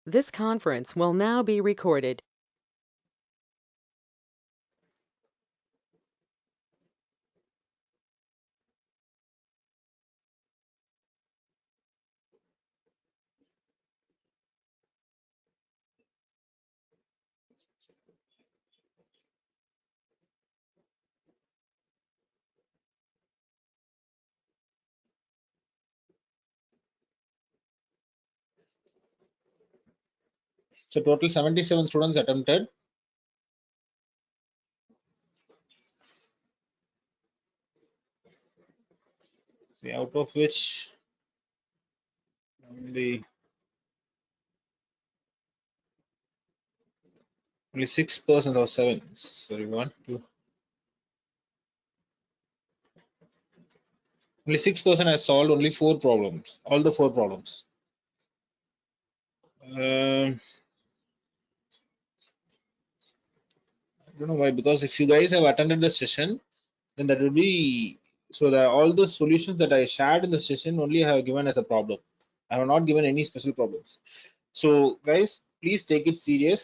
This conference will now be recorded. So total 77 students attempted. Out of which only 6% or 7. Sorry, 1, 2. Only 6% has solved only 4 problems. All the 4 problems. I don't know why. Because if you guys have attended the session, then that will be so that all the solutions that I shared in the session only I have given as a problem. I have not given any special problems. So guys, please take it serious.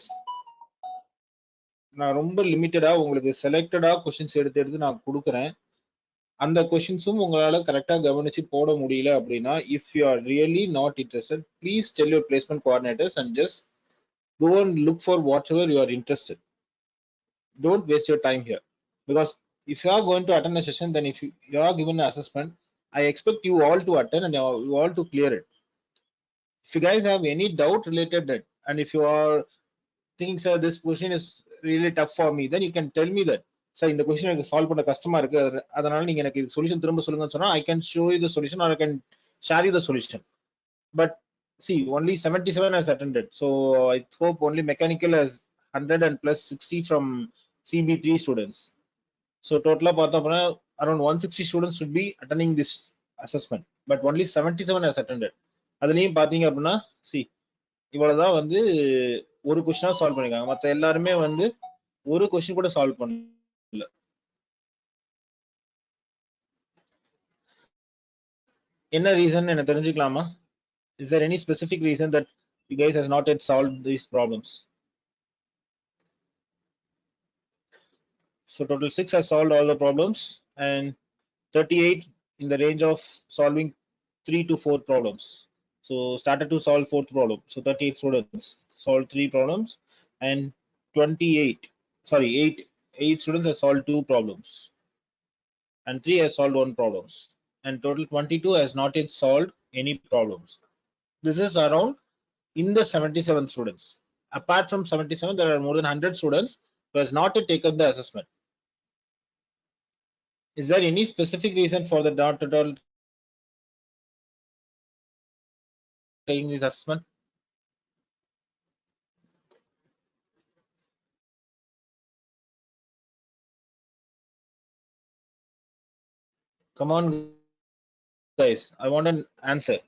நான் ரொம்ப லிமிட்டடா உங்களுக்கு செலக்டடா questions எடுத்து எடுத்து நான் கொடுக்குறேன். அந்த கொஸ்டின்ஸும் உங்களால கரெக்டா கவனிச்சு போட முடியல அப்படின்னா if you are really not interested please tell your placement coordinators and just go and look for whatever you are interested. Don't waste your time here, because if you are going to attend a session, then if you are given an assessment, I expect you all to attend and you all to clear it. If you guys have any doubt related that, and if you are thinking, sir, this question is really tough for me, then you can tell me that, sir, இந்த question எனக்கு solve பண்ண கஷ்டமா இருக்கு, அதனால நீங்க எனக்கு solution திரும்ப சொல்லுங்கன்னு சொன்னா I can show you the solution or I can share you the solution. But see, only 77 has attended, so I hope only mechanical has 100 and plus 60 from CB3 students. So total பார்த்தோம்னா around 160 students should be attending this assessment, but only 77 has attended. அதுலயும் பாத்தீங்க அப்படின்னா see இவ்வளவுதான் வந்து ஒரு கொஸ்டினா solve பண்ணிருக்காங்க. மத்த எல்லாருமே வந்து ஒரு கொஸ்டின் கூட சால்வ் பண்ணல. என்ன ரீசன் என்ன தெரிஞ்சுக்கலாமா? Is there any specific reason that you guys has not yet solved these problems? So total 6 has solved all the problems and 38 in the range of solving 3 to 4 problems. So started to solve 4th problem. So 38 students solved 3 problems and 28, sorry, 8 students have solved 2 problems and 3 has solved 1 problems, and total 22 has not yet solved any problems. This is around in the 77 students. Apart from 77, there are more than 100 students who has not yet taken the assessment. Is there any specific reason for the not at all taking this assessment? Come on, guys. I want an answer.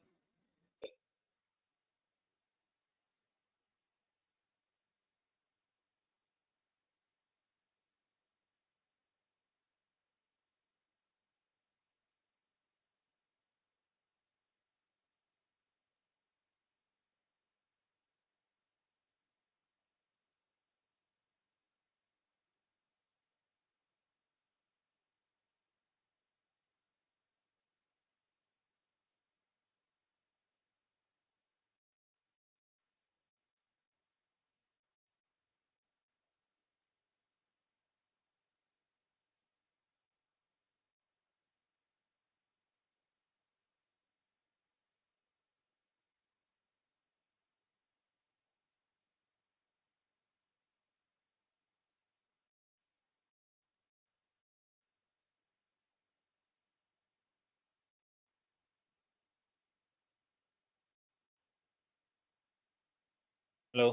Hello.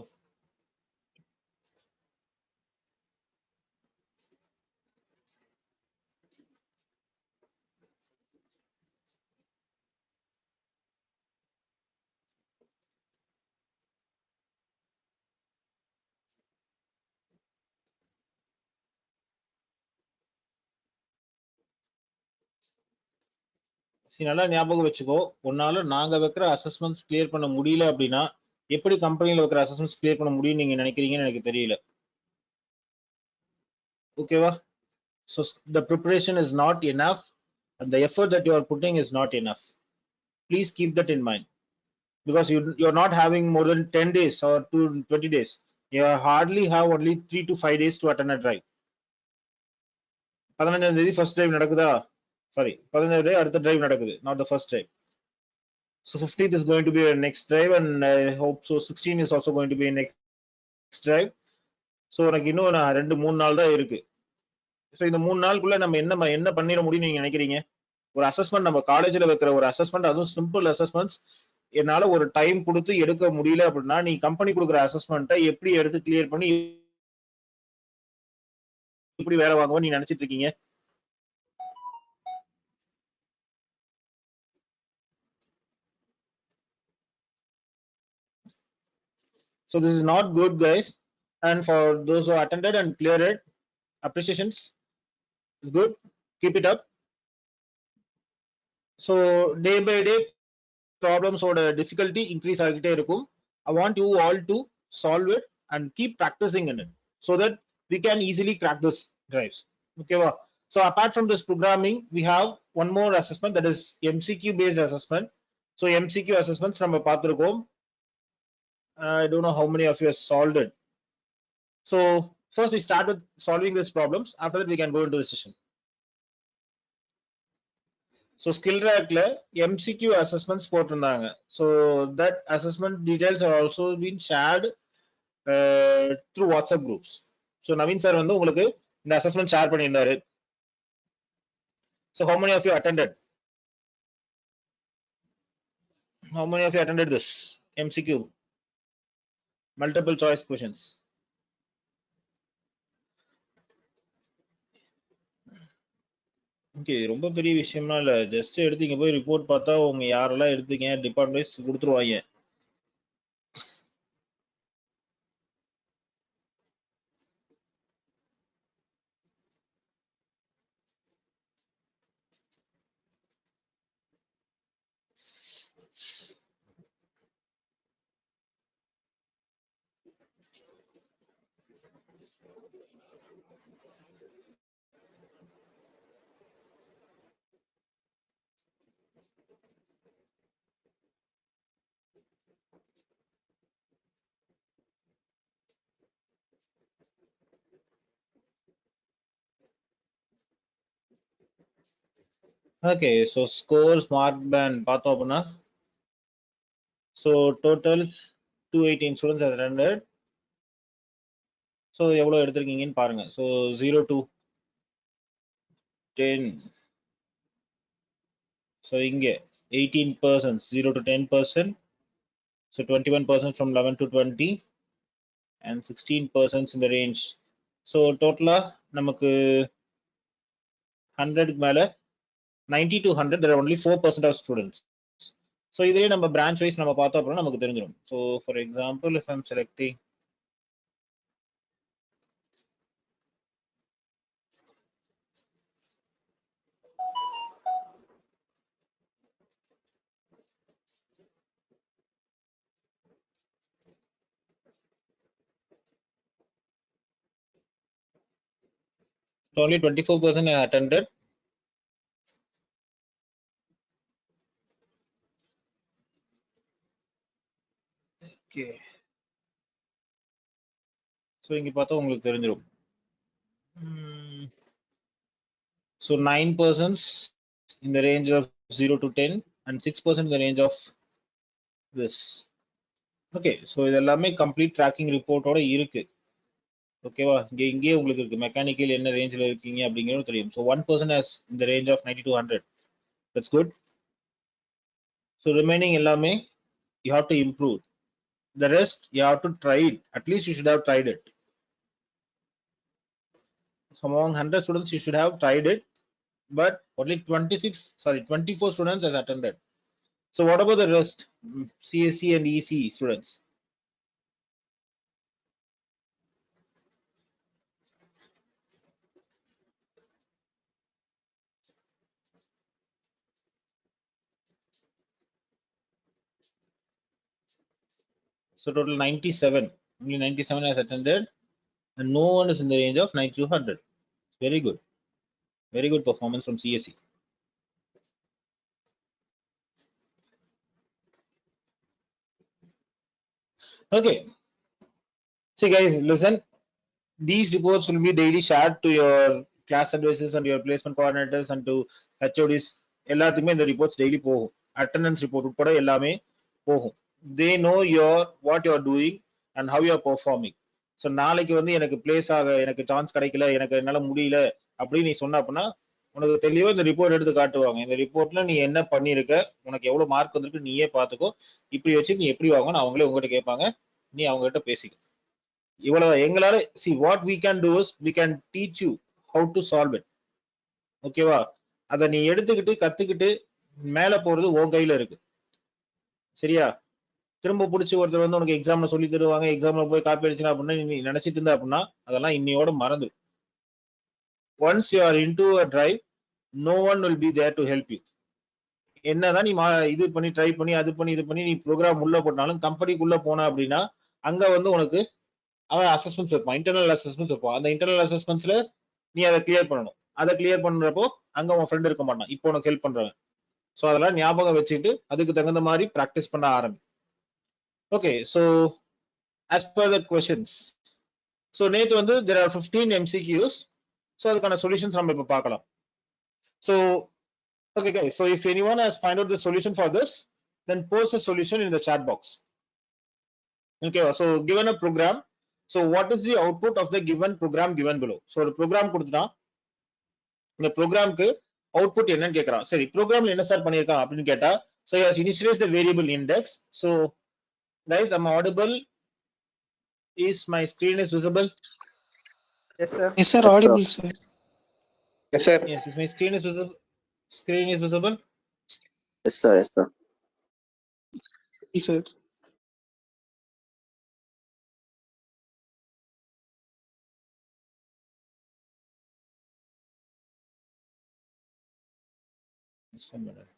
சரி, நல்லா ஞாபகம் வச்சுக்கோ. உன்னால நாங்க வைக்கிற assessments clear பண்ண முடியல அப்படின்னா எப்படி கம்பெனில இருக்கிற அசஸ்மெண்ட்ஸ் கிளியர் பண்ண முடியும் நீங்க நினைக்கிறீங்கன்னு எனக்கு தெரியல. ஓகேவா? So the preparation is not enough and the effort that you are putting is not enough. Please keep that in mind because you're not having more than 10 days or 20 days. You hardly have only 3 to 5 days to attend a drive. 15ஆம் தேதி first drive நடக்குதா? Sorry, 15ஆம் தேதி அடுத்த drive நடக்குது, not the first drive. So 15th is going to be a next drive and I hope so 16 is also going to be a next drive. So எனக்கு இன்னும் 2-3 நாள் தான் இருக்கு. ஸோ இந்த 3 நாளுக்குள்ள நம்ம என்ன பண்ணிட முடியும்னு நீங்க நினைக்கிறீங்க? ஒரு அசஸ்மெண்ட், நம்ம காலேஜ்ல வைக்கிற ஒரு அசஸ்மெண்ட், அதுவும் சிம்பிள் அசஸ்மெண்ட்ஸ் என்னால ஒரு டைம் கொடுத்து எடுக்க முடியல அப்படின்னா நீ கம்பெனி கொடுக்குற அசஸ்மெண்ட்டை எப்படி எடுத்து கிளியர் பண்ணி எப்படி வேலை வாங்குவோம் நீ நினைச்சிட்டு இருக்கீங்க? So this is not good, guys. And for those who attended and cleared it, appreciations. It's good. Keep it up. So day by day problems or difficulty increase ஆகிட்டே இருக்கும். I want you all to solve it and keep practicing in it so that we can easily crack this drives. Okay, wow. So apart from this programming, we have one more assessment, that is MCQ based assessment. So MCQ assessments நம்ம பார்த்திருக்கோம். I don't know how many of you have solved it. So first we start with solving these problems. After that we can go into the session. So SkillRackல MCQ assessments போட்டிருந்தாங்க. So that assessment details are also been shared through WhatsApp groups. So Naveen sir வந்து உங்களுக்கு இந்த assessment share பண்ணியிருந்தாரு. So how many of you attended? How many of you attended this MCQ? Multiple choice questions. Okay, ரொம்ப பெரிய விஷயம்லாம் இல்ல. Just எடுத்து இங்க போய் ரிப்போர்ட் பார்த்தா உங்க யாரெல்லாம் எடுத்தீங்க டிபார்ட்மெண்ட் வைஸ் கொடுத்துருவாங்க. Okay, so scores mark band பார்த்தோம் அப்படின்னா, so total 218 students attended. So எவ்வளோ எடுத்திருக்கீங்கன்னு பாருங்க. So 0 to 10. ஸோ இங்கே 18%, 0 to 10%. So 21% from 11 to 20 and 16% in the range. So டோட்டலாக நமக்கு 100க்கு மேலே 90 to 100, there are only 4% of students. So இதே நம்ம பிரான்ச் வைஸ் நம்ம பார்த்தோம் அப்படின்னா நமக்கு தெரிஞ்சிடும். So for example, if I'm selecting only 24% attended. Okay. So இங்க பார்த்தா உங்களுக்கு தெரிஞ்சிடும். So 9% in the range of 0 to 10 and 6% in the range of this. Okay, so இது எல்லாமே கம்ப்ளீட் ட்ராக்கிங் ரிப்போர்ட்டோட இருக்கு. ஓகேவா? இங்கே உங்களுக்கு இருக்கு மெக்கானிக்கல் என்ன ரேஞ்சில் இருக்கீங்க அப்படிங்கிறது தெரியும். So 1% has in the range of 90 to 100. That's good. So remaining எல்லாமே you have to improve. The rest you have to try it. At least you should have tried it. So among 100 students you should have tried it, but only 24 students has attended. So what about the rest, CSC and EC students? So total 97. Only 97 has attended, and no one is in the range of 90 to 100. Very good. Very good performance from CSE. Okay. See guys, listen. These reports will be daily shared to your class advisors and your placement coordinators and to HODs. எல்லாத்துக்குமே இந்த reports daily போகும். Attendance report உட்பட எல்லாமே போகும். They know what you are doing and how you are performing. So நாளைக்கு வந்து எனக்கு place ஆக எனக்கு சான்ஸ் கிடைக்கல, எனக்கு என்னால முடியல அப்படின்னு நீ சொன்ன அப்படின்னா உனக்கு தெளிவா இந்த ரிப்போர்ட் எடுத்து காட்டுவாங்க. இந்த ரிப்போர்ட்ல நீ என்ன பண்ணிருக்க, உனக்கு எவ்வளவு மார்க் வந்திருக்கு நீயே பாத்துக்கோ. இப்படி வச்சு நீ எப்படி வாங்கன்னு அவங்களே உங்ககிட்ட கேட்பாங்க. நீ அவங்க கிட்ட பேசிக்க. இவ்வளவு எங்களால see what we can do is we can teach you how to solve it. ஓகேவா? அத நீ எடுத்துக்கிட்டு கத்துக்கிட்டு மேல போறது உன் கையில இருக்கு. சரியா? திரும்ப புடிச்சு ஒருத்தர் வந்து உனக்கு எக்ஸாம்ல சொல்லி தருவாங்க, எக்ஸாம்ல போய் காப்பி அடிச்சா அப்படின்னா நீ நினைச்சிட்டு இருந்த அப்படின்னா அதெல்லாம் இன்னையோட மறந்து. Once you are into a drive, no one will be there to help you. என்னதான் நீ இது பண்ணி ட்ரை பண்ணி அது பண்ணி இது பண்ணி நீ ப்ரோக்ராம் உள்ள போட்டாலும் கம்பெனிக்குள்ள போனா அப்படின்னா அங்க வந்து உனக்கு அவன் அசஸ்மெண்ட்ஸ் வைப்பான், இன்டர்னல் அசஸ்மெண்ட்ஸ் வைப்பான். அந்த இன்டர்னல் அசஸ்மெண்ட்ஸ்ல நீ அதை கிளியர் பண்ணணும். அதை கிளியர் பண்றப்போ அங்க உன் ஃப்ரெண்ட் இருக்க மாட்டான், இப்போ உனக்கு ஹெல்ப் பண்றவன். ஸோ அதெல்லாம் ஞாபகம் வச்சுட்டு அதுக்கு தகுந்த மாதிரி ப்ராக்டிஸ் பண்ண ஆரம்பி. Okay, so as per the questions, so நேற்று வந்து there are 15 MCQs. ஸோ அதுக்கான சொல்யூஷன்ஸ் நம்ம இப்போ பார்க்கலாம். So okay guys, so if anyone has find out the solution for this, then post the solution in the chat box. Okay, so given a program, so what is the output of the given program given below? So ஒரு program கொடுத்துட்டா இந்த ப்ரோக்ராம்க்கு output என்னன்னு கேக்குறான். சரி, ப்ரோக்ராம்ல என்ன sir பண்ணிருக்கான் அப்படின்னு கேட்டா, so he has initialized the variable index. So guys, am I audible? Is my screen is visible? Yes sir. Yes sir, audible sir. Yes sir. Yes, is my screen is visible? Screen is visible? Yes sir, yes sir. Yes sir. Just a minute.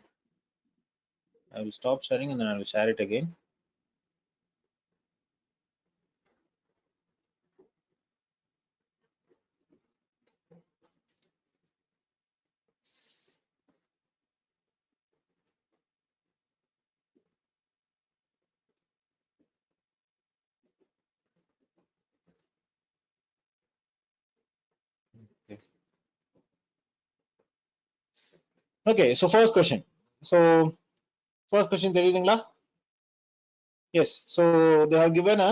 I will stop sharing and then I will share it again. Okay, so first question. So first question தெரியுதுங்களா? Yes, so they have given a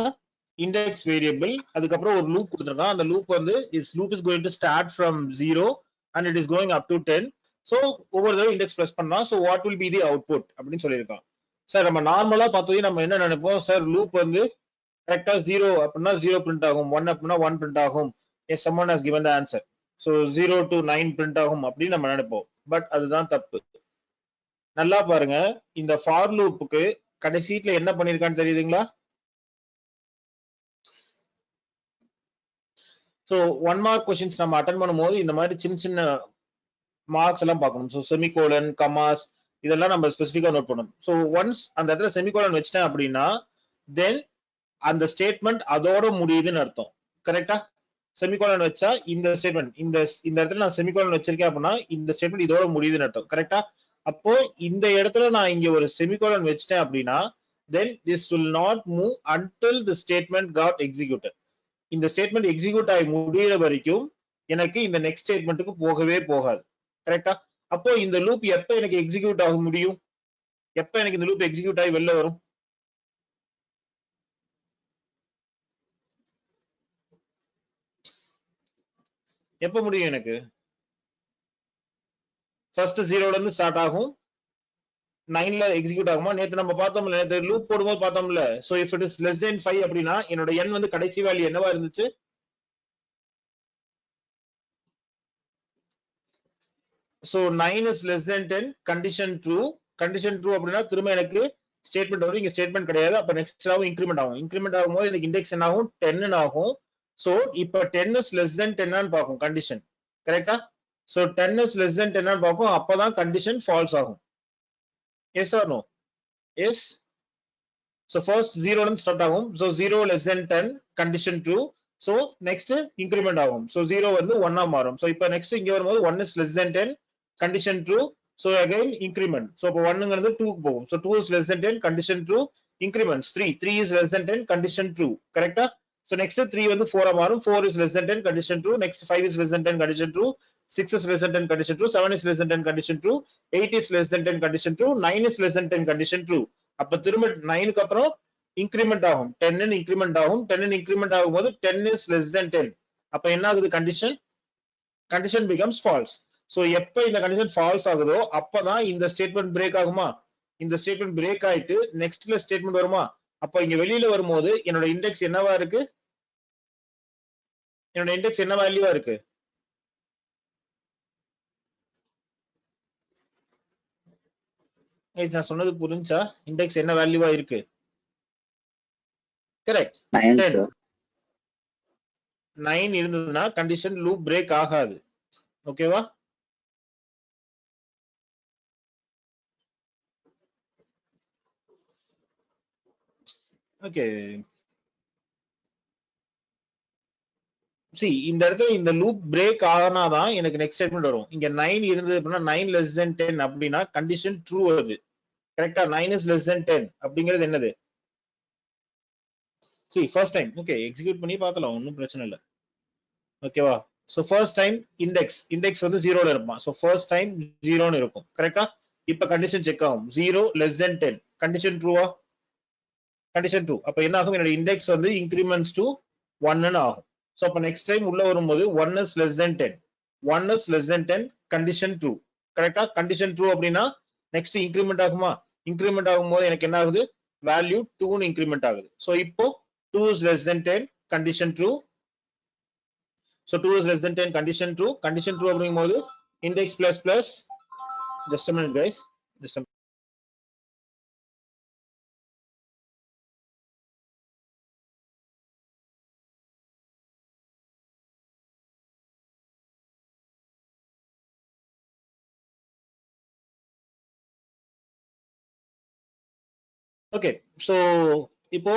index variable. அதுக்கப்புறம் ஒரு loop கொடுத்திருக்கான். அந்த loop வந்து loop is going to start from 0 and it is going up to 10. So ஒவ்வொரு தடவை index press பண்ணா so what will be the output அப்படின்னு சொல்லியிருக்கான். Sir நம்ம நார்மலா பார்த்தோம் நம்ம என்ன நினைப்போம், சார் லூப் வந்து கரெக்டா 0 அப்படின்னா 0 பிரிண்ட் ஆகும், 1 அப்படின்னா 1 பிரிண்ட் ஆகும். Yes, someone has given the answer. So 0 to 9 print ஆகும் அப்படின்னு நம்ம நினைப்போம். பட் அதுதான் தப்பு. நல்லா பாருங்க, இந்த ஃபார் லூப்புக்கு கடைசீட்ல என்ன பண்ணிருக்கான்னு தெரியுதுங்களா? ஸோ 1 மார்க் கொஸ்டின்ஸ் நம்ம அட்டன் பண்ணும்போது இந்த மாதிரி சின்ன சின்ன மார்க்ஸ் எல்லாம் பார்க்கணும். ஸோ செமிகோலன், கமாஸ் இதெல்லாம் நம்ம ஸ்பெசிஃபிக்கா நோட் பண்ணணும். ஸோ ஒன்ஸ் அந்த இடத்துல செமிகோலன் வச்சிட்டேன் அப்படின்னா தென் அந்த ஸ்டேட்மெண்ட் அதோட முடியுதுன்னு அர்த்தம். கரெக்டா? செமிகோலன் வச்சா இந்த ஸ்டேட்மெண்ட் இந்த இடத்துல நான் செமிகோலன் வச்சிருக்கேன் அப்படின்னா இந்த ஸ்டேட்மெண்ட் இதோட முடியுதுன்னு அர்த்தம். கரெக்டா? அப்போ இந்த இடத்துல நான் இங்க ஒரு செமிகோலன் வச்சிட்டேன் அப்படின்னா then this will not move until the statement got executed. இந்த ஸ்டேட்மெண்ட் எக்ஸிக்யூட் ஆகி முடியிற வரைக்கும் எனக்கு இந்த நெக்ஸ்ட் ஸ்டேட்மெண்ட்டுக்கு போகவே போகாது. கரெக்டா? அப்போ இந்த லூப் எப்ப எனக்கு எக்ஸிக்யூட் ஆக முடியும், எப்ப எனக்கு இந்த லூப் எக்ஸிக்யூட் ஆகி வெளில வரும்? எப்ப முடியும் எனக்கு? ஃபர்ஸ்ட் 0ல இருந்து ஸ்டார்ட் ஆகும், 9ல எக்ஸிக்யூட் ஆகுமா? நேத்து நம்ம பார்த்தோம்ல, நேத்து லூப் போடும்போது பார்த்தோம்ல. So if it is less தென் 5 அப்படின்னா என்னோட n வந்து கடைசி வேல்யூ என்னவா இருந்துச்சு? So 9 is less than 10, condition true. Condition true அப்படின்னா திரும்ப எனக்கு ஸ்டேட்மெண்ட் வரும். இங்க ஸ்டேட்மெண்ட் கிடையாது. அப்ப நெக்ஸ்ட் ஆகும் இன்கிரிமெண்ட் ஆகும். இன்கிரிமெண்ட் ஆகும்போது எனக்கு இண்டெக்ஸ் என்ன ஆகும்? 10 ஆகும். சோ இப்ப 10 is less than 10 பார்க்கும் கண்டிஷன். கரெக்டா? சோ 10 is less than 10 பார்க்கும். அப்பதான் கண்டிஷன் ஃபால்ஸ் ஆகும். Yes or no? Yes? So first 0 ல start ஆகும். So 0 less than 10 condition true. So next increment ஆகும். So 0 வந்து 1 ஆ மாறும். So இப்போ next இங்க வரும்போது 1 is less than 10 condition true. So again increment. So இப்போ 1ங்கிறது 2 க்கு போகும். So 2 is less than 10 condition true. Increments 3 is less than 10 condition true. Correct? So next 3 வந்து 4 ஆ மாறும். 4 is less than 10 condition true. Next 5 is less than 10 condition true. 6 is less than 10 condition true. 7 is less than 10 condition true. 8 is less than 10 condition true. 9 is less than 10 condition true. அப்ப திரும்ப 9 க்கு அப்புறம் increment ஆகும். 10 ன்னு increment ஆகும். 10 ன்னு increment ஆகும்போது 10 is less than 10. அப்ப என்ன ஆகுது condition? Condition becomes false. So எப்ப இந்த condition false ஆகுதோ அப்பதான் இந்த statement break ஆகுமா? இந்த statement break ஆயிட்டு nextல statement வருமா? அப்ப இங்க வெளியில வரும்போது என்னோட index என்னவா இருக்கு? என்னோட index என்ன வேல்யூவா இருக்கு? நான் சொன்னது புரிஞ்சா? index என்ன வேல்யூவா இருக்கு? Correct 9, sir. 9 இருந்ததுன்னா கண்டிஷன் லூப் பிரேக் ஆகாது. ஓகேவா? ஓகே. see இந்த இடத்துல இந்த லூப் பிரேக் ஆனாதான் எனக்கு நெக்ஸ்ட் ஸ்டேட்மெண்ட் வரும். இங்க 9 இருந்தது அப்படின்னா 9 less than 10 அப்படின்னா கண்டிஷன் ட்ரூ வருது. கரெக்டா? 9 is less than 10 அப்படிங்கிறது என்னது? see first time okay execute பண்ணி பார்க்கலாம், ஒன்றும் பிரச்சனை இல்லை. ஓகேவா? சோ ஃபர்ஸ்ட் டைம் இண்டெக்ஸ் வந்து 0ல இருக்கும். சோ ஃபர்ஸ்ட் டைம் 0ன்னு இருக்கும். கரெக்ட்டா? இப்ப கண்டிஷன் செக் ஆகும். 0 less than 10 கண்டிஷன் ட்ரூவா? Condition true. அப்ப என்ன ஆகும்? என்னோட இண்டெக்ஸ் வந்து இன்கிரிமெண்ட்ஸ் டு 1 ன்னு ஆகும். சோ அப்ப நெக்ஸ்ட் டைம் உள்ள வரும்போது 1 is less than 10 1 is less than 10 condition true. கரெக்ட்டா? கண்டிஷன் ட்ரூ அப்படின்னா நெக்ஸ்ட் இன்கிரிமெண்ட் ஆகுமா? இன்கிரிமெண்ட் ஆகும்போது எனக்கு என்ன ஆகுது? வேல்யூ 2 ன்னு இன்கிரிமெண்ட் ஆகுது. சோ இப்போ 2 is less than 10 condition true. So 2 is less than 10 condition true. Condition true அப்படிங்கும்போது index plus plus. Just a minute guys. Just a minute. Okay. So இப்போ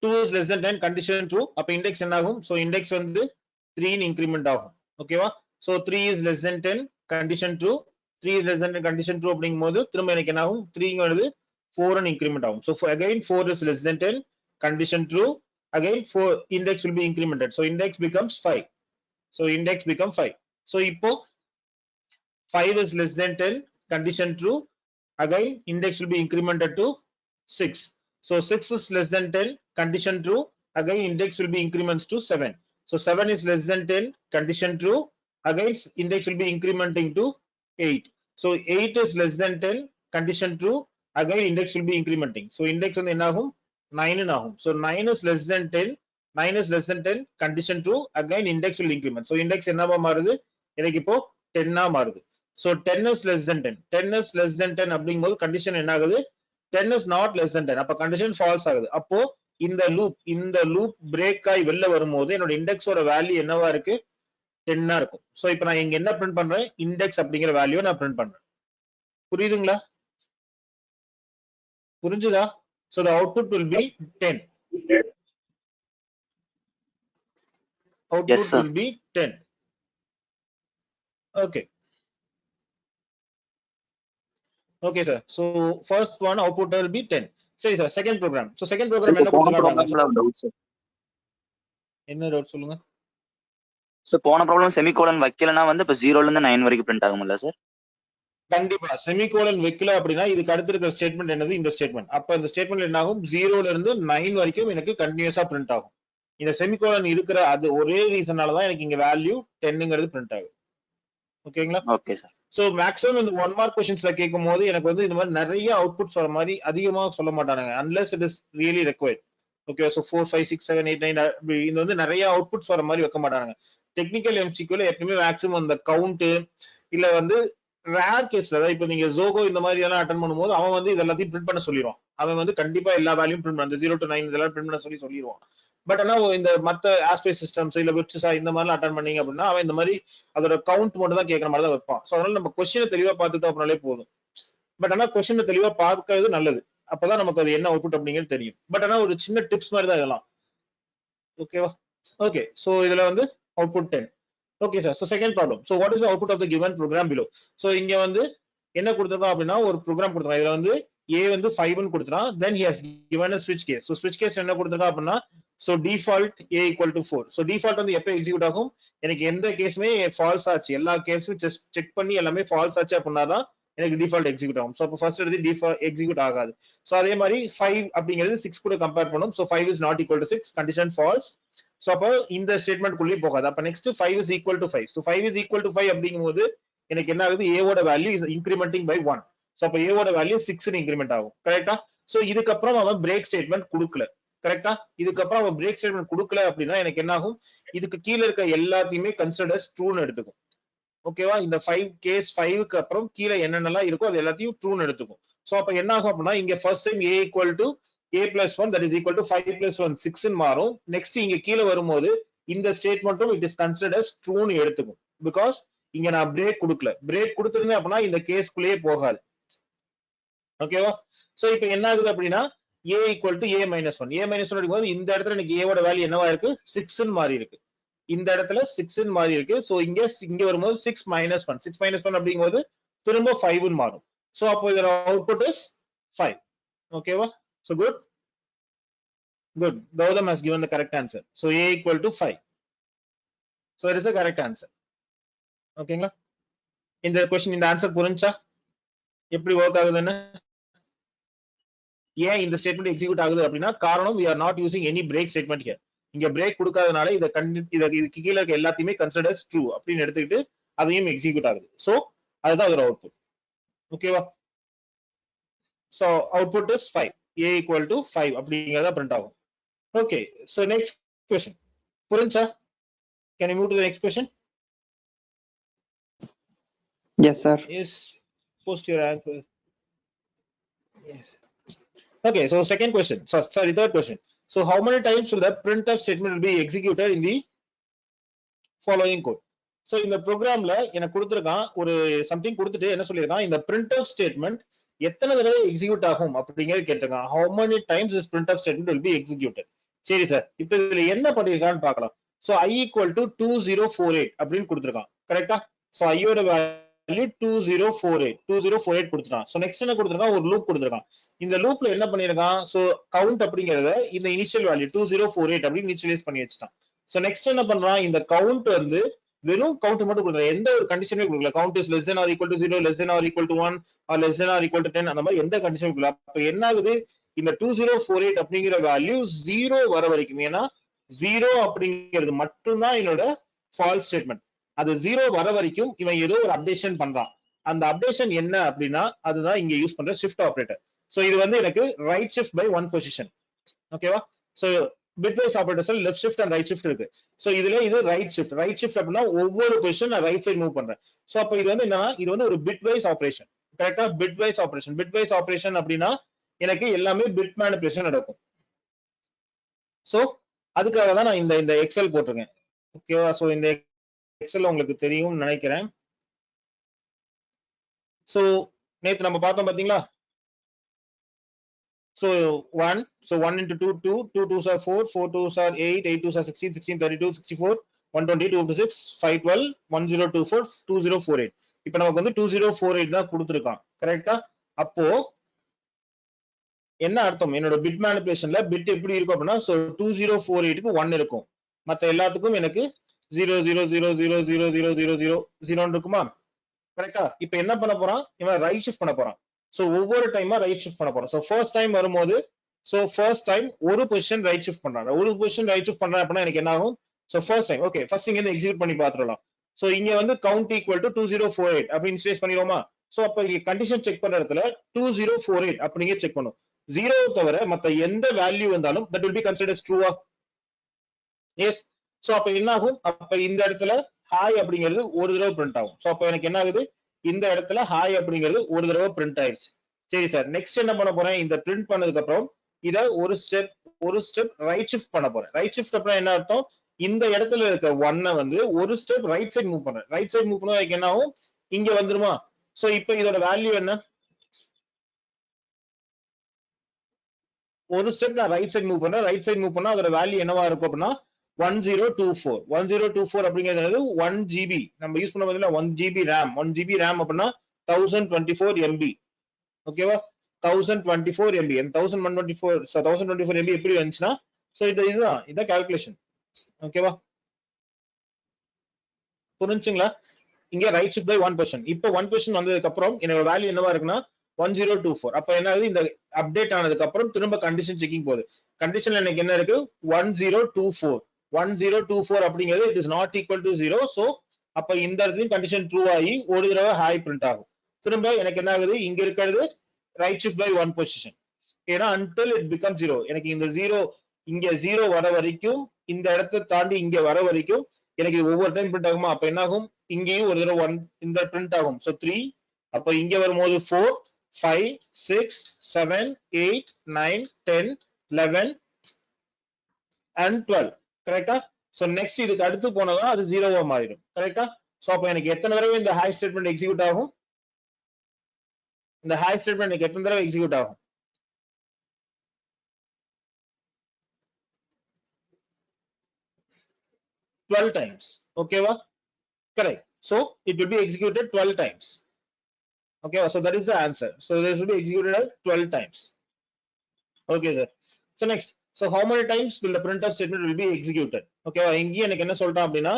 2 is less than 10 condition true. அப்ப index என்ன ஆகும்? So index வந்து 3 ன்னு increment ஆகும். ஓகேவா? So 3 is less than 10 condition true. 3 is less than 10 condition true அப்படிங்கும்போது திரும்ப எனக்கு என்ன ஆகும்? 3 ங்கிறது 4 ன்னு increment ஆகும். So again 4 is less than 10 condition true. Again 4 index will be incremented. So index becomes 5. So index become 5. So இப்போ 5 is less than 10 condition true. Again index will be incremented to 6. So 6 is less than 10 condition true. Again index will be increments to 7. So 7 is less than 10 condition true. Again index will be incrementing to 8. So 8 is less than 10 condition true. Again index will be incrementing. So index வந்து என்ன ஆகும்? 9 ன்னு ஆகும். So 9 is less than 10 9 is less than 10 condition true. Again index will increment. So index என்னவா மாறுது? எனக்கு இப்போ 10 ஆ மாறுது. So 10 is less than 10 10 is less than 10 அப்படிங்கும்போது கண்டிஷன் என்ன ஆகுது? 10 is not less than 10. அப்ப கண்டிஷன் ஃபால்ஸ் ஆகுது. அப்போ இந்த லூப் பிரேக் ஆகி வெளில வரும்போது என்னோட இண்டெக்ஸோட வேல்யூ என்னவா இருக்கு? 10 ஆ இருக்கும். சோ இப்போ நான் இங்க என்ன பிரிண்ட் பண்றேன்? இண்டெக்ஸ் அப்படிங்கிற வேல்யூ நான் பிரிண்ட் பண்றேன். புரியுதுங்களா? புரிஞ்சுதா? So the output will be 10. Output Yes, sir. will be 10. Okay. Okay, sir. So first one output will be 10. சரி sir, second program. So second program என்ன போன கொடுத்திருக்காங்க? ப்ரோக்ராம்ல டவுட் சார். என்ன டவுட் சொல்லுங்க. சோ போன ப்ராப்ளம் செமிகோலன் வைக்கலனா வந்து இப்ப 0ல இருந்து 9 வரைக்கும் பிரிண்ட் ஆகும்ல சார்? கண்டிப்பா செமிகோலன் வைக்கல அப்படின்னா இதுக்கு அடுத்து இருக்கிற ஸ்டேட்மெண்ட் என்னது? இந்த ஸ்டேட்மெண்ட். அப்ப இந்த ஸ்டேட்மெண்ட் என்ன ஆகும்? 0ல இருந்து 9 வரைக்கும் எனக்கு கண்டினியூஸா பிரிண்ட் ஆகும். இந்த செமிகோலன் இருக்கிற அது ஒரே ரீசனால தான் எனக்கு இங்க வேல்யூ 10ங்கிறது பிரிண்ட் ஆகும். ஓகேங்களா? Okay sir. சோ மேக்ஸிமம் இந்த 1 மார்க் क्वेश्चंसல கேட்கும்போது எனக்கு வந்து இந்த மாதிரி நிறைய அவுட்புட்ஸ் வர மாதிரி அதிகமா சொல்ல மாட்டாங்க, unless it is really required. Okay. So 4 5 6 7 8 9 இது வந்து நிறைய அவுட்புட்ஸ் வர மாதிரி வைக்க மாட்டாங்க. டெக்னிக்கல் எம்சிக்யூல எப்பவுமே மேக்ஸிமம் அந்த கவுண்ட் இல்ல வந்து ரேர் கேஸ்ல, அதாவது இப்போ நீங்க ஜோகோ இந்த மாதிரி எல்லாம் அட்டெண்ட் பண்ணும்போது அவன் வந்து இது எல்லாத்தையும் பிரிண்ட் பண்ண சொல்லிடுவான். அவன் வந்து கண்டிப்பா எல்லா வேல்யூம் பிரிண்ட் பண்ண 0 to 9 இதெல்லாம் பிரிண்ட் பண்ண சொல்லிடுவான். பட் ஆனா இந்த மத்த ஆஸ்பே சிஸ்டம்ஸ் இல்ல வெப்சா இந்த மாதிரி அட்டெண்ட் பண்ணீங்க அப்படின்னா அவன் இந்த மாதிரி அதோட கவுண்ட் மட்டும் தான் கேட்கற மாதிரி தான் வைப்பான். சோ அதனால நம்ம கொஸ்டினை தெளிவா பார்த்துட்டோம் அப்படின்னாலே போதும். பட் ஆனா கொஸ்டினை தெளிவா பார்க்கறது நல்லது. அப்பதான் நமக்கு அது என்ன அவுட்புட் அப்படிங்கிறது தெரியும். பட் ஆனா ஒரு சின்ன டிப்ஸ் மாதிரி தான் இதெல்லாம். ஓகேவா? ஓகே, சோ இதுல வந்து output 10. Okay sir. So second problem. So what is the output of the given program below? So இங்க வந்து என்ன கொடுத்திருக்கோம் அப்படின்னா ஒரு ப்ரோக்ராம் கொடுத்திருக்கான். இதுல வந்து a வந்து 5 ன்னு கொடுத்துறான். then he has given a switch case. so switch case என்ன கொடுத்திருக்கான் அப்படின்னா so default a equal to 4. so default வந்து எப்ப எக்ஸிக்யூட் ஆகும்? எனக்கு எந்த கேஸுமே ஃபால்ஸ் ஆச்சு, எல்லா கேஸும் ஜஸ்ட் செக் பண்ணி எல்லாமே ஃபால்ஸ் ஆச்சு அப்படின்னா தான் எனக்கு டிஃபால்ட் எக்ஸிக்யூட் ஆகும். சோ அப்ப ஃபர்ஸ்ட் எடுத்து டிஃபால்ட் எக்ஸிக்யூட் ஆகாது. சோ அதே மாதிரி 5 அப்படிங்கிறது 6 கூட கம்பேர் பண்ணும். So 5 is not equal to 6, condition false. So அப்ப இந்த ஸ்டேட்மெண்ட் குள்ளே போகாது. அப்ப next 5 is equal to 5. so 5 is equal to 5 அப்படிங்கும்போது எனக்கு என்ன ஆகுது? a ஓட value is incrementing by 1. So அப்ப a ஓட வேல்யூ 6 னு இன்கிரிமெண்ட் ஆகும். கரெக்ட்டா? சோ இதுக்கு அப்புறம் அவன் பிரேக் ஸ்டேட்மெண்ட் கொடுக்கல. கரெக்ட்டா? இதுக்கு அப்புறம் அவன் பிரேக் ஸ்டேட்மெண்ட் கொடுக்கல அப்படின்னா எனக்கு என்ன ஆகும்? இதுக்கு கீழ இருக்க எல்லாத்தையுமே கன்சிடர்ஸ் ட்ரூன்னு எடுத்துக்கும். ஓகேவா? இந்த 5 கேஸ் 5க்கு அப்புறம் கீழ என்னென்னலாம் இருக்கோ அது எல்லாத்தையும் ட்ரூன்னு எடுத்துக்கும். சோ அப்ப என்ன ஆகும் அப்படின்னா இங்க first time a equal to a plus 1 that is equal to 5 plus 1 6 ன்னு மாறும். நெக்ஸ்ட் இங்க கீழ வரும்போது இந்த ஸ்டேட்மெண்ட்டும் இட் இஸ் கன்சிடர்ட் as ட்ரூன்னு எடுத்துக்கும். பிகாஸ் இங்க நான் பிரேக் கொடுக்கல. பிரேக் கொடுத்திருந்தேன் அப்படின்னா இந்த கேஸ்க்குள்ளேயே போகாது. ஓகேவா? சோ இப்போ என்ன ஆகுது அப்படின்னா a equal to a minus 1. a minus 1 எடுக்கும்போது இந்த இடத்துல எனக்கு a ஓட வேல்யூ என்னவா இருக்கு? 6 ன்னு மாறி இருக்கு. இந்த இடத்துல 6 ன்னு மாறி இருக்கு. சோ இங்க வரும்போது 6 minus 1. 6 minus 1 அப்படிங்கும்போது திரும்ப 5 ன்னு மாறும். சோ அப்போ இதோட அவுட்புட் இஸ் 5. ஓகேவா? So good. Gautam has given the correct answer. So a equal to 5. So that is the correct answer. ஓகேங்களா? இந்த क्वेश्चन இந்த ஆன்சர் புரிஞ்சா எப்படி வர்க் ஆகுதுன்னு? ஏன் இந்த ஸ்டேட்மெண்ட் எக்ஸிக்யூட் ஆகுது அப்படின்னா காரணம் we are not using any break statement here. இங்க பிரேக் கொடுக்காதனால இதுக்கு கீழ இருக்க எல்லாத்தையுமே கன்சிடர்ஸ் ட்ரூ அப்படின்னு எடுத்துக்கிட்டு அதையும் எக்ஸிக்யூட் ஆகுது. சோ அதுதான் அதோட அவுட்புட். ஓகேவா? So output is 5. a equal to 5 அப்படிங்கறத பிரிண்ட் ஆகும். ஓகே, சோ நெக்ஸ்ட் क्वेश्चन புரிஞ்சா? Can you move to the next question? Yes, sir. Yes, post your answer. Yes. Okay, so second question. Sorry, third question. So how many times will the printf statement will be executed in the following code? So இந்த ப்ரோக்ராம்ல எனக்கு கொடுத்திருக்கான் ஒரு something கொடுத்துட்டு என்ன சொல்லிருக்கான்? இந்த printf statement எத்தனை தடவை execute ஆகும் அப்படிங்கறது கேட்டிருக்கான். How many times this printf statement will be executed? சரி சார், இப்போ இதுல என்ன பண்ணிருக்கான்னு பார்க்கலாம். So I equal to 2048 அப்படின்னு கொடுத்திருக்கான். கரெக்ட்டா? So I ஓட வேல்யூ 2048 கொடுத்துட்டான். சோ நெக்ஸ்ட் என்ன கொடுத்திருக்கான்? ஒரு லூப் கொடுத்திருக்கான். இந்த லூப்ல என்ன பண்ணிருக்கான்? சோ கவுண்ட் அப்படிங்கறத இந்த இனிஷியல் வேல்யூ 2048 அப்படி இனிஷியலைஸ் பண்ணி வச்சிட்டான். சோ நெக்ஸ்ட் என்ன பண்றான்? இந்த கவுண்ட் வந்து வெறும் கவுண்ட் மட்டும் கொடுக்கல, எந்த ஒரு கண்டிஷனுமே கொடுக்கல. Count is less than or equal to 0, less than or equal to 1 or less than or equal to 10 அந்த மாதிரி எந்த கண்டிஷனும் கொடுக்கல. அப்ப என்ன ஆகுது? இந்த 2048 அப்படிங்கிற வேல்யூ 0 வர வரைக்கும், ஏன்னா 0 அப்படிங்கிறது மட்டும்தான் என்னோட ஃபால்ஸ் ஸ்டேட்மெண்ட். அது 0 வர வரைக்கும் இவன் ஏதோ ஒரு அப்டேஷன் பண்றான். அந்த அப்டேஷன் என்ன அப்படின்னா அதுதான் இங்க யூஸ் பண்ற ஷிஃப்ட் ஆபரேட்டர். சோ இது வந்து எனக்கு ரைட் ஷிஃப்ட் பை 1 பொசிஷன். ஓகேவா? சோ பிட்வைஸ் ஆபரேட்டர்ஸ்ல left shift and right shift இருக்கு. சோ இதுல இது ரைட் ஷிஃப்ட். ரைட் ஷிஃப்ட் அப்படின்னா ஒவ்வொரு பொசிஷன் நான் ரைட் சைடு மூவ் பண்றேன். சோ அப்ப இது வந்து என்னன்னா இது வந்து ஒரு பிட்வைஸ் ஆபரேஷன். கரெக்ட்டா? Bitwise operation. பிட்வைஸ் ஆபரேஷன் அப்படின்னா எனக்கு எல்லாமே பிட் மேனிபுலேஷன் நடக்கும். சோ அதுக்காக தான் நான் இந்த எக்ஸல் போட்டிருக்கேன். ஓகேவா? சோ இந்த எக்ஸல் உங்களுக்கு தெரியும் நினைக்கிறேன். சோ நேத்து நம்ம பார்த்தோம் பாத்தீங்களா? So 1 into 2 2, 2 2s are 4, 4 2s are 8, 8 2s are 16, 16 32, 64, 120, 256, 512, 1024, 2048. இப்போ நமக்கு வந்து 2048 தான் கொடுத்திருக்கான். கரெக்ட்டா? அப்போ என்ன அர்த்தம்? என்னோட பிட் மேனிபுலேஷன்ல பிட் எப்படி இருக்கும் அப்படின்னா 2048க்கு 1 இருக்கும். மத்த எல்லாத்துக்கும் எனக்கு 0 0 0 0 0 0 0 0 0 இருக்குமா? கரெக்ட்டா? இப்போ என்ன பண்ண போறான்? இவன் ரைட் ஷிஃப்ட் பண்ண போறான். சோ ஒவ்வொரு டைமா ரைட் ஷிஃப்ட் பண்ண போறோம். சோ ஃபர்ஸ்ட் டைம் வரும்போது ஃபர்ஸ்ட் டைம் ஒரு பொசிஷன் ரைட் ஷிஃப்ட் பண்றாங்க. ஒரு பொசிஷன் ரைட் ஷிஃப்ட் பண்றேன் அப்படின்னா எனக்கு என்ன ஆகும்? So first time okay, first இங்க இருந்து எக்ஸிக்யூட் பண்ணி பார்த்துடலாம். சோ இங்க வந்து கவுண்ட் ஈக்குவல் டு 2048 அப்படி இனிஷியலைஸ் பண்ணிரோமா? சோ அப்ப இங்க கண்டிஷன் செக் பண்ற இடத்துல 2048 அப்படிங்க செக் பண்ணும். 0 தவிர மத்த எந்த வேல்யூ வந்தாலும் that will be considered as true. Yes. So அப்ப என்ன ஆகும்? அப்ப இந்த இடத்துல ஹாய் அப்படிங்கிறது ஒரு தடவை பிரிண்ட் ஆகும். சோ அப்ப எனக்கு என்ன ஆகுது? இந்த இடத்துல ஹாய் அப்படிங்கிறது ஒரு தடவை பிரிண்ட் ஆயிருச்சு. சரி சார், நெக்ஸ்ட் என்ன பண்ண போறேன்? இந்த பிரிண்ட் பண்ணதுக்கு அப்புறம் இத ஒரு ஸ்டெப் ரைட் ஷிஃப்ட் பண்ண போறேன். ரைட் ஷிஃப்ட் அப்படின்னா என்ன அர்த்தம்? இந்த இடத்துல இருக்க 1 வந்து ஒரு ஸ்டெப் ரைட் சைடு மூவ் பண்றேன். ரைட் சைடு மூவ் பண்ணா என்ன ஆகும்? இங்க வந்துருமா? சோ இப்போ இதோட வேல்யூ என்ன? ஒரு ஸ்டெப் நான் ரைட் சைடு மூவ் பண்றேன். ரைட் சைடு மூவ் பண்ணா அதோட வேல்யூ என்னவா இருக்கும் அப்படின்னா 1024. 1024 அப்படிங்கிறது 1 GB. நம்ம யூஸ் பண்ண பதிலா 1 GB RAM. 1 GB RAM அப்படின்னா 1024 MB. ஓகேவா? 1024 MB. 1024 MB எப்படி வந்துச்சுன்னா சோ இதுதான் கால்குலேஷன். ஓகேவா? புரிஞ்சுங்களா? இங்க ரைட் ஷிஃப்ட் பை 1%. இப்போ 1% வந்ததுக்கு அப்புறம் என்னோட வேல்யூ என்னவா இருக்குன்னா 1024. அப்ப என்ன ஆகுது? இந்த அப்டேட் ஆனதுக்கு அப்புறம் திரும்ப கண்டிஷன் செக்கிங் போகுது. கண்டிஷன்ல எனக்கு என்ன இருக்கு? 1024. 1024 அப்படிங்கிறது it is not equal to 0. So அப்ப இந்த இடத்துலயும் கண்டிஷன் ட்ரூ ஆகி ஒரு தடவை ஹாய் பிரிண்ட் ஆகும். திரும்ப எனக்கு என்ன ஆகுது? இங்க இருக்கிறது ரைட் ஷிஃப்ட் பை 1 பொசிஷன். ஏன்னா until it becomes 0. எனக்கு இந்த 0 இங்க 0 வர வரைக்கும் இந்த இடத்தை தாண்டி இங்க வர வரைக்கும் எனக்கு இது ஒவ்வொரு டைம் பிரிண்ட் ஆகுமா? அப்ப என்ன ஆகும்? இங்கேயும் ஒரு தடவை 1 இந்த பிரிண்ட் ஆகும். சோ 3. அப்ப இங்க வரும்போது 4, 5, 6, 7, 8, 9, 10, 11 and 12. கரெக்டா? சோ நெக்ஸ்ட் இதுக்கு அடுத்து போனதா அது 0வா மாறிடும். கரெக்டா? சோ அப்ப எனக்கு எத்தனை தடவை இந்த ஹாஷ் ஸ்டேட்மெண்ட் எக்ஸிக்யூட் ஆகும்? இந்த ஹாஷ் ஸ்டேட்மெண்ட் எனக்கு எத்தனை தடவை எக்ஸிக்யூட் ஆகும்? 12 times. ஓகேவா? Correct. So it will be executed 12 times. Okay, so that is the answer. So this will be executed as 12 times. Okay, sir. So next, so how many times will the printf statement will be executed? Okay, இங்க எனக்கு என்ன சொல்றான் அப்படின்னா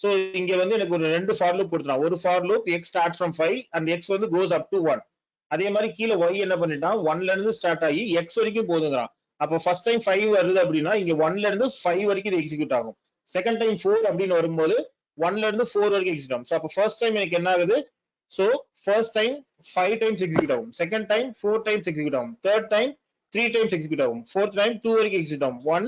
so இங்க வந்து எனக்கு ஒரு ரெண்டு for loop கொடுத்தான். ஒரு for loop x starts from 5 and x வந்து goes up to 1. அதே மாதிரி கீழ y என்ன பண்ணிட்டான் 1ல இருந்து ஸ்டார்ட் ஆகி x வரைக்கும் போகுதுங்கறான். அப்ப ஃபர்ஸ்ட் டைம் 5 வருது அப்படின்னா இங்க 1ல இருந்து 5 வரைக்கும் இது எக்ஸிக்யூட் ஆகும். செகண்ட் டைம் 4 அப்படின்னு வரும்போது 1ல இருந்து 4 வரைக்கும் எக்ஸிக்யூட் ஆகும். சோ அப்ப ஃபர்ஸ்ட் டைம் எனக்கு என்ன ஆகுது? So first time 5 times execute ஆகும். செகண்ட் டைம் 4 டைம்ஸ் எக்ஸிக்யூட் ஆகும். தேர்ட் டைம் 3 டைம்ஸ் எக்ஸிக்யூட் ஆகும். ஃபோர்த் டைம் 2 வரைக்கும் எக்ஸிக்யூட் ஆகும். 1.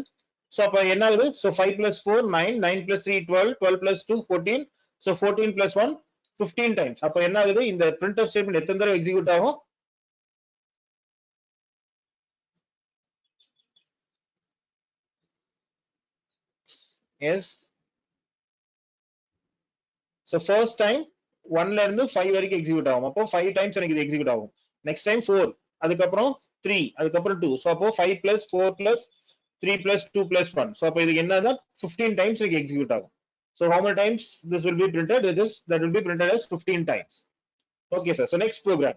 சோ அப்ப என்ன ஆகுது? சோ 5 + 4 9, 9 + 3 12, 12 + 2 14. So 14 + 1 15 times. அப்ப என்ன ஆகுது? இந்த printf ஸ்டேட்மென்ட் எத்தனை தடவை எக்ஸிக்யூட் ஆகும்? Yes. So first time 1ல இருந்து 5 வரைக்கும் எக்ஸிக்யூட் ஆகும். அப்போ 5 டைம்ஸ் எனக்கு இது எக்ஸிக்யூட் ஆகும். நெக்ஸ்ட் டைம் 4, அதுக்கு அப்புறம் 3, அதுக்கு அப்புறம் 2. சோ அப்போ 5 + 4 + 3 + 2 + 1. சோ அப்போ இது என்னன்னா 15 டைம்ஸ் எனக்கு எக்ஸிக்யூட் ஆகும். So how many times this will be printed? That will be printed as 15 times. Okay, sir. So next program.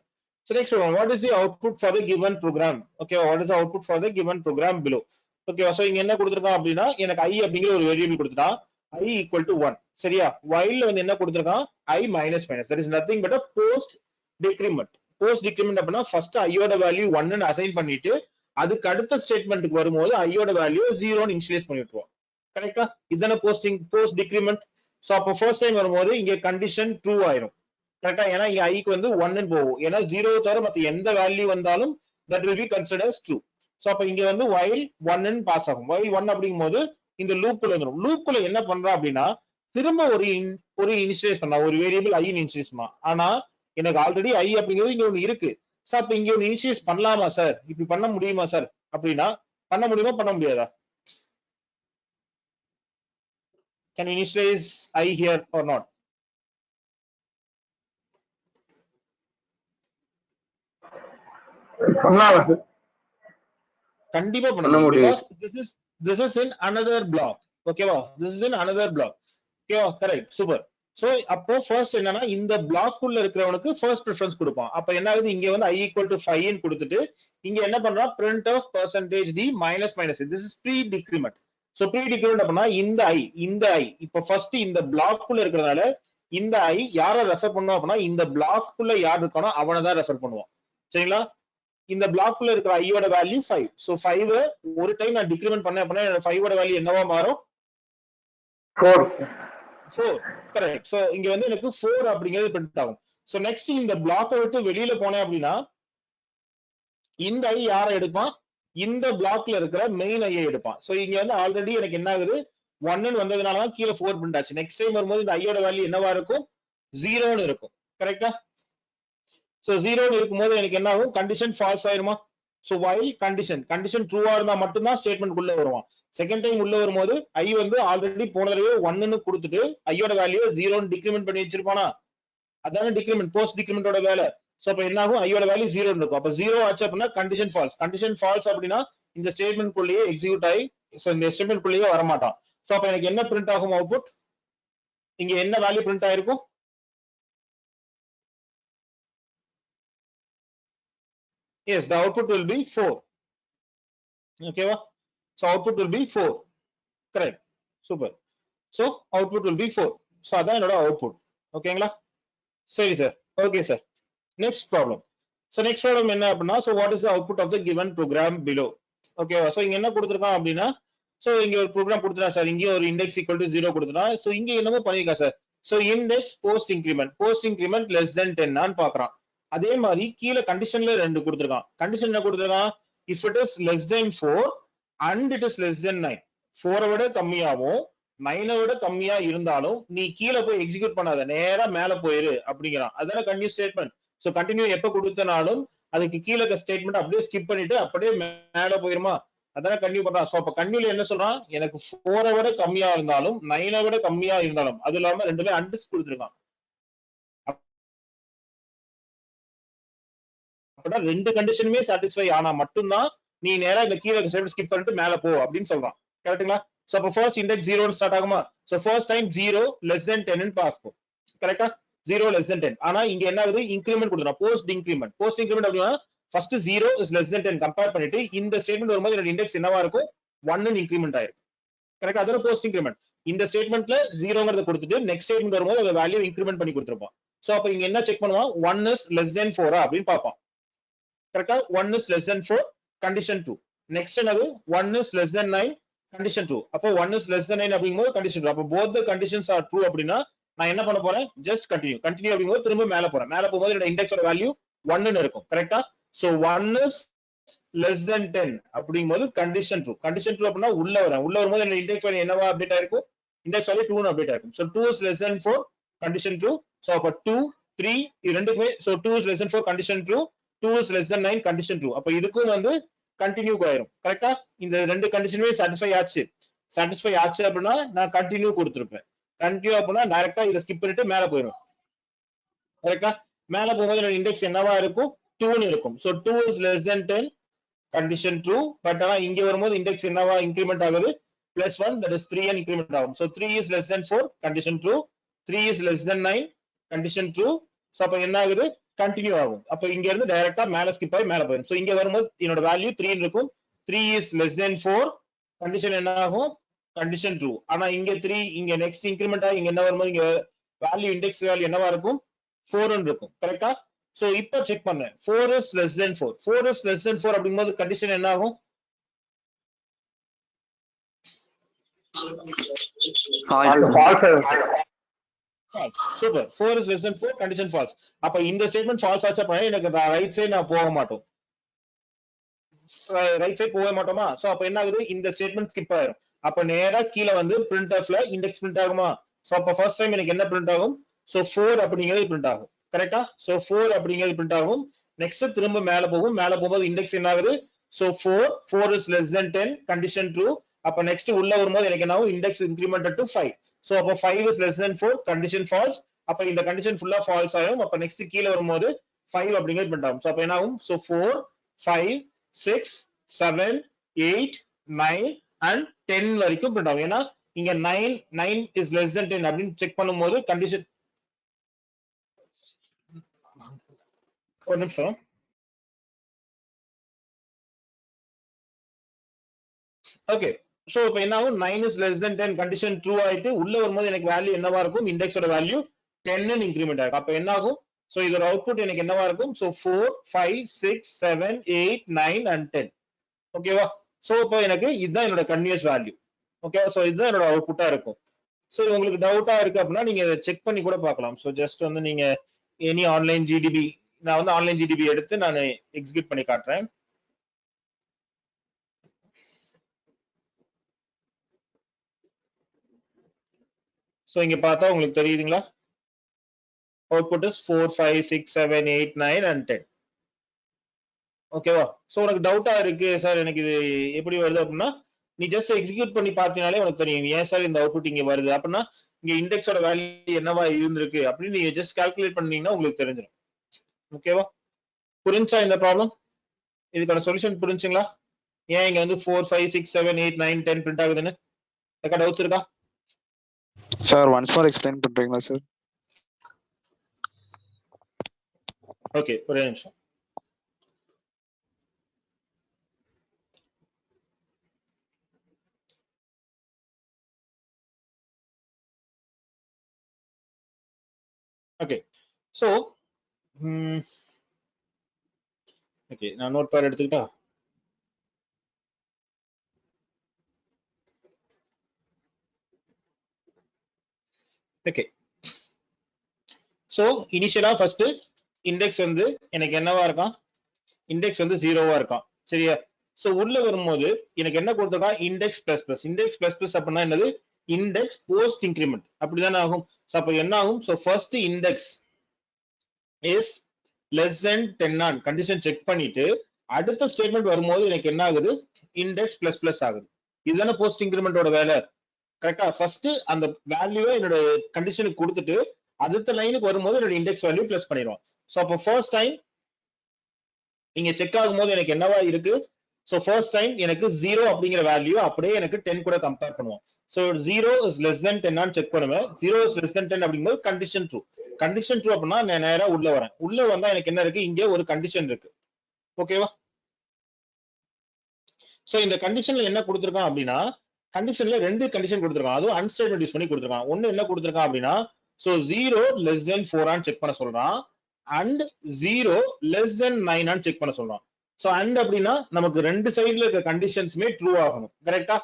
What is the output for the given program? Okay, what is the output for the given program below? Okay, so இங்க என்ன கொடுத்திருக்கான் அப்படின்னா எனக்கு i அப்படிங்கிற ஒரு variable கொடுத்துட்டான். i = 1. சரியா? while வந்து என்ன கொடுத்திருக்கான்? i minus that is nothing but a post decrement. Post decrement அப்படின்னா ஃபர்ஸ்ட் i யோட வேல்யூ 1 ன்னு அசைன் பண்ணிட்டு அதுக்கு அடுத்த ஸ்டேட்மென்ட்க்கு வரும்போது i யோட வேல்யூ 0 ன்னு இனிஷியலைஸ் பண்ணிடுவோம். கரெக்ட்டா? இதான போஸ்ட் டிக்ரிமெண்ட். சோ அப்ப ஃபர்ஸ்ட் டைம் வரும்போது இங்க கண்டிஷன் ட்ரூ ஆயிடும். கரெக்ட்டா? ஏன்னா இங்க i க்கு வந்து 1 ன்னு போகும். ஏன்னா 0 தவிர மத்த எந்த வேல்யூ வந்தாலும் that will be considered as true. So அப்ப இங்க வந்து while 1 ன்னு பாஸ் ஆகும். while 1 அப்படிங்கும்போது இந்த லூப்க்குள்ள வந்துரும். லூப்க்குள்ள என்ன பண்றா அப்படின்னா திரும்ப ஒரு இனிஷியலைஸ் பண்ணா ஒரு வேரியபிள் i இனிஷியலைஸ் பண்ணா. ஆனா எனக்கு ஆல்ரெடி i அப்படிங்கிறது இங்க ஒன்னு இருக்கு. சோ அப்ப இங்க ஒரு இனிஷியலைஸ் பண்ணலாமா சார்? இப்படி பண்ண முடியுமா சார்? அப்படின்னா பண்ண முடியுமா பண்ண முடியாதா? Can you initialize I here or not? கண்டிப்பா பண்ண முடியும். Because this is in another block. ஓகேவா? This is in another block. ஓகேவா? கரெக்ட். சூப்பர். சோ அப்போ ஃபர்ஸ்ட் என்னன்னா இந்த பிளாக் உள்ள இருக்கிறவனுக்கு ஃபர்ஸ்ட் பிரெஃபரன்ஸ் கொடுப்பான். அப்ப என்ன ஆகுது? இங்க வந்து i = 5 ன்னு கொடுத்துட்டு இங்க என்ன பண்றான்? printf %d -. This is pre-decrement. So pre-decrement அப்படின்னா இந்த i இப்போ ஃபர்ஸ்ட் இந்த பிளாக் உள்ள இருக்கிறதால இந்த i யாரை ரெஃபர் பண்ணுவோம் அப்படின்னா இந்த பிளாக் உள்ள யார் இருக்கானோ அவனை தான் ரெஃபர் பண்ணுவோம். சரிங்களா? இந்த பிளாக் உள்ள இருக்கிற i யோட வேல்யூ 5. சோ 5 ஒரு டைம் நான் டிக்ரிமெண்ட் பண்ணேன் அப்படின்னா என்னோட 5 ஓட வேல்யூ என்னவா மாறும்? 4. கரெக்ட். சோ இங்க வந்து எனக்கு 4 அப்படிங்கிறது பிரிண்ட் ஆகும். சோ நெக்ஸ்ட் இந்த பிளாக்கை விட்டு வெளியில போனேன் அப்படின்னா இந்த i யாரை எடுப்பான்? இந்த பிளாக்ல இருக்கிற மெயின் ஐ எடுப்பான். சோ இங்க வந்து ஆல்ரெடி எனக்கு என்ன ஆகுது? 1 ன்னு வந்ததுனால தான் கீழ 4 பிரிண்ட் ஆச்சு. நெக்ஸ்ட் டைம் வரும்போது இந்த i யோட வேல்யூ என்னவா இருக்கும்? 0 ன்னு இருக்கும். கரெக்ட்டா? சோ 0 ன்னு இருக்கும்போது எனக்கு என்ன ஆகும்? கண்டிஷன் ஃபால்ஸ் ஆயிருமா? சோ while கண்டிஷன் ட்ரூவா இருந்தா மட்டும் தான் ஸ்டேட்மென்ட் உள்ள வருவான். செகண்ட் டைம் உள்ள வரும்போது i வந்து ஆல்ரெடி போன தடவை 1 ன்னு கொடுத்துட்டு i யோட வேல்யூ 0 ன்னு டிக்ரிமெண்ட் பண்ணி வச்சிருப்பானா? அதானே டிக்ரிமெண்ட், போஸ்ட் டிக்ரிமெண்டோட வேலை. சோ அப்ப என்ன ஆகும்? i யோட வேல்யூ 0 ன்னு இருக்கும். அப்ப 0 ஆச்சு அப்படின்னா கண்டிஷன் ஃபால்ஸ் அப்படின்னா இந்த ஸ்டேட்மெண்ட் குள்ளேயே எக்ஸிக்யூட் ஆகி இந்த ஸ்டேட்மெண்ட் குள்ளேயே வரமாட்டான். சோ அப்ப எனக்கு என்ன பிரிண்ட் ஆகும் அவுட்புட்? இங்க என்ன வேல்யூ பிரிண்ட் ஆயிருக்கும்? Yes, the output will be 4. Okay, so output will be 4. Correct. Super. So output will be 4. So அதான் என்னோட output. ஓகேங்களா? சரி sir. Okay sir. Next problem. So next problem என்ன அப்படின்னா, so what is the output of the given program below? Okay, so இங்க என்ன கொடுத்திருக்கான் அப்படின்னா, so இங்க ஒரு ப்ரோக்ராம் கொடுத்துட்டான் சார். இங்க ஒரு index equal to 0 கொடுத்துட்டான். so இங்க என்னமோ பண்ணிருக்கான் sir. so index post increment less than 10 ஆன்னு பாக்குறான். அதே மாதிரி கீழே கண்டிஷன்ல 2 கொடுத்திருக்கான். கண்டிஷன் என்ன கொடுத்திருக்கான்? if it is less than 4 and it is less than 9. 4 விட கம்மியாவும் 9 விட கம்மியா இருந்தாலும் நீ கீழே போய் எக்ஸிக்யூட் பண்ணாத, நேரா மேல போயிரு அப்படிங்கிறான். அதான கண்டினியூ ஸ்டேட்மெண்ட். சோ கண்டினியூ எப்ப கொடுத்தனாலும் அதுக்கு கீழே இருக்க ஸ்டேட்மெண்ட் அப்படியே ஸ்கிப் பண்ணிட்டு அப்படியே மேல போயிருமா? அதான கண்டினியூ பண்றான். சோ அப்ப கண்டினியூல என்ன சொல்றான்? எனக்கு 4 விட கம்மியா இருந்தாலும் 9 விட கம்மியா இருந்தாலும், அது இல்லாம ரெண்டுமே அண்டிஸ் கொடுத்துருக்கான். அப்ப ரெண்டு கண்டிஷனுமே சாட்டிஸ்ஃபை ஆனா மட்டும்தான் நீ நேரா இந்த கீழே ஸ்டேட்மெண்ட் ஸ்கிப் பண்ணிட்டு மேல போ அப்படின்னு சொல்றான். கரெக்ட்டுங்களா? சோ அப்ப ஃபர்ஸ்ட் இண்டெக்ஸ் 0 ஸ்டார்ட் ஆகுமா? So first time 0 less than 10 ன்னு பாஸ் போ. கரெக்ட்டா? 0 less than 10. ஆனா இங்க என்ன ஆகுது? இன்கிரிமெண்ட் கொடுத்துறான். போஸ்ட் இன்கிரிமெண்ட் அப்படினா first 0 is less than 10 compare பண்ணிட்டு இந்த ஸ்டேட்மெண்ட் வரும்போது என்னோட இண்டெக்ஸ் என்னவா இருக்கும்? 1 ன்னு இன்கிரிமெண்ட் ஆயிருக்கும். கரெக்ட்டா? அதோட போஸ்ட் இன்கிரிமெண்ட். இந்த ஸ்டேட்மெண்ட்ல 0ங்கறத கொடுத்துட்டு நெக்ஸ்ட் ஸ்டேட்மெண்ட் வரும்போது அந்த வேல்யூ இன்கிரிமெண்ட் பண்ணி கொடுத்திருப்பான். சோ அப்ப இங்க என்ன செக் பண்ணுவான்? 1 is less than 4 அப்படின்னு பாப்பான். கரெக்ட்டா? 1 is less than 4 condition 2. Next என்னது? 1 is less than 9 condition 2. அப்போ 1 is less than 9 அப்படிங்கும்போது condition 2. அப்போ both the conditions are true அப்படின்னா நான் என்ன பண்ண போறேன்? just continue அப்படிங்கும்போது திரும்ப மேல போறேன். மேல போகும்போது என்னோட இண்டெக்ஸோட வேல்யூ 1 ன்னு இருக்கும். கரெக்ட்டா? சோ 1 is less than 10 அப்படிங்கும்போது condition 2. condition 2 அப்படின்னா உள்ள வரும்போது என்னோட இண்டெக்ஸ் வேல்யூ என்னவா அப்டேட் ஆயிருக்கும்? இண்டெக்ஸ் வேல்யூ 2 ன்னு அப்டேட் ஆயிருக்கும். So 2 is less than 4 condition 2. So அப்ப 2 3 இது ரெண்டுக்குமே so 2 is less than 4 condition 2, 2 is less than 9 condition 2. அப்ப இதுக்கும் வந்து கண்டினியூ ஆயிரும். கரெக்ட்டா? இந்த ரெண்டு கண்டிஷனுமே சாட்டிஸ்ஃபை ஆச்சு அப்படின்னா நான் கண்டினியூ கொடுத்திருப்பேன். கண்டினியூ அப்படின்னா டைரக்டா இத ஸ்கிப் பண்ணிட்டு மேல போயிடும். கரெக்ட்டா? மேல போகும்போது என்னோட இண்டெக்ஸ் என்னவா இருக்கும்? 2 ன்னு இருக்கும். So 2 is less than 10 condition 2. But ஆனா இங்க வரும்போது இண்டெக்ஸ் என்னவா இன்கிரிமெண்ட் ஆகுது? +1, that is 3 ன்னு இன்கிரிமெண்ட் ஆகும். So 3 is less than 4 condition 2, 3 is less than 9 condition 2. So அப்ப என்ன ஆகுது? கண்டினியூ ஆகும். அப்ப இங்க இருந்து டைரக்டா மேல ஸ்கிப் ஆகி மேல போயிடும். சோ இங்க வரும்போது என்னோட வேல்யூ 3 இருக்கும். 3 is less than 4 கண்டிஷன் என்ன ஆகும்? கண்டிஷன் 2. ஆனா இங்க 3 இங்க நெக்ஸ்ட் இன்கிரிமெண்ட் ஆகி இங்க என்ன வரும்போது இங்க வேல்யூ இண்டெக்ஸ் வேல்யூ என்னவா இருக்கும்? 4 ன்னு இருக்கும். கரெக்ட்டா? சோ இப்போ செக் பண்ணேன். 4 is less than 4. 4 is less than 4 அப்படிங்கும்போது கண்டிஷன் என்ன ஆகும்? Super. 4 is less than 4 condition false. அப்ப இந்த ஸ்டேட்மெண்ட் ஃபால்ஸ் ஆச்சு அப்படினா எனக்கு ரைட் சைடு நான் போக மாட்டோம். ரைட் சைடு போக மாட்டோமா? சோ அப்ப என்ன ஆகுது? இந்த ஸ்டேட்மெண்ட் ஸ்கிப் ஆயிரும். அப்ப நேரா கீழ வந்து printfல இண்டெக்ஸ் பிரிண்ட் ஆகுமா? சோ அப்ப ஃபர்ஸ்ட் டைம் எனக்கு என்ன பிரிண்ட் ஆகும்? சோ 4 அப்படிங்கிறது பிரிண்ட் ஆகும். கரெக்ட்டா? சோ 4 அப்படிங்கிறது பிரிண்ட் ஆகும். நெக்ஸ்ட் திரும்ப மேல போகும். மேல போகும்போது இண்டெக்ஸ் என்ன ஆகுது? So 4 is less than 10 condition true. அப்ப நெக்ஸ்ட் உள்ள வரும்போது எனக்கு என்ன ஆகும்? Index இன்கிரிமெண்டட் to 5. சோ அப்ப 5 is less than 4 condition false. அப்ப இந்த கண்டிஷன் ஃபுல்லா ஃபால்ஸ் ஆகும். அப்ப நெக்ஸ்ட் கீழ வரும்போது 5 அப்படிங்கிறது பிரிண்ட் ஆகும். சோ அப்ப என்ன ஆகும்? சோ 4 5 6 7 8 9 and 10 வரைக்கும் பிரிண்ட் ஆகும். ஏன்னா இங்க 9 is less than 10 அப்படின்னு செக் பண்ணும்போது கண்டிஷன் ஒரு நிமிஷம். ஓகே. சோ இப்போ என்ன ஆகும்? 9 is less than 10 condition true ஆயிட்டு உள்ள வரும்போது எனக்கு வேல்யூ என்னவா இருக்கும்? இண்டெக்ஸோட வேல்யூ 10 ன்னு இன்கிரிமெண்ட் ஆகும். அப்ப என்ன ஆகும்? சோ இதோட அவுட்புட் எனக்கு என்னவா இருக்கும்? So 4 5 6 7 8 9 and 10. ஓகேவா? சோ இப்போ எனக்கு இதுதான் என்னோட கன்டினியூஸ் வேல்யூ. ஓகே. சோ இதுதான் என்னோட அவுட்புட்டா இருக்கும். சோ உங்களுக்கு டவுட்டா இருக்கு அப்படின்னா நீங்க இதை செக் பண்ணி கூட பார்க்கலாம். சோ ஜஸ்ட் வந்து நீங்க எனி ஆன்லைன் ஜிடிபி, நான் வந்து ஆன்லைன் ஜிடிபி எடுத்து நான் எக்ஸிக்யூட் பண்ணி காட்டுறேன். சோ இங்க பார்த்தா உங்களுக்கு தெரியுதுங்களா? Output is 4 5 6 7 8 9 and 10. ஓகேவா? சோ உனக்கு டவுட்டா இருக்கு சார் எனக்கு இது எப்படி வருது அப்படின்னா நீ ஜஸ்ட் எக்ஸிக்யூட் பண்ணி பார்த்தீனாலே உனக்கு தெரியும் ஏன் சார் இந்த அவுட்புட் இங்க வருது அப்படின்னா இங்க இண்டெக்ஸோட வேல்யூ என்னவா இருந்திருக்கு அப்படின்னு நீங்க ஜஸ்ட் கால்குலேட் பண்ணீங்கன்னா உங்களுக்கு தெரிஞ்சிடும். ஓகேவா? புரிஞ்சா இந்த ப்ராப்ளம்? இதுக்கான சொல்யூஷன் புரிஞ்சுங்களா? ஏன் இங்க வந்து 4 5 6 7 8 9 10 பிரிண்ட் ஆகுதுன்னு ஏக்கா டவுட்ஸ் இருக்கா? சார் ஒன்ஸ் மோர் எக்ஸ்பிளைன் பண்றீங்களா சார்? ஓகே ஒரே நிமிஷம். ஓகே சோ ஓகே நான் நோட் பேட் எடுத்துக்கிட்டா. ஓகே சோ இனிஷியலா ஃபர்ஸ்ட் இண்டெக்ஸ் வந்து எனக்கு என்னவா இருக்கான்? இண்டெக்ஸ் வந்து 0வா இருக்கான். சரியா? சோ உள்ள வரும்போது எனக்கு என்ன கொடுத்திருக்கான்? Index plus plus. Index plus plus அப்படின்னா என்னது? Index post increment. அப்படிதானே ஆகும். சோ அப்ப என்ன ஆகும்? So first index is less than 10 ஆன் கண்டிஷன் செக் பண்ணிட்டு அடுத்த ஸ்டேட்மெண்ட் வரும்போது எனக்கு என்ன ஆகுது? இண்டெக்ஸ் பிளஸ் பிளஸ் ஆகுது. இதுதானே போஸ்ட் இன்கிரிமெண்டோட வேலை. கரெக்டா? ஃபர்ஸ்ட் அந்த வேல்யூவை என்னோட கண்டிஷனுக்கு கொடுத்துட்டு அடுத்த லைனுக்கு வரும்போது என்னோட இண்டெக்ஸ் வேல்யூ பிளஸ் பண்ணிடுவோம். சோ அப்போ ஃபர்ஸ்ட் டைம் இங்க செக் ஆகும்போது எனக்கு என்னவா இருக்கு? சோ ஃபர்ஸ்ட் டைம் எனக்கு 0 அப்படிங்கிற வேல்யூ அப்படியே எனக்கு 10 கூட கம்பேர் பண்ணுவோம். சோ 0 is less than 10 ஆன்னு செக் பண்ணுவேன். 0 is less than 10 அப்படிங்கும்போது கண்டிஷன் ட்ரூ. கண்டிஷன் ட்ரூ அப்படின்னா நான் நேரா உள்ள வரேன். உள்ள வந்தா எனக்கு என்ன இருக்கு? இங்க ஒரு கண்டிஷன் இருக்கு. ஓகேவா? சோ இந்த கண்டிஷன்ல என்ன கொடுத்திருக்கான் அப்படின்னா கண்டிஷன்ல ரெண்டு கண்டிஷன் கொடுத்திருக்கான். அதுவும் அன்ஸ்டேட்மெண்ட் யூஸ் பண்ணி கொடுத்திருக்கான். ஒன்னு என்ன கொடுத்திருக்கான் அப்படின்னா சோ 0 less than 4 ஆன்னு செக் பண்ண சொல்றான் and 0 less than 9 ஆன்னு செக் பண்ண சொல்றான். சோ and அப்படின்னா நமக்கு ரெண்டு சைடுல இருக்க கண்டிஷன்ஸ்மே ட்ரூ ஆகணும். கரெக்ட்டா?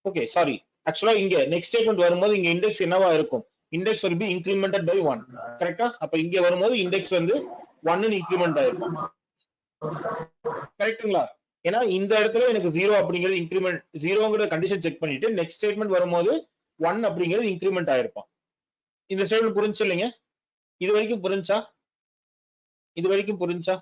Okay sorry. ஆக்சுவலா இங்க நெக்ஸ்ட் ஸ்டேட்மெண்ட் வரும்போது இங்க இண்டெக்ஸ் என்னவா இருக்கும்? Index will be incremented by 1. கரெக்ட்டா? அப்ப இங்க வரும்போது இண்டெக்ஸ் வந்து 1 ன்னு இன்கிரிமெண்ட் ஆயிருக்கும். கரெக்ட்டுங்களா? ஏன்னா இந்த இடத்துல எனக்கு 0 அப்படிங்கிறது இன்கிரிமெண்ட் 0ங்கிற கண்டிஷன் செக் பண்ணிட்டு நெக்ஸ்ட் ஸ்டேட்மெண்ட் வரும்போது 1 அப்படிங்கிறது இன்கிரிமெண்ட் ஆயிருக்கும். இந்த ஸ்டேட்மெண்ட் புரிஞ்சு இல்லைங்க? இது வரைக்கும் புரிஞ்சா? இது வரைக்கும் புரிஞ்சா?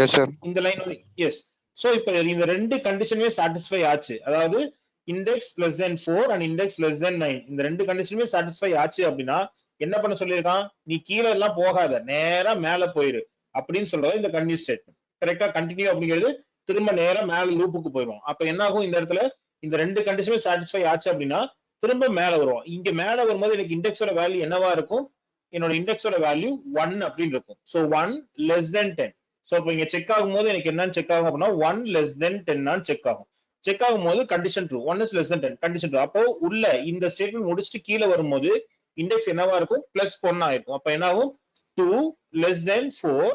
Yes sir. இந்த லைன் எஸ். சோ இப்போ இந்த ரெண்டு கண்டிஷனுமே சாட்டிஸ்ஃபை ஆச்சு. அதாவது index less than 4 and index less than 9 இந்த ரெண்டு கண்டிஷனுமே சாட்டிஸ்ஃபை ஆச்சு அப்படின்னா என்ன பண்ண சொல்லியிருக்கான்? நீ கீழே எல்லாம் போகாத, நேரா மேல போயிரு அப்படின்னு சொல்றது இந்த கண்டினியூ ஸ்டேட்மெண்ட். கரெக்டா? கண்டினியூ அப்படிங்கிறது திரும்ப நேரா மேல லூப்புக்கு போயிடும். அப்ப என்ன ஆகும்? இந்த இடத்துல இந்த ரெண்டு கண்டிஷனுமே சாட்டிஸ்ஃபை ஆச்சு அப்படின்னா திரும்ப மேல வரும். இங்க மேல வரும்போது எனக்கு இண்டெக்ஸோட வேல்யூ என்னவா இருக்கும்? என்னோட இண்டெக்ஸோட வேல்யூ 1 அப்படின்னு இருக்கும். So 1 less than 10. சோ இப்போ இங்க செக் ஆகும்போது எனக்கு என்னன்னு செக் ஆகும் அப்படின்னா 1 less than 10 ஆன்னு செக் ஆகும். செக் ஆகும்போது condition true. 1 is less than 10 condition true. அப்போ உள்ள இந்த ஸ்டேட்மெண்ட் முடிச்சுட்டு கீழே வரும்போது இண்டெக்ஸ் என்னவா இருக்கும்? பிளஸ் 1 ஆயிருக்கும். அப்ப என்ன ஆகும்? 2 less than 4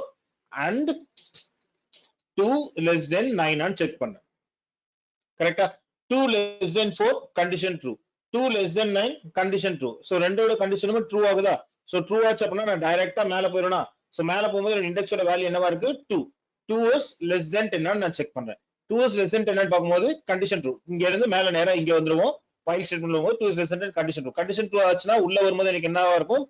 and 2 less than 9 ஆன்னு செக் பண்ணேன். கரெக்டா? 2 less than 4 condition true. 2 less than 9 condition true. So ரெண்டோட கண்டிஷனுமே ட்ரூ ஆகுதா? சோ ட்ரூ ஆச்சு அப்படின்னா நான் டைரக்டா மேல போயிடுவேனா? சோ மேல போகும்போது இண்டெக்ஸோட வேல்யூ என்னவா இருக்கு? 2. 2 is less than 10 ஆன்னு நான் செக் பண்றேன். 2 is less than 10 ஆன்னு பார்க்கும்போது கண்டிஷன் ட்ரூ. இங்க இருந்து மேல நேரா இங்க வந்துருவோம். while ஸ்டேட்மென்ட்ல வரும்போது 2 is less than 10 condition true. Condition true ஆச்சுன்னா உள்ள வரும்போது எனக்கு என்னவா இருக்கும்?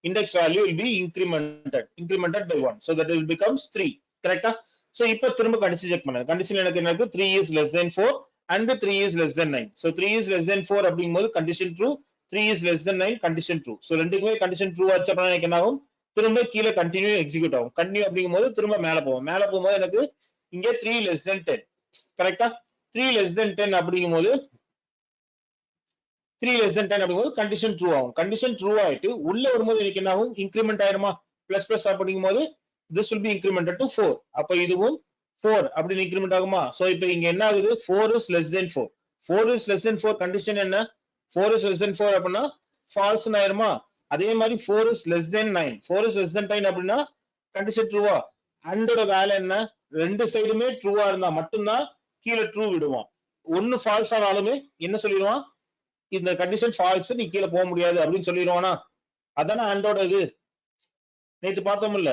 Index value will be incremented by 1. So that will becomes 3. கரெக்ட்டா? சோ இப்போ திரும்ப கண்டிஷன் செக் பண்ணேன். கண்டிஷன் எனக்கு என்ன இருக்கு? 3 is less than 4 and 3 is less than 9. So 3 is less than 4 அப்படிங்கும்போது condition true. 3 is less than 9 condition true. So ரெண்டுக்குமே condition true ஆச்சு அப்படின்னா எனக்கு என்ன ஆகும்? திரும்ப கீழே கண்டினியூ எக்ஸிக்யூட் ஆகும். கண்டினியூ அப்படிங்கும்போது திரும்ப மேல போவோம். மேல போகும்போது எனக்கு இங்க 3 less than 10. கரெக்ட்டா? 3 less than 10 அப்படிங்கும்போது 3 less than 10 அப்படிங்கும்போது கண்டிஷன் ட்ரூ ஆகும். கண்டிஷன் ட்ரூ ஆயிட்டு உள்ள வரும்போது எனக்கு என்ன ஆகும்? இன்கிரிமெண்ட் ஆயிருமா? பிளஸ் பிளஸ் அப்படிங்கும்போது this will be incremented to 4. அப்ப இதுவும் 4 அப்படின்னு இன்கிரிமெண்ட் ஆகுமா? சோ இப்போ இங்க என்ன ஆகுது? 4 is less than 4. 4 is less than 4 condition என்ன? 4 is less than 4 அப்படின்னா ஃபால்ஸ் ஆயிருமா? அதே மாதிரி 4 is less than 9. 4 is less than 9 அப்படின்னா கண்டிஷன் ட்ரூவா? அண்டோட வேலை என்ன? ரெண்டு சைடுமே ட்ரூவா இருந்தா மட்டும்தான் கீழே ட்ரூ விடுவான். ஒன்னு ஃபால்ஸ் ஆனாலுமே என்ன சொல்லிடுவான்? இந்த கண்டிஷன் ஃபால்ஸ், நீ கீழே போக முடியாது அப்படின்னு சொல்லிடுவானா? அதானே அண்டோட இது. நேத்து பார்த்தோம் இல்ல?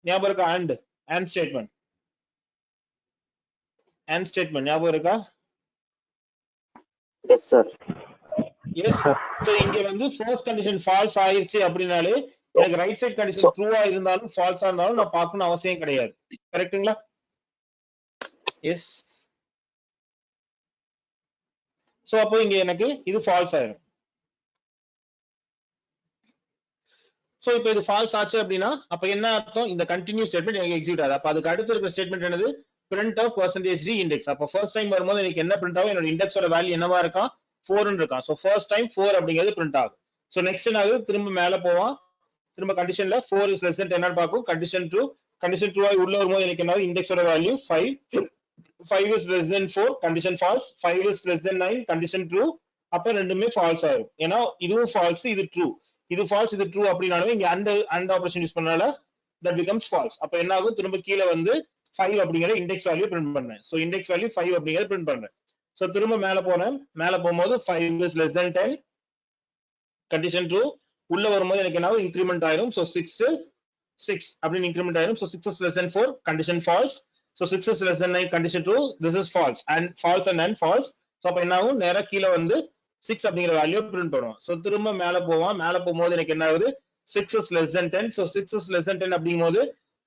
ஞாபகம் இருக்கா? and statement. and ஸ்டேட்மெண்ட் ஞாபகம் இருக்கா? S sir. எஸ். சோ இங்க வந்து ஃபர்ஸ்ட் கண்டிஷன் ஃபால்ஸ் ஆயிருச்சு அப்படினாலே எனக்கு ரைட் சைடு கண்டிஷன் ட்ரூவா இருந்தாலும் ஃபால்ஸா இருந்தாலும் நான் பார்க்கணும் அவசியம் கிடையாது. கரெக்ட்டுங்களா? எஸ். சோ அப்போ இங்க எனக்கு இது ஃபால்ஸ் ஆயிடும். சோ இப்போ இது ஃபால்ஸ் ஆச்சு அப்படின்னா அப்ப என்ன அர்த்தம்? இந்த கண்டினியூ ஸ்டேட்மெண்ட் எனக்கு எக்ஸிக்யூட் ஆகுது. அப்ப அதுக்கு அடுத்து இருக்கிற ஸ்டேட்மெண்ட் என்னது? Print of percentage D index. அப்ப ஃபர்ஸ்ட் டைம் வரும்போது எனக்கு என்ன பிரிண்ட் ஆகும், என்னோட இண்டெக்ஸோட வேல்யூ என்னவா இருக்கான் 4 இருக்கான். சோ ஃபர்ஸ்ட் டைம் 4 அப்படிங்கிறது பிரிண்ட் ஆகும். சோ நெக்ஸ்ட் என்ன ஆகுது, திரும்ப மேல போவான், திரும்ப கண்டிஷன்ல 4 is less than 10 பார்க்கும். கண்டிஷன் ட்ரூ ஆகி உள்ள வரும்போது எனக்கு என்ன ஆகும், இண்டெக்ஸோட value 5 is less than 4 condition false, 5 is less than 9 condition true. அப்ப ரெண்டுமே ஃபால்ஸ் ஆகும். ஏன்னா இதுவும் ஃபால்ஸ், இது ட்ரூ, இது ஃபால்ஸ், இது ட்ரூ அப்படினாலும் இங்க அண்ட் ஆபரேஷன் யூஸ் பண்ணனால that becomes false. அப்ப என்ன ஆகும், திரும்ப கீழ வந்து 5 அப்படிங்கிற இண்டெக்ஸ் வேல்யூ பிரிண்ட் பண்றேன். சோ இண்டெக்ஸ் வேல்யூ 5 அப்படிங்கறது பிரிண்ட் பண்றேன். சோ திரும்ப மேல போறேன், மேல போகும்போது 5 is less than 10 condition true. உள்ள வரும்போது எனக்கு என்ன ஆகும், இன்கிரிமெண்ட் ஆயிரும். சோ 6 அப்படின்னு இன்கிரிமெண்ட் ஆயிரும். So 6 is less than 4 condition false. So 6 is less than 9 condition true. This is false and false. So அப்ப என்ன ஆகும், நேரா கீழ வந்து 6 அப்படிங்கிற வேல்யூ பிரிண்ட் பண்ணுவோம். சோ திரும்ப மேல போவோம், மேல போகும்போது எனக்கு என்ன ஆகுது, 6 is less than 10. so 6 is less than 10 அப்படிங்கும்போது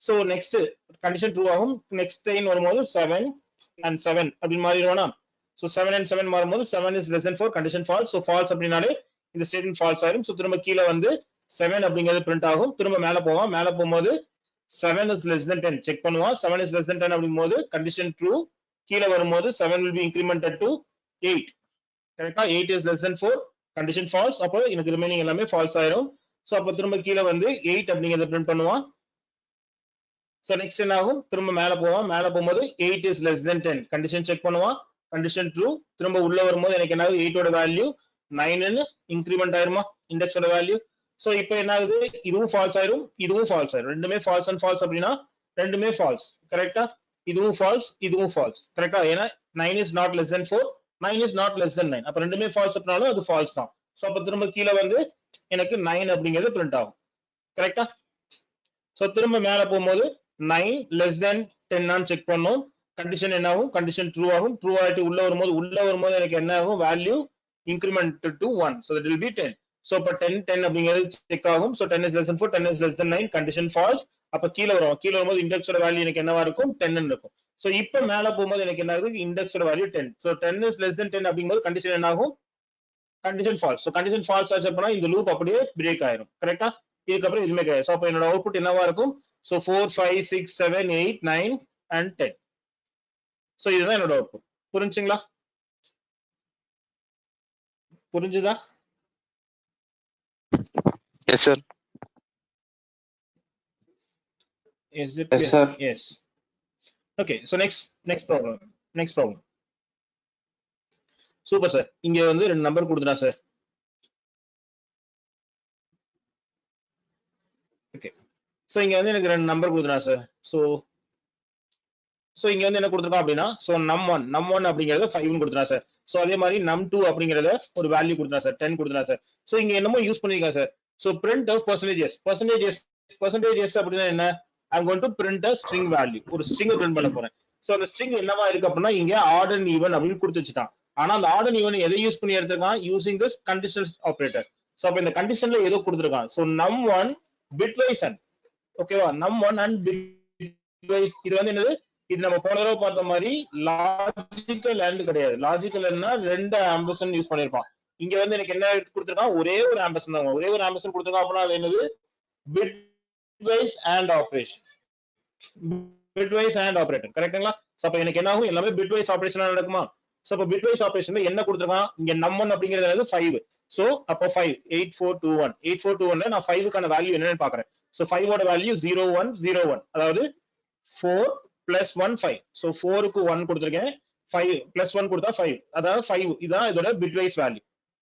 சோ நெக்ஸ்ட் கண்டிஷன் ட்ரூ ஆகும். நெக்ஸ்ட் லைன் வரும்போது 7 and 7 அப்படி மாறிடுவோம்னா, சோ 7 and 7 மாறும்போது 7 is less than 4 condition false. So false அப்படினாலே இந்த ஸ்டேட்மென்ட் ஃபால்ஸ் ஆயிடும். சோ திரும்ப கீழ வந்து 7 அப்படிங்கிறது பிரிண்ட் ஆகும். திரும்ப மேல போவோம், மேல போகும்போது 7 is less than 10 செக் பண்ணுவோம். 7 is less than 10 அப்படிங்கும்போது கண்டிஷன் ட்ரூ. கீழ வரும்போது 7 will be incremented to 8 கரெக்ட்டா. 8 is less than 4 condition falls. அப்போ எனக்கு ரிமைனிங் எல்லாமே ஃபால்ஸ் ஆயிரும். சோ அப்ப திரும்ப கீழ வந்து 8 அப்படிங்கறத பிரிண்ட் பண்ணுவான். சோ நெக்ஸ்ட் என்ன ஆகும், திரும்ப மேல போவான், மேல போகும்போது 8 is less than 10 condition check பண்ணுவான், கண்டிஷன் ட்ரூ. திரும்ப உள்ள வரும்போது எனக்கு என்ன ஆகுது, 8 ஓட வேல்யூ 9 ன்னு இன்கிரிமெண்ட் ஆயிருமா இண்டெக்ஸோட வேல்யூ. சோ இப்போ என்ன ஆகுது, இதுவும் ஃபால்ஸ் ஆயிரும், இதுவும் ஃபால்ஸ் ஆயிரும். ரெண்டுமே ஃபால்ஸ் அண்ட் ஃபால்ஸ் அப்படினா ரெண்டுமே ஃபால்ஸ் கரெக்ட்டா. இதுவும் ஃபால்ஸ், இதுவும் ஃபால்ஸ் கரெக்ட்டா. ஏன்னா 9 is not less than 4, 9 is not less than 9. அப்ப ரெண்டுமே ஃபால்ஸ் அப்படினாலும் அது ஃபால்ஸ் தான். சோ அப்ப திரும்ப கீழ வந்து எனக்கு 9 அப்படிங்கிறது பிரிண்ட் ஆகும் கரெக்ட்டா. சோ திரும்ப மேல போகும்போது 9 less than 10 நான் செக் பண்ணோம். கண்டிஷன் என்ன ஆகும், கண்டிஷன் ட்ரூ ஆகும். ட்ரூ ஆயிட்டு உள்ள வரும்போது எனக்கு என்ன ஆகும், value increment to 1. so that will be 10. So அப்ப 10 அப்படிங்கிறது செக் ஆகும். So 10 is less than 4, 10 is less than 9 condition falls. அப்ப கீழ வரும்போது இண்டெக்ஸோட வேல்யூ எனக்கு என்னவா இருக்கும், 10 ன்னு இருக்கும். சோ இப்போ மேல போகும்போது எனக்கு என்ன ஆகுது, இண்டெக்ஸோட value 10. So 10 is less than 10 அப்படிங்கும்போது கண்டிஷன் என்ன ஆகும், condition false. So condition false ஆச்சு அப்படினா இந்த லூப் அப்படியே பிரேக் ஆயிரும் கரெக்ட்டா. இதுக்கு அப்புறம் எதுவுமே கிடையாது. சோ அப்ப என்னோட அவுட்புட் என்னவா இருக்கும், சோ 4 5 6 7 8 9 and 10. சோ இதுதான் என்னோட அவுட்புட். புரிஞ்சுங்களா, புரிஞ்சுதா? Yes, sir. Is it Yes, clear? sir. Yes. Okay, so next problem. Super sir. இங்க வந்து ரெண்டு நம்பர் கொடுத்துட்டா சார். ஓகே, சோ இங்க வந்து எனக்கு ரெண்டு நம்பர் கொடுத்துட்டா சார். சோ இங்க வந்து என்ன கொடுத்துருக்கான் அப்படின்னா, சோ num1 அப்படிங்கறத 5 ன்னு கொடுத்துட்டா சார். சோ அதே மாதிரி num2 அப்படிங்கறத ஒரு வேல்யூ கொடுத்துட்டா சார், 10 கொடுத்துட்டா சார். சோ இங்க என்னமோ யூஸ் பண்ணிருக்காங்க sir. So print of percentages அப்படின்னா என்ன, I'm going to print a string value. ஒரு string print பண்ண போறேன். சோ அந்த string என்னவா இருக்கு அப்படின்னா, இங்க odd and even அப்படின்னு கொடுத்து வச்சுட்டான். ஆனா அந்த odd and even எதை யூஸ் பண்ணி எடுத்திருக்கான், using this conditional operator. So அப்ப இந்த கண்டிஷன்ல ஏதோ கொடுத்திருக்கான். சோ num1 bitwise and ஓகேவா, num1 and bitwise. இது வந்து என்னது, இது நம்ம போன தடவை பார்த்த மாதிரி லாஜிக்கல் அண்ட் கிடையாது. லாஜிக்கல் அண்ட்னா ரெண்டு ஆம்பர்சன் யூஸ் பண்ணிருப்பான். இங்க வந்து எனக்கு என்ன கொடுத்திருக்கான், ஒரே ஒரு ஆம்பர்சன் தான், ஒரே ஒரு ஆம்பர்சன் கொடுத்திருக்கான். அப்படின்னா அது என்னது, bitwise and operation, bitwise and operator கரெக்ட்டுங்களா. சோ அப்ப எனக்கு என்ன ஆகும், எல்லாமே bitwise ஆபரேஷனா நடக்குமா. சோ அப்ப bitwise ஆபரேஷன்ல என்ன கொடுத்திருக்கான், இங்க num1 அப்படிங்கிறது என்னது 5. சோ அப்ப 5 8421 நான் 5 க்கான வேல்யூ என்னன்னு பாக்குறேன். சோ 5 ஓட வேல்யூ 0101, அதாவது 4 plus 1 5. சோ 4 க்கு 1 கொடுத்திருக்கேன், 5 plus 1 கொடுத்தா 5, அதாவது 5. இதான் இதோட bitwise வேல்யூ.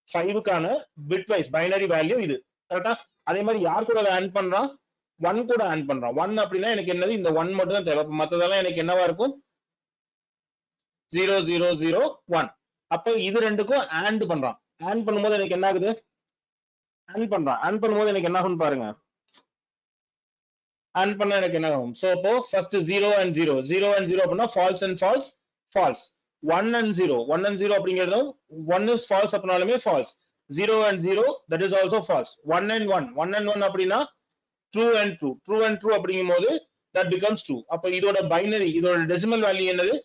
5 க்கான bitwise பைனரி வேல்யூ இது கரெக்ட்டா. அதே மாதிரி யார் கூட ஆட் பண்றான், 1 கூட ஆட் பண்றான். 1 அப்படின்னா எனக்கு என்னது, இந்த 1 மட்டும் தான் தேவை. மத்ததெல்லாம் எனக்கு என்னவா இருக்கும், 0001. அப்ப இது ரெண்டுக்கும் ஆட் பண்றான். ஆட் பண்ணும்போது எனக்கு என்ன ஆகுது, ஆட் பண்ணும்போது எனக்கு என்ன ஆகும் பாருங்க. ஆட் பண்ணா எனக்கு என்ன ஆகும், சோ அப்போ ஃபர்ஸ்ட் 0 and 0 அப்படின்னா ஃபால்ஸ் and ஃபால்ஸ். 1 and 0 அப்படிங்கிறதும் 1 is false அப்படினாலுமே falls. 0 and 0 that is also false. 1 and 1 அப்படின்னா true and true அப்படிங்கும்போது that becomes true. அப்ப இதோட பைனரி, இதோட டெசிமல் வேல்யூ என்னது,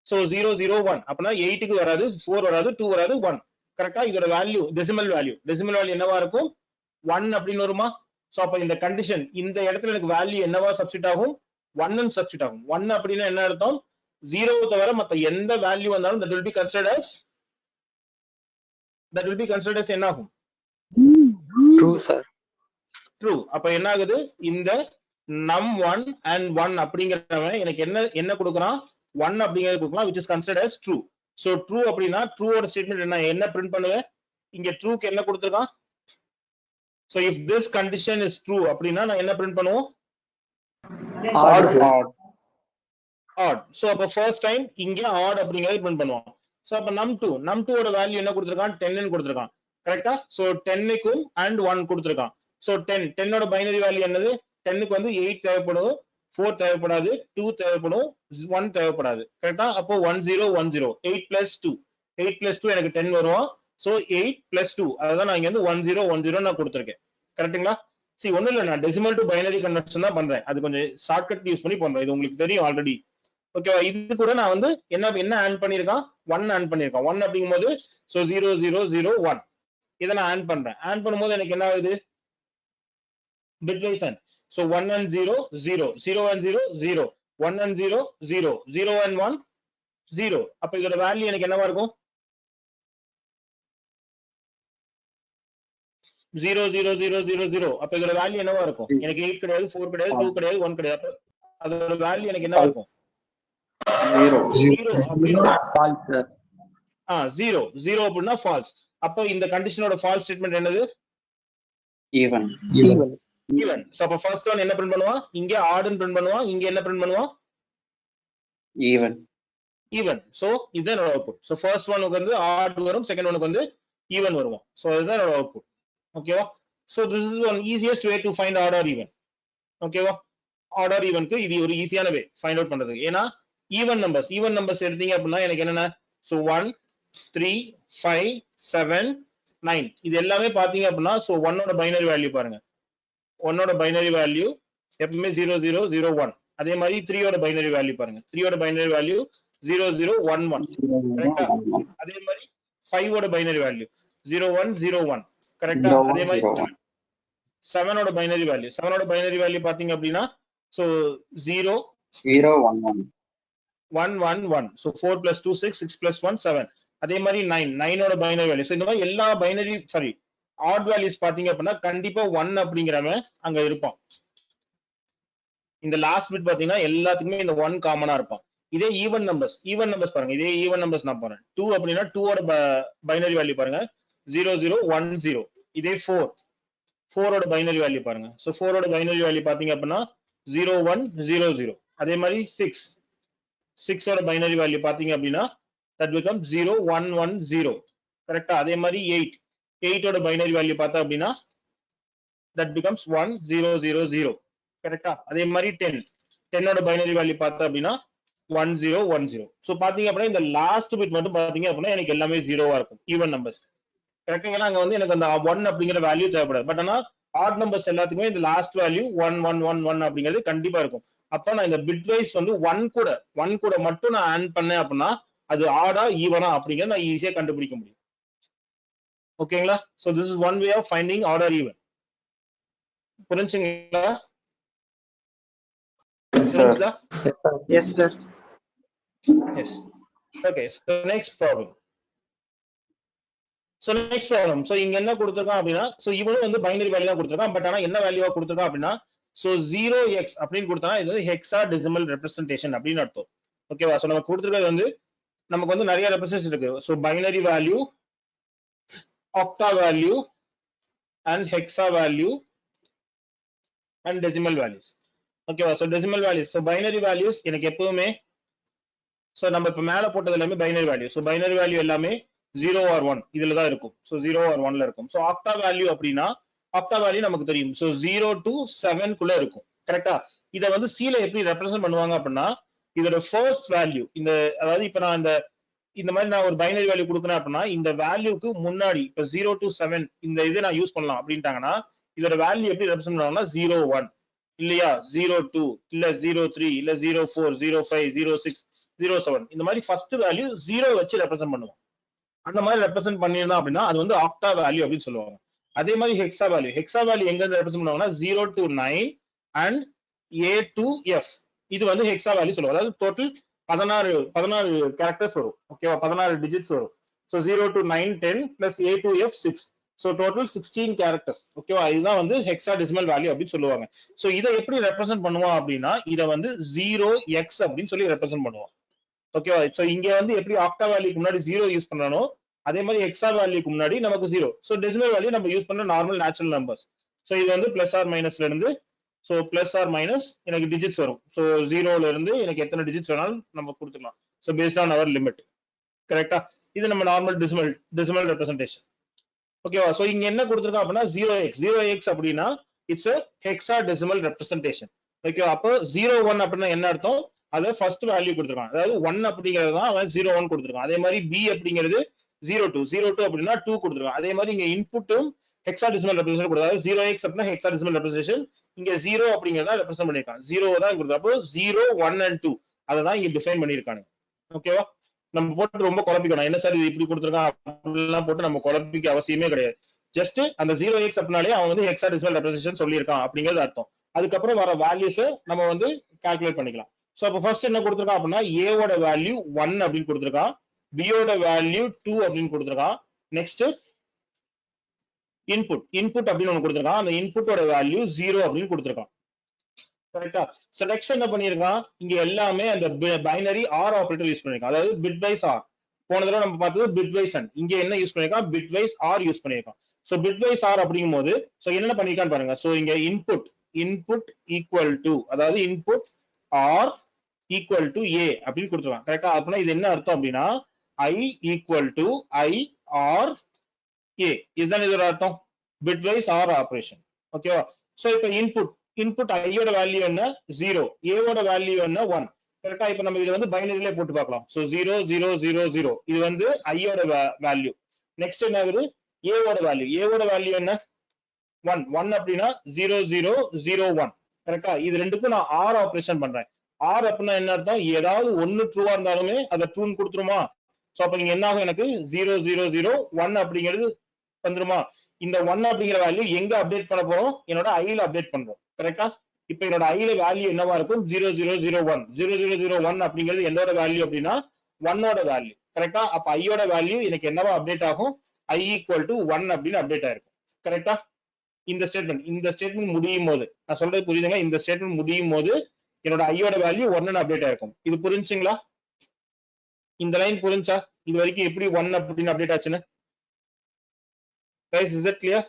சோ 001. அப்படின்னா 8 க்கு வராது, 4 வராது, 2 வராது, 1 கரெக்ட்டா. இதோட வேல்யூ டெசிமல் வேல்யூ என்னவா இருக்கும், 1 அப்படின்னு வருமா. சோ அப்ப இந்த கண்டிஷன், இந்த இடத்துல எனக்கு வேல்யூ என்னவா சப்ஸ்டிட் ஆகும், 1 ன்னு சப்ஸ்டிட் ஆகும். 1 அப்படின்னா என்ன அர்த்தம், 0 தவிர மத்த எந்த வேல்யூ வந்தாலும் that will be considered as என்ன ஆகும்? True, sir. ட்ரூ. அப்ப என்ன ஆகுது? இந்த num1 and 1 அப்படிங்கறவன் எனக்கு என்ன கொடுக்கறான்? 1 அப்படிங்கறது கொடுக்கலாம், which is considered as true. So true அப்படினா true ஓட ஸ்டேட்மென்ட் என்ன பிரிண்ட் பண்ணுவேன்? இங்க ட்ரூக்கு என்ன கொடுத்திருக்கான்? So if this condition is true அப்படினா நான் என்ன பிரிண்ட் பண்ணுவோம்? Odd, sir. Odd. So அப்ப ஃபர்ஸ்ட் டைம் இங்க odd அப்படிங்கறது பிரிண்ட் பண்ணுவோம். So அப்ப num2 ஓட வேல்யூ என்ன கொடுத்திருக்கான்? 10 ன்னு கொடுத்திருக்கான். கரெக்ட்டா? So 10 க்கும் and 1 கொடுத்திருக்கான். So 10 ஓட பைனரி வேல்யூ என்னது? 10 க்கு வந்து 8 தேவைப்படும், 4 தேவைப்படாது, 2 தேவைப்படும், 1 தேவைப்படாது. கரெக்ட்டா? அப்போ 1010 8 plus 2 எனக்கு 10 வரும். So 8 plus 2 அதான் நான் இங்க வந்து 1010 நான் கொடுத்திருக்கேன். கரெக்ட்டுங்களா? see ஒண்ணும் இல்ல, நான் டெசிமல் டு பைனரி கன்வர்ஷன் தான் பண்றேன். அது கொஞ்சம் ஷார்ட்கட் யூஸ் பண்ணி பண்றேன். இது உங்களுக்கு தெரியும் ஆல்ரெடி. ஓகேவா? இது கூட நான் வந்து என்ன ஆட் பண்ணிருக்கான்? 1 ஆட் பண்ணிருக்கான். 1 அப்படிங்கும்போது so 0001 இத நான் ஆட் பண்றேன். ஆட் பண்ணும்போது எனக்கு என்ன ஆகுது? bitwise and so 1 and 0 0 0 and 0 0 1 and 0 0 0 and 1 0. அப்ப இதோட வேல்யூ எனக்கு என்னவா இருக்கும்? 0 0 0 0 0. அப்ப இதோட வேல்யூ என்னவா இருக்கும்? எனக்கு 8 கிடையாது, 4 கிடையாது, 2 கிடையாது, 1 கிடையாது. அதோட வேல்யூ எனக்கு என்னவா இருக்கும்? 0 அப்படினா False, sir. 0 அப்படினா false. அப்ப இந்த கண்டிஷனோட false ஸ்டேட்மென்ட் என்னது? Even. So அப்ப ஃபர்ஸ்ட் ஒன் என்ன பிரிண்ட் பண்ணுவான்? இங்க odd ன்னு பிரிண்ட் பண்ணுவான். இங்க என்ன பிரிண்ட் பண்ணுவான்? even. So இதுதான் என்னோட அவுட்புட். So ஃபர்ஸ்ட் ஒனுக்கு வந்து odd வரும், செகண்ட் ஒனுக்கு வந்து even வரும். So இதுதான் என்னோட அவுட்புட். ஓகேவா? So this is one easiest way to find odd or even. ஓகேவா? odd or evenக்கு இது ஒரு ஈஸியான வே ஃபைண்ட் அவுட் பண்றதுக்கு. ஏனா ஈவன் நம்பர்ஸ் எடுத்தீங்க அப்படினா எனக்கு என்னன்னா so 1 3 5 7 9 இது எல்லாமே பாத்தீங்க அப்படினா so 1 ஓட பைனரி வேல்யூ பாருங்க. 1 ஓட பைனரி வேல்யூ எப்பவுமே 0001. அதே மாதிரி 3 ஓட பைனரி வேல்யூ பாருங்க. 3 ஓட பைனரி வேல்யூ 0011. கரெக்ட்டா? அதே மாதிரி 5 ஓட பைனரி வேல்யூ 0101. கரெக்ட்டா? அதே மாதிரி 7 ஓட பைனரி வேல்யூ பாத்தீங்க அப்படினா so 011. 111. so 4 plus 2 6 6 plus 1 7. அதே மாதிரி 9 ஓட பைனரி வேல்யூ. so இந்த மாதிரி எல்லா பைனரி odd values பாத்தீங்க அப்படினா கண்டிப்பா 1 அப்படிங்கறவன் அங்க இருப்பான். இந்த லாஸ்ட் பிட் பாத்தீங்கன்னா எல்லாத்துக்குமே இந்த 1 காமனா இருப்பான். இதே ஈவன் நம்பர்ஸ் பாருங்க. இதே ஈவன் நம்பர்ஸ் நான் போறேன். 2 அப்படினா 2 ஓட பைனரி வேல்யூ பாருங்க 0010. இதே 4 ஓட பைனரி வேல்யூ பாருங்க. சோ 4 ஓட பைனரி வேல்யூ பாத்தீங்க அப்படினா 0100. அதே மாதிரி 6 ஓட பைனரி வேல்யூ பாத்தீங்க அப்படினா that becomes 0110. கரெக்ட்டா? அதே மாதிரி 8 ஓட பைனரி வேல்யூ பார்த்தா அப்படினா that becomes 1000. கரெக்ட்டா? அதே மாதிரி 10 ஓட பைனரி வேல்யூ பார்த்தா அப்படினா 1010. சோ பாத்தீங்க அப்படினா இந்த லாஸ்ட் பிட் மட்டும் பாத்தீங்க அப்படினா எனக்கு எல்லாமே 0வா இருக்கும் ஈவன் நம்பர்ஸ். கரெக்ட்டா? ஏன்னா அங்க வந்து எனக்கு அந்த 1 அப்படிங்கிற வேல்யூ தேவைப்படாது. பட் ஆனா ஆட் நம்பர்ஸ் எல்லாத்துக்குமே இந்த லாஸ்ட் வேல்யூ 1111 அப்படிங்கிறது கண்டிப்பா இருக்கும். அப்ப நான் இந்த பிட்வைஸ் வந்து 1 கூட மட்டும் நான் ஆட் பண்ணேன் அப்படினா அது ஆடா ஈவனா அப்படிங்கறத நான் ஈஸியா கண்டுபிடிக்க முடியும். ஓகேங்களா? so this is one way of finding odd or even. புரிஞ்சுங்களா? Yes, sir. Yes. Okay, so next problem. so இங்க என்ன கொடுத்திருக்கான் அப்படினா so இவனும் வந்து பைனரி வேல்யூ தான் கொடுத்திருக்கான். பட் ஆனா என்ன வேல்யூவா கொடுத்திருக்கான் அப்படினா so 0x அப்படினு கொடுத்தா இது வந்து ஹெக்ஸாடெசிமல் ரெப்ரசன்டேஷன் அப்படினு அர்த்தம். ஓகேவா? so நமக்கு கொடுத்திருக்கிறது வந்து நமக்கு வந்து நிறைய ரெப்ரசன்டேஷன் இருக்கு. so binary value, octa value and hexa value and decimal values. ஓகேவா? so decimal values, so binary values எனக்கு எப்பவுமே so நம்ம இப்ப மேல போட்டது எல்லாமே binary value. so binary value எல்லாமே 0 or 1 இதுல தான் இருக்கும். so 0 or 1ல இருக்கும். so octa value அப்படினா octa value நமக்கு தெரியும். so 0 to 7 குள்ள இருக்கும். கரெக்ட்டா? இத வந்து C ல எப்படி ரெப்ரசன்ட் பண்ணுவாங்க அப்படினா இதோட ஃபர்ஸ்ட் வேல்யூ இந்த அதாவது இப்ப நான் இந்த மாதிரி நான் ஒரு பைனரி வேல்யூ கொடுக்குறேன் அப்படின்னா இந்த வேல்யூக்கு முன்னாடி இப்ப 0 to 7 இந்த இதை நான் யூஸ் பண்ணலாம் அப்படின்ட்டாங்கன்னா இதோட வேல்யூ எப்படி ரெப்ரசன்ட் பண்ணுவாங்கன்னா 01 இல்லையா, 02 இல்ல 03 இல்ல 04 05 06 07 இந்த மாதிரி ஃபர்ஸ்ட் வேல்யூ 0 வச்சு ரெப்ரசன்ட் பண்ணுவோம். அந்த மாதிரி ரெப்ரசன்ட் பண்ணிருந்தோம் அப்படின்னா அது வந்து ஆக்டா வேல்யூ அப்படின்னு சொல்லுவாங்க. அதே மாதிரி ஹெக்ஸா வேல்யூ எங்க இருந்து ரெப்ரசன்ட் பண்ணுவாங்கன்னா 0 to 9 and A to F இது வந்து ஹெக்ஸா வேல்யூ சொல்லுவாங்க. அதாவது டோட்டல் 16 கேரக்டர்ஸ் வரும். ஓகேவா, 16 டிஜிட்ஸ் வரும். So 0 to 9 10 plus A to F 6. So total 16 characters. ஓகேவா, இதுதான் வந்து ஹெக்ஸாடெசிமல் வேல்யூ அப்படின்னு சொல்லுவாங்க. ஸோ இதை எப்படி ரெப்ரசென்ட் பண்ணுவோம் அப்படின்னா, இதை வந்து 0x அப்படின்னு சொல்லி ரெப்ரசென்ட் பண்ணுவோம். ஓகேவா, ஸோ இங்க வந்து எப்படி ஆக்டா வேல்யூக்கு முன்னாடி 0 யூஸ் பண்றானோ அதே மாதிரி ஹெக்ஸா வேல்யூக்கு முன்னாடி நமக்கு 0. ஸோ டெசிமல் வேல்யூ நம்ம யூஸ் பண்ற நார்மல் நேச்சுரல் நம்பர்ஸ். ஸோ இது வந்து பிளஸ் ஆர் மைனஸ்ல இருந்து, ஸோ பிளஸ் ஆர் மைனஸ் எனக்கு டிஜிட்ஸ் வரும். ஸோ 0ல இருந்து எனக்கு எத்தனை டிஜிட்ஸ் வேணாலும் நம்ம கொடுத்துக்கலாம். So based on our limit. கரெக்டா, இது நம்ம நார்மல் டெசிமல் ரெப்ரசன்டேஷன். ஓகேவா, ஸோ இங்க என்ன கொடுத்துருக்கோம் அப்படின்னா 0x அப்படின்னா it's a hexadecimal representation. Okay, அப்போ 01 அப்படின்னா என்ன அர்த்தம், அதை ஃபர்ஸ்ட் வேல்யூ கொடுத்துருக்கான். அதாவது 1 அப்படிங்கிறது தான் அவன் 01 கொடுத்துருக்கான். அதே மாதிரி B அப்படிங்கிறது 02 அப்படின்னா 2 கொடுத்துருக்கான். அதே மாதிரி இங்க இன்புட்டும் ஹெக்ஸாடெசிமல் ரெப்ரசன்ட் கொடுத்தா, அதாவது 0x அப்படின்னா ஹெக்ஸாடெசிமல் ரெப்ரசன்டேஷன், இங்க 0 அப்படிங்கறத ரெப்ரசன்ட் பண்ணிருக்கான். 0 தான் கொடுத்தா, அப்போ 0 1 and 2 அதை தான் இங்க டிஃபைன் பண்ணிருக்காங்க. ஓகேவா, நம்ம போட்டு ரொம்ப குழப்பிக்கணும், என்ன சார் இது இப்படி கொடுத்துருக்கான் அப்படிலாம் போட்டு நம்ம குழப்பிக்க அவசியமே கிடையாது. ஜஸ்ட் அந்த 0x அப்படின்னாலே அவன் வந்து ஹெக்ஸாடெசிமல் ரெப்ரசன்டேஷன் சொல்லியிருக்கான் அப்படிங்கிறது அர்த்தம். அதுக்கப்புறம் வர வேல்யூஸ் நம்ம வந்து கால்குலேட் பண்ணிக்கலாம். சோ அப்ப ஃபர்ஸ்ட் என்ன கொடுத்துருக்கான் அப்படின்னா A ஓட வேல்யூ 1 அப்படின்னு கொடுத்துருக்கான், B ஓட வேல்யூ 2 அப்படின்னு கொடுத்துருக்கான். நெக்ஸ்ட் இன்புட் அப்படின்னு ஒன்று கொடுத்துருக்கான், அந்த இன்புட்டோட வேல்யூ 0 அப்படின்னு கொடுத்துருக்கான். கரெக்டா, சோ நெக்ஸ்ட் என்ன பண்ணிருக்கான், இங்க எல்லாமே அந்த பைனரி ஆர் ஆபரேட்டர் யூஸ் பண்ணிருக்கான். அதாவது பிட் வைஸ் ஆர். போன தடவை நம்ம பார்த்தது பிட் வைஸ் அண்ட், இங்க என்ன யூஸ் பண்ணிருக்கான், பிட் வைஸ் ஆர் யூஸ் பண்ணிருக்கான். சோ பிட் வைஸ் ஆர் அப்படிங்கும் போது சோ என்ன பண்ணிருக்கான்னு பாருங்க. சோ இங்க இன்புட் ஈக்குவல் டு, அதாவது இன்புட் ஆர் ஈக்குவல் டு ஏ அப்படின்னு கொடுத்துருக்கான். கரெக்டா, அப்படின்னா இது என்ன அர்த்தம் அப்படின்னா I equal to I R A, இதுதான் இதோட அர்த்தம், பிட் வைஸ் ஆர் ஆபரேஷன். ஓகேவா, சோ இப்ப இன்புட் ஐயோட வேல்யூ என்ன 0, ஏவோட வேல்யூ என்ன 1. கரெக்டா, இப்ப நம்ம இது வந்து பைனரியிலே போட்டு பார்க்கலாம். சோ 0 0 0 0 இது வந்து ஐயோட வேல்யூ. நெக்ஸ்ட் என்ன ஆகுது, ஏவோட வேல்யூ என்ன 1 அப்படின்னா 0 0 0 1. கரெக்டா, இது ரெண்டுக்கும் நான் ஆர் ஆபரேஷன் பண்றேன். ஆர் அப்படின்னா என்ன அர்த்தம், ஏதாவது ஒன்னு ட்ரூவா இருந்தாலுமே அதை ட்ரூன்னு கொடுத்துருமா. சோ அப்ப இங்க என்ன ஆகும், எனக்கு 0 0 0 1 அப்படிங்கிறது வந்துருமா. இந்த 1 அப்படிங்கிற வேல்யூ எங்க அப்டேட் பண்ண போறோம், என்னோட ஐல அப்டேட் பண்றோம். கரெக்டா, இப்ப என்னோட ஐல வேல்யூ என்னவா இருக்கும் 0 0 0 1. 0 0 0 1 அப்படிங்கிறது என்னோட வேல்யூ அப்படின்னா 1 ஓட வேல்யூ. கரெக்டா, அப்ப ஐயோட வேல்யூ எனக்கு என்னவா அப்டேட் ஆகும், ஐ ஈக்குவல் டு 1 அப்படின்னு அப்டேட் ஆயிருக்கும். கரெக்டா, இந்த ஸ்டேட்மெண்ட் முடியும் போது, நான் சொல்றது புரியுதுங்க, இந்த ஸ்டேட்மெண்ட் முடியும் போது என்னோட ஐயோட வேல்யூ 1 அப்டேட் ஆயிருக்கும். இது புரிஞ்சுங்களா, இந்த லைன் புரிஞ்சா, இது வரைக்கும் எப்படி 1 அப்படின்னு அப்டேட் ஆச்சுன்னு. Guys, is that clear?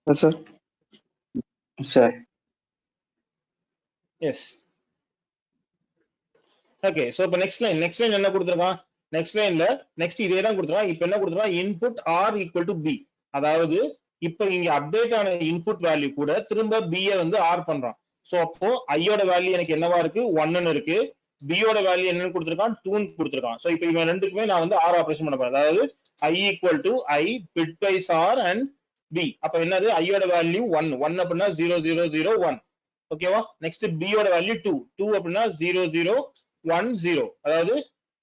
Yes, sir. sir. Yes. Okay, so இப்ப next line என்ன கொடுத்திருக்கான், next இதே தான் கொடுத்திருக்கான். இப்ப என்ன கொடுத்திருக்கான், input r equal to b. அதாவது இப்ப இங்க அப்டேட் ஆன இன்புட் வேல்யூ கூட திரும்ப b ய வந்து r பண்றான். சோ அப்போ i யோட வேல்யூ எனக்கு என்னவா இருக்கு 1 ன்னு இருக்கு, b யோட வேல்யூ என்னன்னு கொடுத்திருக்கான் 2 ன்னு கொடுத்திருக்கான். சோ இப்போ இவன் ரெண்டுக்குமே நான் வந்து r ஆபரேஷன் பண்ண போறேன். அதாவது i equal to i bitwise r and b. அப்ப என்னது, i யோட வேல்யூ 1 அப்படின்னா 0 0 0 1. ஓகேவா, நெக்ஸ்ட் b யோட வேல்யூ 2 அப்படின்னா 0 0 1 0, அதாவது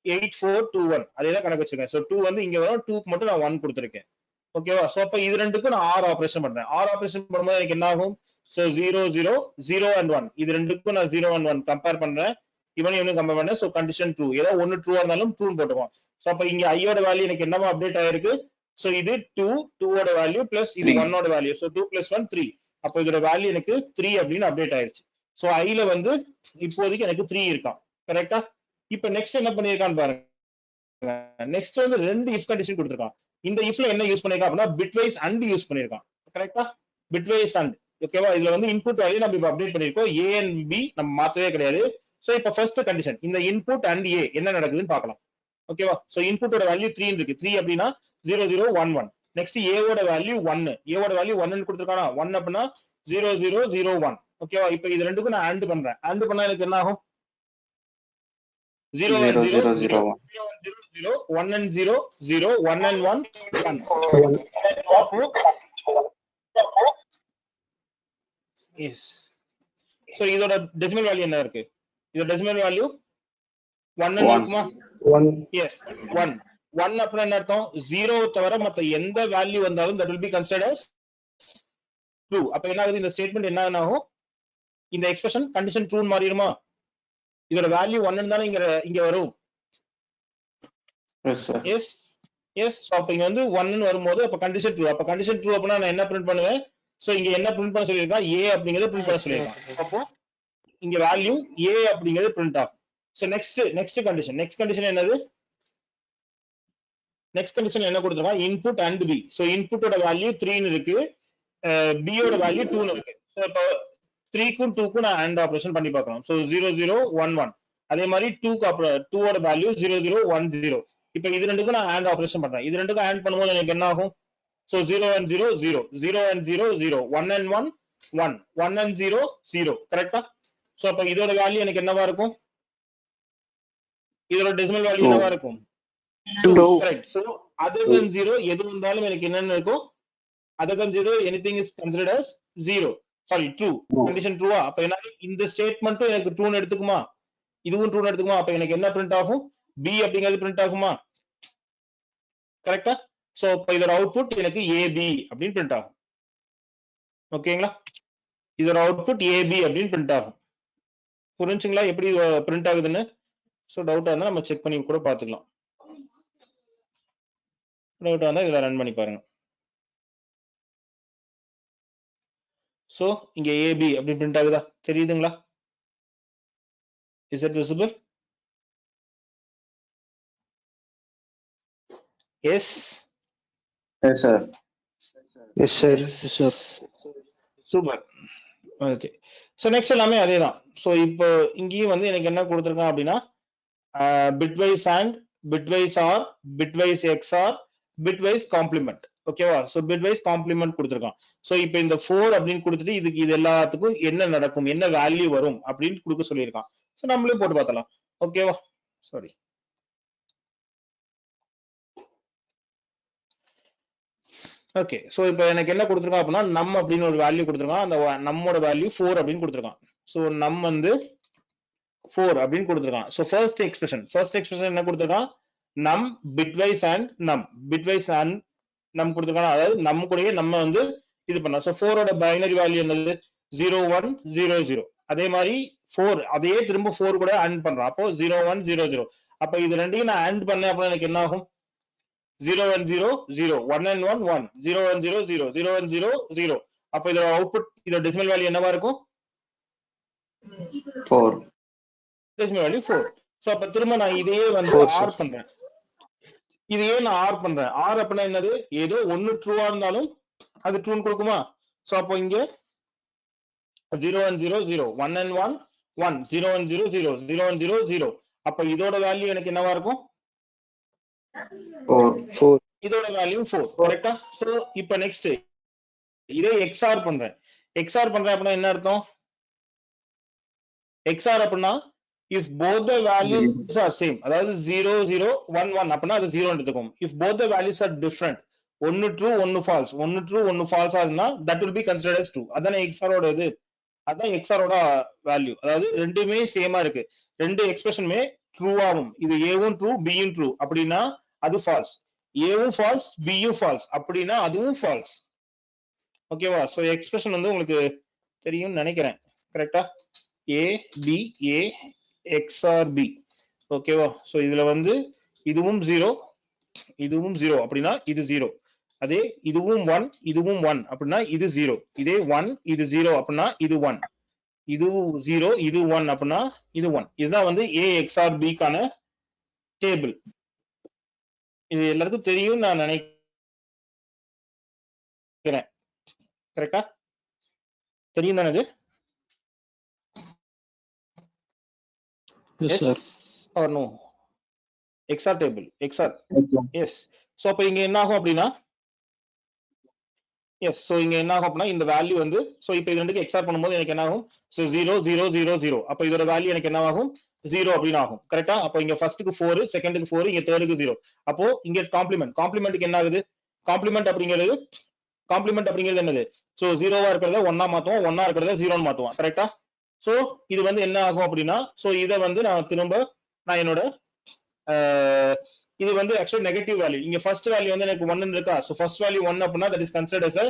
8 4 2 1. அதேதான் கணக்கு வச்சிருக்கேன். சோ 2 வந்து இங்க வரும், 2க்கு மட்டும் நான் 1 கொடுத்திருக்கேன். ஓகேவா, சோ அப்ப இது ரெண்டுக்கும் நான் r ஆபரேஷன் பண்றேன். r ஆபரேஷன் பண்ணும்போது எனக்கு என்ன ஆகும், சோ 0 0 0 and 1, இது ரெண்டுக்கும் நான் 0 and 1 கம்பேர் பண்றேன். இவனையும் கம்பேர் பண்ணேன். சோ கண்டிஷன் ட்ரூ, ஏதோ ஒன்னு ட்ரூவா இருந்தாலும் ட்ரூ போட்டுவோம். சோ அப்ப இங்க i யோட வேல்யூ எனக்கு என்னவா அப்டேட் ஆயிருக்கு, சோ இது 2 ஓட வேல்யூ பிளஸ் இது 1 ஓட வேல்யூ. சோ 2 + 1 3. அப்ப இதோட வேல்யூ எனக்கு 3 அப்படின்னு அப்டேட் ஆயிருச்சு. சோ ஐல வந்து இப்போதைக்கு எனக்கு 3 இருக்கான். கரெக்டா, இப்ப நெக்ஸ்ட் என்ன பண்ணிருக்கான்னு பாருங்க. நெக்ஸ்ட் வந்து ரெண்டு இஃப் கண்டிஷன் கொடுத்திருக்கான். இந்த இஃப்ல என்ன யூஸ் பண்ணிருக்கான் அப்படின்னா பிட்வைஸ் அண்ட் யூஸ் பண்ணிருக்கான். கரெக்டா, பிட்வைஸ் அண்ட். ஓகேவா, இதுல வந்து இன்புட் வேல்யூ நம்ம இப்ப அப்டேட் பண்ணிருக்கோம், a and b நம்ம மாத்தவே கிடையாது. சோ இப்ப ஃபர்ஸ்ட் கண்டிஷன், இந்த இன்புட் அண்ட் a என்ன நடக்குதுன்னு பார்க்கலாம். ஓகேவா, சோ இன்புட்டோட வேல்யூ 3 இருக்கு, 3 அப்படின்னா 0 0 1 1. நெக்ஸ்ட் a ஓட வேல்யூ 1, a ஓட வேல்யூ 1 ன்னு கொடுத்திருக்கானா, 1 அப்படின்னா 0 0 0 1. ஓகேவா, இப்ப இது ரெண்டுக்கும் நான் ஆட் பண்றேன். ஆட் பண்ணா எனக்கு என்ன ஆகும், 0 0 0 0 0 1 and 0 0 1 and 1 1. Yes. So இதோட டெசிமல் வேல்யூ என்ன இருக்கு, இதோட டெசிமல் வேல்யூ 1 ன்னு இருக்குமா. 1. Yes, 1 அப்படின்னா என்ன அர்த்தம், 0 தவிர மத்த எந்த வேல்யூ வந்தாலும் that will be considered as true. அப்ப என்ன ஆகுது, இந்த ஸ்டேட்மெண்ட் என்ன ஆகும், இந்த எக்ஸ்பிரஷன் கண்டிஷன் ட்ரூ மாறிடுமா? இதோட வேல்யூ 1 தானே இங்க வரும். Yes sir. Yes yes. அப்ப இங்க வந்து 1 வரும்போது அப்ப கண்டிஷன் ட்ரூ. அப்ப கண்டிஷன் ட்ரூ அப்படின்னா நான் என்ன பிரிண்ட் பண்ணுவேன்? சோ இங்க என்ன பிரிண்ட் பண்ண சொல்லியிருக்கான்? ஏ அப்படிங்கறத பிரிண்ட் பண்ண சொல்லியிருக்கான். அப்போ இங்க வேல்யூ ஏ அப்படிங்கிறது பிரிண்ட் ஆகும். சோ நெக்ஸ்ட் கண்டிஷன் என்னது? நெக்ஸ்ட் கண்டிஷன் என்ன கொடுத்திருக்கான்? Input and B. சோ இன்புட்டோட வேல்யூ 3 இருக்கு, பி யோட வேல்யூ 2 இருக்கு. சோ இப்போ 3க்கும் 2க்கும் நான் AND ஆபரேஷன் பண்ணி பார்க்கலாம். சோ 0 0 1 1. அதே மாதிரி 2 ஓட வேல்யூ 0 0 1 0. இப்போ இது ரெண்டுக்கும் நான் AND ஆபரேஷன் பண்றேன். இது ரெண்டுக்கும் AND பண்ணும்போது எனக்கு என்ன ஆகும்? So 0 and 0 0, 0 and 0 0, 1 and 1 1, 1 and 0 0. கரெக்ட்டா? சோ அப்ப இதோட வேல்யூ எனக்கு என்னவா இருக்கும்? இதோட டெசிமல் வேல்யூ என்னவா இருக்கும்? 2. கரெக்ட். சோ other than 0 எது வந்தாலும் எனக்கு என்னன்னு இருக்கும்? other than 0 anything is considered as 0. Sorry true. Condition ட்ரூவா? அப்ப என்ன இந்த ஸ்டேட்மென்ட்டும் எனக்கு ட்ரூன்னு எடுத்துக்குமா? இதுவும் ட்ரூன்னு எடுத்துக்குமா? அப்ப எனக்கு என்ன பிரிண்ட் ஆகும்? b அப்படிங்கிறது பிரிண்ட் ஆகுமா? கரெக்ட்டா? சோ இப்ப இதோட அவுட்புட் எனக்கு ab அப்படின்னு பிரிண்ட் ஆகும். ஓகேங்களா? இதோட அவுட்புட் ab அப்படின்னு பிரிண்ட் ஆகும். புரிஞ்சுங்களா எப்படி பிரிண்ட் ஆகுதுன்னு? சோ டவுட்டா இருந்தா நம்ம செக் பண்ணி கூட பாத்துக்கலாம். டவுட்டா இருந்தா இதுல ரன் பண்ணி பாருங்க. சோ இங்க ab அப்படி பிரிண்ட் ஆகுதா? தெரியுதுங்களா? Is it visible? Yes. Yes sir. Yes, sir. Yes sir. Super. Okay. So next எல்லாமே அதேதான். சோ இப்போ இங்கேயும் வந்து எனக்கு என்ன கொடுத்திருக்கான் அப்படின்னா bitwise and bitwise or bitwise XOR bitwise complement. ஓகேவா? So bitwise complement கொடுத்திருக்கான். சோ இப்போ இந்த 4 அப்படின்னு கொடுத்துட்டு இதுக்கு இது எல்லாத்துக்கும் என்ன நடக்கும், என்ன வேல்யூ வரும் அப்படின்னு கொடுக்க சொல்லியிருக்கான். சோ நம்மளே போட்டு பார்த்தலாம். ஓகேவா? சாரி. ஓகே. சோ இப்போ எனக்கு என்ன கொடுத்திருக்கான் அப்படின்னா நம் அப்படின்னு ஒரு வேல்யூ கொடுத்திருக்கான். அந்த நம்மோட வேல்யூ 4 அப்படின்னு கொடுத்திருக்கான். சோ நம் வந்து 4 அப்படின்னு கொடுத்திருக்கான். சோ ஃபர்ஸ்ட் எக்ஸ்பிரஷன் என்ன கொடுத்திருக்கான்? நம் bitwise and நம் கொடுத்திருக்கான். அதாவது நம்ம கூடயே நம்ம வந்து இது பண்ணலாம். சோ 4 ஓட பைனரி வேல்யூ என்னது? 0 1 0 0. அதே மாதிரி 4 அதே திரும்ப 4 கூட AND பண்றோம். அப்போ 0 1 0 0. அப்ப இது ரெண்டையும் நான் AND பண்ணேன் அப்படின்னா எனக்கு என்ன ஆகும்? 0 and 0 0, 1 and 1 1, 0 and 0 0, 0 and 0 0. அப்ப இதோட அவுட்புட் இதோட டெசிமல் வேல்யூ என்னவா இருக்கும்? 4. Decimal value 4. சோ அப்ப திரும்ப நான் இதையே வந்து 4, sir. ஆர் பண்றேன். இதையே நான் ஆர் பண்றேன். ஆர் அப்படின்னா என்னது? ஏதோ ஒன்னு ட்ரூவா இருந்தாலும் அது ட்ரூன்னு கொடுக்குமா? சோ அப்போ இங்க 0 and 0 0, 1 and 1 1, 0 and 0 0, 0 and 0 0. அப்ப இதோட வேல்யூ எனக்கு என்னவா இருக்கும்? 4. இதோட வேல்யூ 4. கரெக்ட்டா? சோ இப்போ நெக்ஸ்ட் இதே XOR பண்றேன். XOR பண்றேன் அப்படின்னா என்ன அர்த்தம்? XOR அப்படின்னா if both the values are same, அதாவது 0 0 1 1 அப்படின்னா அது 0 எடுத்துக்கும். if both the values are different, ஒன்னு ட்ரூ ஒன்னு ஃபால்ஸ், ஒன்னு ட்ரூ ஒன்னு ஃபால்ஸா இருந்தா that will be considered as true. அதானே XOR ஓட இது. அதான் XOR ஓட வேல்யூ. அதாவது ரெண்டுமே சேமா இருக்கு. ரெண்டு எக்ஸ்பிரஷனுமே ட்ரூவாகும். இது ஏவும் ட்ரூ பியும் ட்ரூ அப்படின்னா அது ஃபால்ஸ். ஏவும் ஃபால்ஸ் பியும் ஃபால்ஸ் அப்படின்னா அதுவும் ஃபால்ஸ். ஓகேவா? சோ எக்ஸ்பிரஷன் வந்து உங்களுக்கு தெரியும்னு நினைக்கிறேன். கரெக்ட்டா? A B A XOR B. ஓகேவா? சோ இதுல வந்து இதுவும் 0 இதுவும் 0 அப்படின்னா இது 0. அதே இதுவும் 1 இதுவும் 1 அப்படின்னா இது 0. இதே 1 இது 0 அப்படின்னா இது 1. இது 0 இது 1 அப்படின்னா இது 1. இதுதான் வந்து A XOR B கான டேபிள். இது எல்லாருக்கும் தெரியும் நான் நினைக்கிறேன். கரெக்ட்டா? தெரியும் தானே இது? Yes, sir. or no? XOR table. XOR. Yes, sir. Yes. So அப்ப இங்க என்ன ஆகும் அப்படின்னா எஸ். சோ இங்க என்ன ஆகும் அப்படின்னா இந்த வேல்யூ வந்து சோ இப்போ இது ரெண்டுக்கு XOR பண்ணும்போது எனக்கு என்ன ஆகும்? சோ 0 0 0 0. அப்ப இதோட வேல்யூ எனக்கு என்ன ஆகும்? 0 அப்படின்னு ஆகும். கரெக்ட்டா? அப்ப இங்க ஃபர்ஸ்ட்க்கு 4, செகண்டுக்கு 4, இங்க தேர்டுக்கு 0. அப்போ இங்க காம்ப்ளிமெண்ட்க்கு என்ன ஆகுது? காம்ப்ளிமெண்ட் அப்படிங்கிறது என்னது? சோ 0வா இருக்கிறத 1ஆ மாத்துவோம், 1ஆ இருக்கிறத 0ன்னு மாத்துவோம். கரெக்ட்டா? சோ இது வந்து என்ன ஆகும் அப்படின்னா சோ இத வந்து நான் திரும்ப நான் என்னோட இது வந்து ஆக்சுவலி நெகட்டிவ் வேல்யூ. இங்க ஃபர்ஸ்ட் வேல்யூ வந்து எனக்கு 1 ன்னு இருக்கா? சோ ஃபர்ஸ்ட் வேல்யூ 1 அப்படின்னா that is considered as a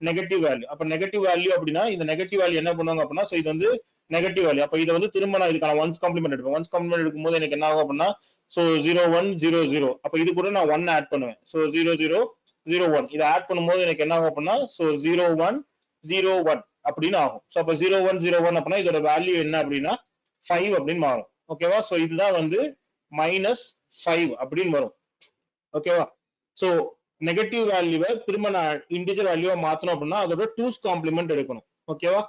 negative value. அப்ப நெகட்டிவ் வேல்யூ அப்படின்னா இந்த நெகட்டிவ் வேல்யூ என்ன பண்ணுவாங்க அப்படின்னா, சோ இது வந்து நெகட்டிவ் வேல்யூ. அப்ப இதை வந்து திரும்ப நான் இதுக்கான ஒன்ஸ் காம்ப்ளிமெண்ட் எடுப்பேன். ஒன்ஸ் காம்ப்ளிமெண்ட் எடுக்கும்போது எனக்கு என்ன ஆகும் அப்படின்னா, சோ 0 1 0 0. அப்ப இது கூட நான் 1 ஆட் பண்ணுவேன். சோ 0 0 0 1 இதை ஆட் பண்ணும்போது எனக்கு என்ன ஆகும் அப்படின்னா, சோ 0 1 0 1 அப்படின்னு ஆகும். சோ அப்ப 0 1 0 1 அப்படின்னா இதோட வேல்யூ என்ன அப்படின்னா 5 அப்படின்னு மாறும். ஓகேவா? சோ இதுதான் வந்து -5 அப்படின்னு வரும். ஓகேவா? சோ நெகட்டிவ் வேல்யூவை திரும்ப நான் இன்டிஜர் வேல்யூவா மாத்தணும் அப்படின்னா அதோட டூஸ் காம்ப்ளிமெண்ட் எடுக்கணும். ஓகேவா?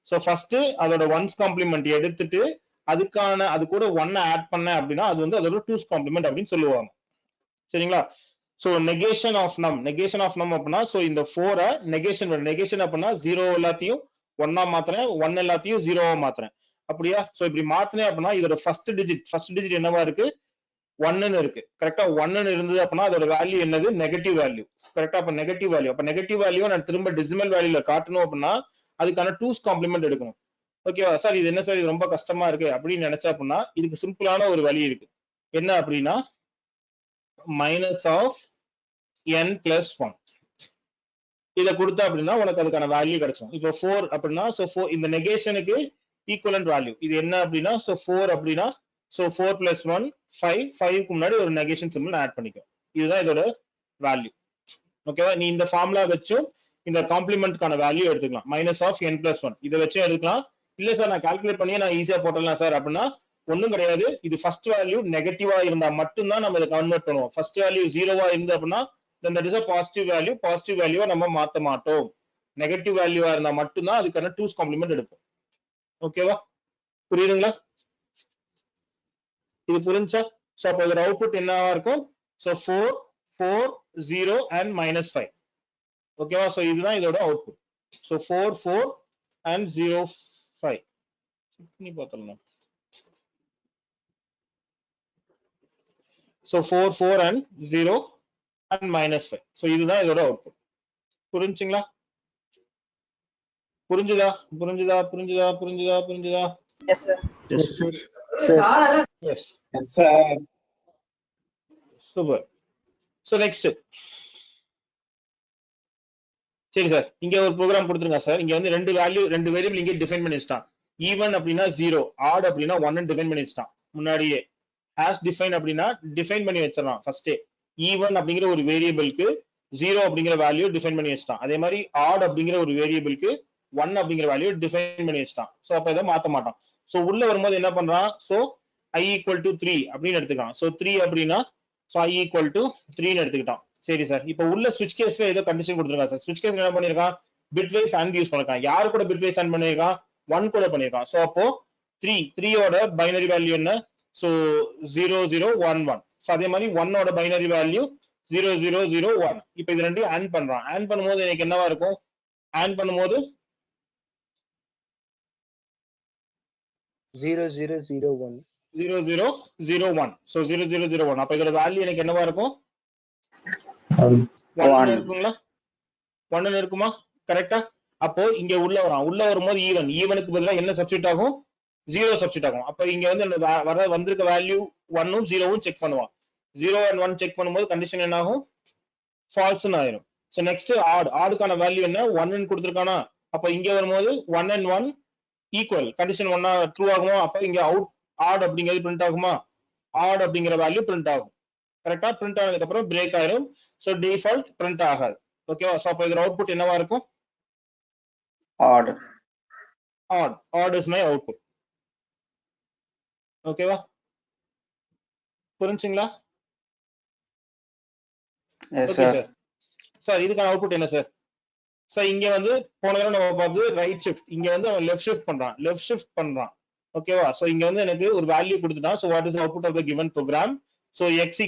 சோ ஃபர்ஸ்ட் அதோட ஒன்ஸ் காம்ப்ளிமெண்ட் எடுத்துட்டு அதுக்கான அது கூட 1 ஆட் பண்ணேன் அப்படின்னா அது வந்து அதோட டூஸ் காம்ப்ளிமெண்ட் அப்படின்னு சொல்லுவாங்க. சரிங்களா? சோ நெகேஷன் ஆஃப் நம் அப்படின்னா சோ இந்த 4 நெகேஷன் அப்படின்னா 0 எல்லாத்தையும் 1 மாத்துறேன், 1 எல்லாத்தையும் 0 மாத்துறேன். அப்படியா? சோ இப்படி மாத்தினேன் அப்படின்னா இதோட ஃபர்ஸ்ட் டிஜிட் என்னவா இருக்கு? 1 இருக்கு. கரெக்டா? 1 இருந்தது அப்படின்னா அதோட வேல்யூ என்னது? Negative value. கரெக்டா? அப்ப நெகட்டிவ் வேல்யூ நான் திரும்ப டெசிமல் வேல்யூல காட்டணும் அப்படின்னா அதுக்கான டூஸ் காம்ப்ளிமெண்ட் எடுக்கணும். ஓகேவா சார்? இது என்ன சார், இது ரொம்ப கஷ்டமா இருக்கு அப்படின்னு நினைச்சா அப்படின்னா இதுக்கு சிம்பிளான ஒரு வழி இருக்கு. என்ன அப்படின்னா -n+1 இத கொடுத்தா அப்படின்னா உனக்கு அதுக்கான வேல்யூ கிடைச்சிடும். இப்போ 4 அப்படின்னா சோ 4 இந்த நெகேஷனுக்கு ஈக்குவலன்ட் வேல்யூ இது என்ன அப்படின்னா சோ 4 அப்படின்னா சோ 4 + 1 5 5க்கு முன்னாடி ஒரு நெகேஷன் சிம்பிள் ஆட் பண்ணிக்கும். இதுதான் இதோட வேல்யூ. ஓகேவா? நீ இந்த ஃபார்முலா வச்சும் இந்த காம்ப்ளிமெண்ட்கான வேல்யூ எடுத்துக்கலாம். -n+1 இதை வச்சு எடுக்கலாம். இல்ல சார் நான் கால்குலேட் பண்ணி நான் ஈஸியா போட்டுடலாம் சார் அப்படின்னா ஒண்ணும் கிடையாது. இது ஃபர்ஸ்ட் வேல்யூ நெகட்டிவா இருந்தா மட்டும்தான் நம்ம இதை கன்வெர்ட் பண்ணுவோம். ஃபர்ஸ்ட் வேல்யூ 0வா இருந்து அப்படின்னா தட் இஸ் a பாசிட்டிவ் வேல்யூவா நம்ம மாத்த மாட்டோம். நெகட்டிவ் வேல்யூவா இருந்தா மட்டும்தான் அதுக்கான டூஸ் காம்ப்ளிமெண்ட் எடுப்போம். ஓகேவா? புரியுதுங்களா? இது புரிஞ்சா? சோ அப்ப இதோட அவுட்புட் என்னவா இருக்கும்? So 4 4 0 and -5. ஓகேவா? சோ இதுதான் இதோட அவுட்புட். சோ 4 4 and 0 5 நீ பார்த்தலாம். So 4 4 and 0 and -5. சோ இதுதான் இதோட அவுட்புட். புரிஞ்சுங்களா? புரிஞ்சுதா? Yes, sir. Yes, sir. Sir. Yes. Yes, sir. Super. So next. சரி சார், இங்க ஒரு ப்ரோக்ராம் கொடுத்துருங்க சார். இங்க வந்து ரெண்டு வேரியபிள் இங்கே டிஃபைன் பண்ணி வச்சிட்டான். ஈவன் அப்படின்னா 0, ஆட் அப்படின்னா 1 டிஃபைன் பண்ணி வச்சிட்டான் முன்னாடியே. ஹாஷ் டிஃபைன் அப்படின்னா டிஃபைன் பண்ணி வச்சிடலாம் ஃபர்ஸ்டே. ஈவன் அப்படிங்கிற ஒரு வேரியபிளுக்கு 0 அப்படிங்கிற வேல்யூ டிஃபைன் பண்ணி வச்சிட்டான். அதே மாதிரி ஆட் அப்படிங்கிற ஒரு வேரியபிளுக்கு 1 அப்படிங்கிற வேல்யூ டிஃபைன் பண்ணி வச்சிட்டான். சோ அப்ப இதை மாத்த மாட்டான். சோ உள்ள வரும்போது என்ன பண்றான்? சோ i = 3 அப்படின்னு எடுத்துக்கலாம். சோ 3 அப்படின்னா சோ i = 3ன்னு எடுத்துக்கிட்டான். சரி சார், இப்போ உள்ள ஸ்விட்ச் கேஸ்ல ஏதோ கண்டிஷன் கொடுத்துருக்கான் சார். ஸ்விட்ச் கேஸ் என்ன பண்ணிருக்கான்? பிட்வைஸ் அண்ட் யூஸ் பண்ணிருக்கான். யாரு கூட பிட்வைஸ் அண்ட் பண்ணிருக்கான்? 1 கூட பண்ணிருக்கான். சோ அப்போ 3 ஓட பைனரி வேல்யூ என்ன? சோ 0 0 1 1. சோ அதே மாதிரி 1 ஓட பைனரி வேல்யூ 0 0 0 1. இப்போ இது ரெண்டையும் ஆட் பண்றான். ஆட் பண்ணும்போது எனக்கு என்னவா இருக்கும்? ஆட் பண்ணும்போது 0 0 0 1. 0 0 0 1. சோ 0 0 0 1. அப்ப இதோட வேல்யூ எனக்கு என்னவா இருக்கும்? 1 இருக்குங்களா? 1 இருக்குமா? கரெக்டா? அப்போ இங்க உள்ள வரும்போது ஈவனுக்கு பதிலா என்ன சப்ஸ்டிட் ஆகும்? 0 சப்ஸ்டிட் ஆகும். அப்ப இங்க வந்து வந்திருக்க வேல்யூ 1 உம் 0 உம் செக் பண்ணுவான். 0 and 1 செக் பண்ணும்போது கண்டிஷன் என்ன ஆகும்? ஃபால்ஸ்னு ஆயிரும். சோ நெக்ஸ்ட் ஆடுக்கான வேல்யூ என்ன? 1 ன்னு கொடுத்திருக்கானா? அப்ப இங்க வரும்போது 1 and 1 ஈக்குவல். கண்டிஷன் 1 ட்ரூ ஆகுமா? அப்ப இங்க ஆட் அப்படிங்கிறது பிரிண்ட் ஆகுமா? ஆட் அப்படிங்கிற வேல்யூ பிரிண்ட் ஆகும். கரெக்டா? பிரிண்ட் ஆனதுக்கு அப்புறம் பிரேக் ஆயிரும். சோ டிஃபால்ட் பிரிண்ட் ஆகாது. ஓகேவா? சோ அப்ப இதோட அவுட்புட் என்னவா இருக்கும்? Odd is my output. ஓகேவா? புரிஞ்சுங்களா? Yes, okay sir. Sir. Sir இதுக்கான அவுட்புட் என்ன சார்? சார் இங்க வந்து போன தடவை நம்ம பார்த்தது ரைட் ஷிஃப்ட். இங்க வந்து அவன் லெஃப்ட் ஷிஃப்ட் பண்றான். ஓகேவா? சோ இங்க வந்து எனக்கு ஒரு வேல்யூ கொடுத்துட்டான். So what is output of the given program? So x =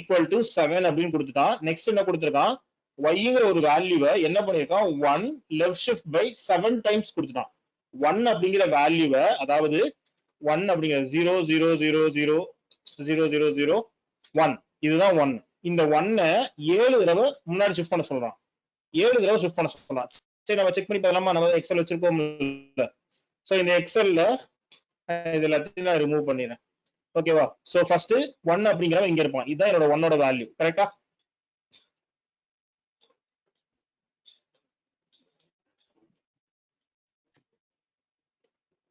7 அப்படின்னு கொடுத்துட்டான். நெக்ஸ்ட் என்ன கொடுத்திருக்கான்? y-ங்கிற ஒரு வேல்யூவை என்ன பண்ணிருக்கான்? 1 லெஃப்ட் ஷிஃப்ட் பை 7 டைம்ஸ் கொடுத்துட்டான். 1 அப்படிங்கிற வேல்யூவை, அதாவது 1 அப்படிங்கிற 0 0 0 0 0 0 0 1 இதுதான் 1. இந்த 1-ஐ 7 தடவை முன்னாடி ஷிஃப்ட் பண்ண சொல்றான். 7 தடவை ஷிஃப்ட் பண்ண சொல்றான். சரி, நம்ம செக் பண்ணி பார்க்கலாமா? நம்ம எக்ஸல் வச்சிருக்கோம். சோ இந்த எக்ஸல்ல இது எல்லாத்தையும் நான் ரிமூவ் பண்ணிடுறேன். ஓகேவா? சோ ஃபர்ஸ்ட் 1 அப்படிங்கிறவன் இங்க இருப்பான். இதுதான் என்னோட 1 ஓட வேல்யூ. கரெக்டா?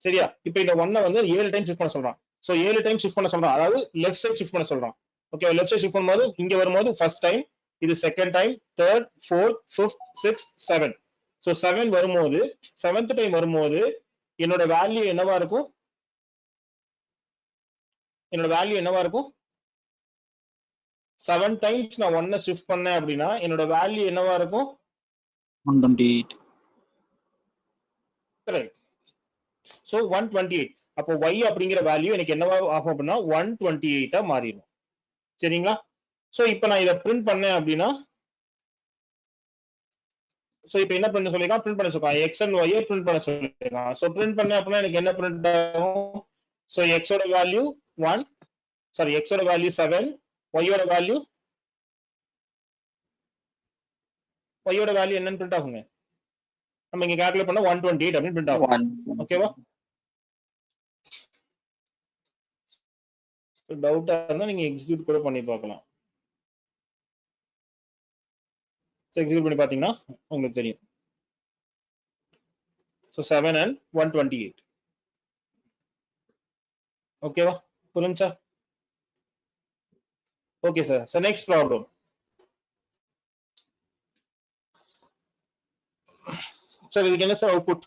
சரியா? இப்போ இந்த 1 வந்து 7 டைம் ஷிஃப்ட் பண்ண சொல்றான். சோ 7 டைம் ஷிஃப்ட் பண்ண சொல்றான். அதாவது லெஃப்ட் சைடு ஷிஃப்ட் பண்ண சொல்றான். ஓகே, லெஃப்ட் சைடு ஷிஃப்ட் பண்ணும்போது இங்க வரும்போது ஃபர்ஸ்ட் டைம், இது second time, third, fourth, fifth, sixth, seven. So 7 வரும்போது 7th டைம் வரும்போது என்னோட வேல்யூ என்னவா இருக்கும்? என்னோட வேல்யூ என்னவா இருக்கும்? 7 டைம்ஸ் நான் 1 ஷிஃப்ட் பண்ணேன் அப்படின்னா என்னோட வேல்யூ என்னவா இருக்கும்? 128. கரெக்ட். சோ 128. அப்போ y அப்படிங்கிற வேல்யூ எனக்கு என்னவா ஆகும் அப்படின்னா 128 மாறிடும். சரிங்களா? சோ இப்போ நான் இதை பிரிண்ட் பண்ணேன் அப்படின்னா, சோ இப்போ என்ன பண்ண சொல்லிருக்கான்? பிரிண்ட் பண்ண சொல்லிருக்கான். x and y பிரிண்ட் பண்ண சொல்லிருக்கான். சோ பிரிண்ட் பண்ணேன் அப்படின்னா எனக்கு என்ன பிரிண்ட் ஆகும்? சோ x ஓட வேல்யூ 1, சாரி x ஓட வேல்யூ 7, y ஓட வேல்யூ என்னன்னு பிரிண்ட் ஆகுங்க? நம்ம இங்க கால்குலேட் பண்ணா 128 அப்படின்னு பிரிண்ட் ஆகும். ஓகேவா? டவுட்டா இருந்தா நீங்க எக்ஸிக்யூட் கூட பண்ணி பார்க்கலாம். எக்ஸிக்யூட் பண்ணி பாத்தீங்கன்னா உங்களுக்கு தெரியும். So 7 and 128. ஓகேவா? புரிஞ்சா? Okay sir. So next problem. Sir இதுக்கு என்ன சார் அவுட்புட்?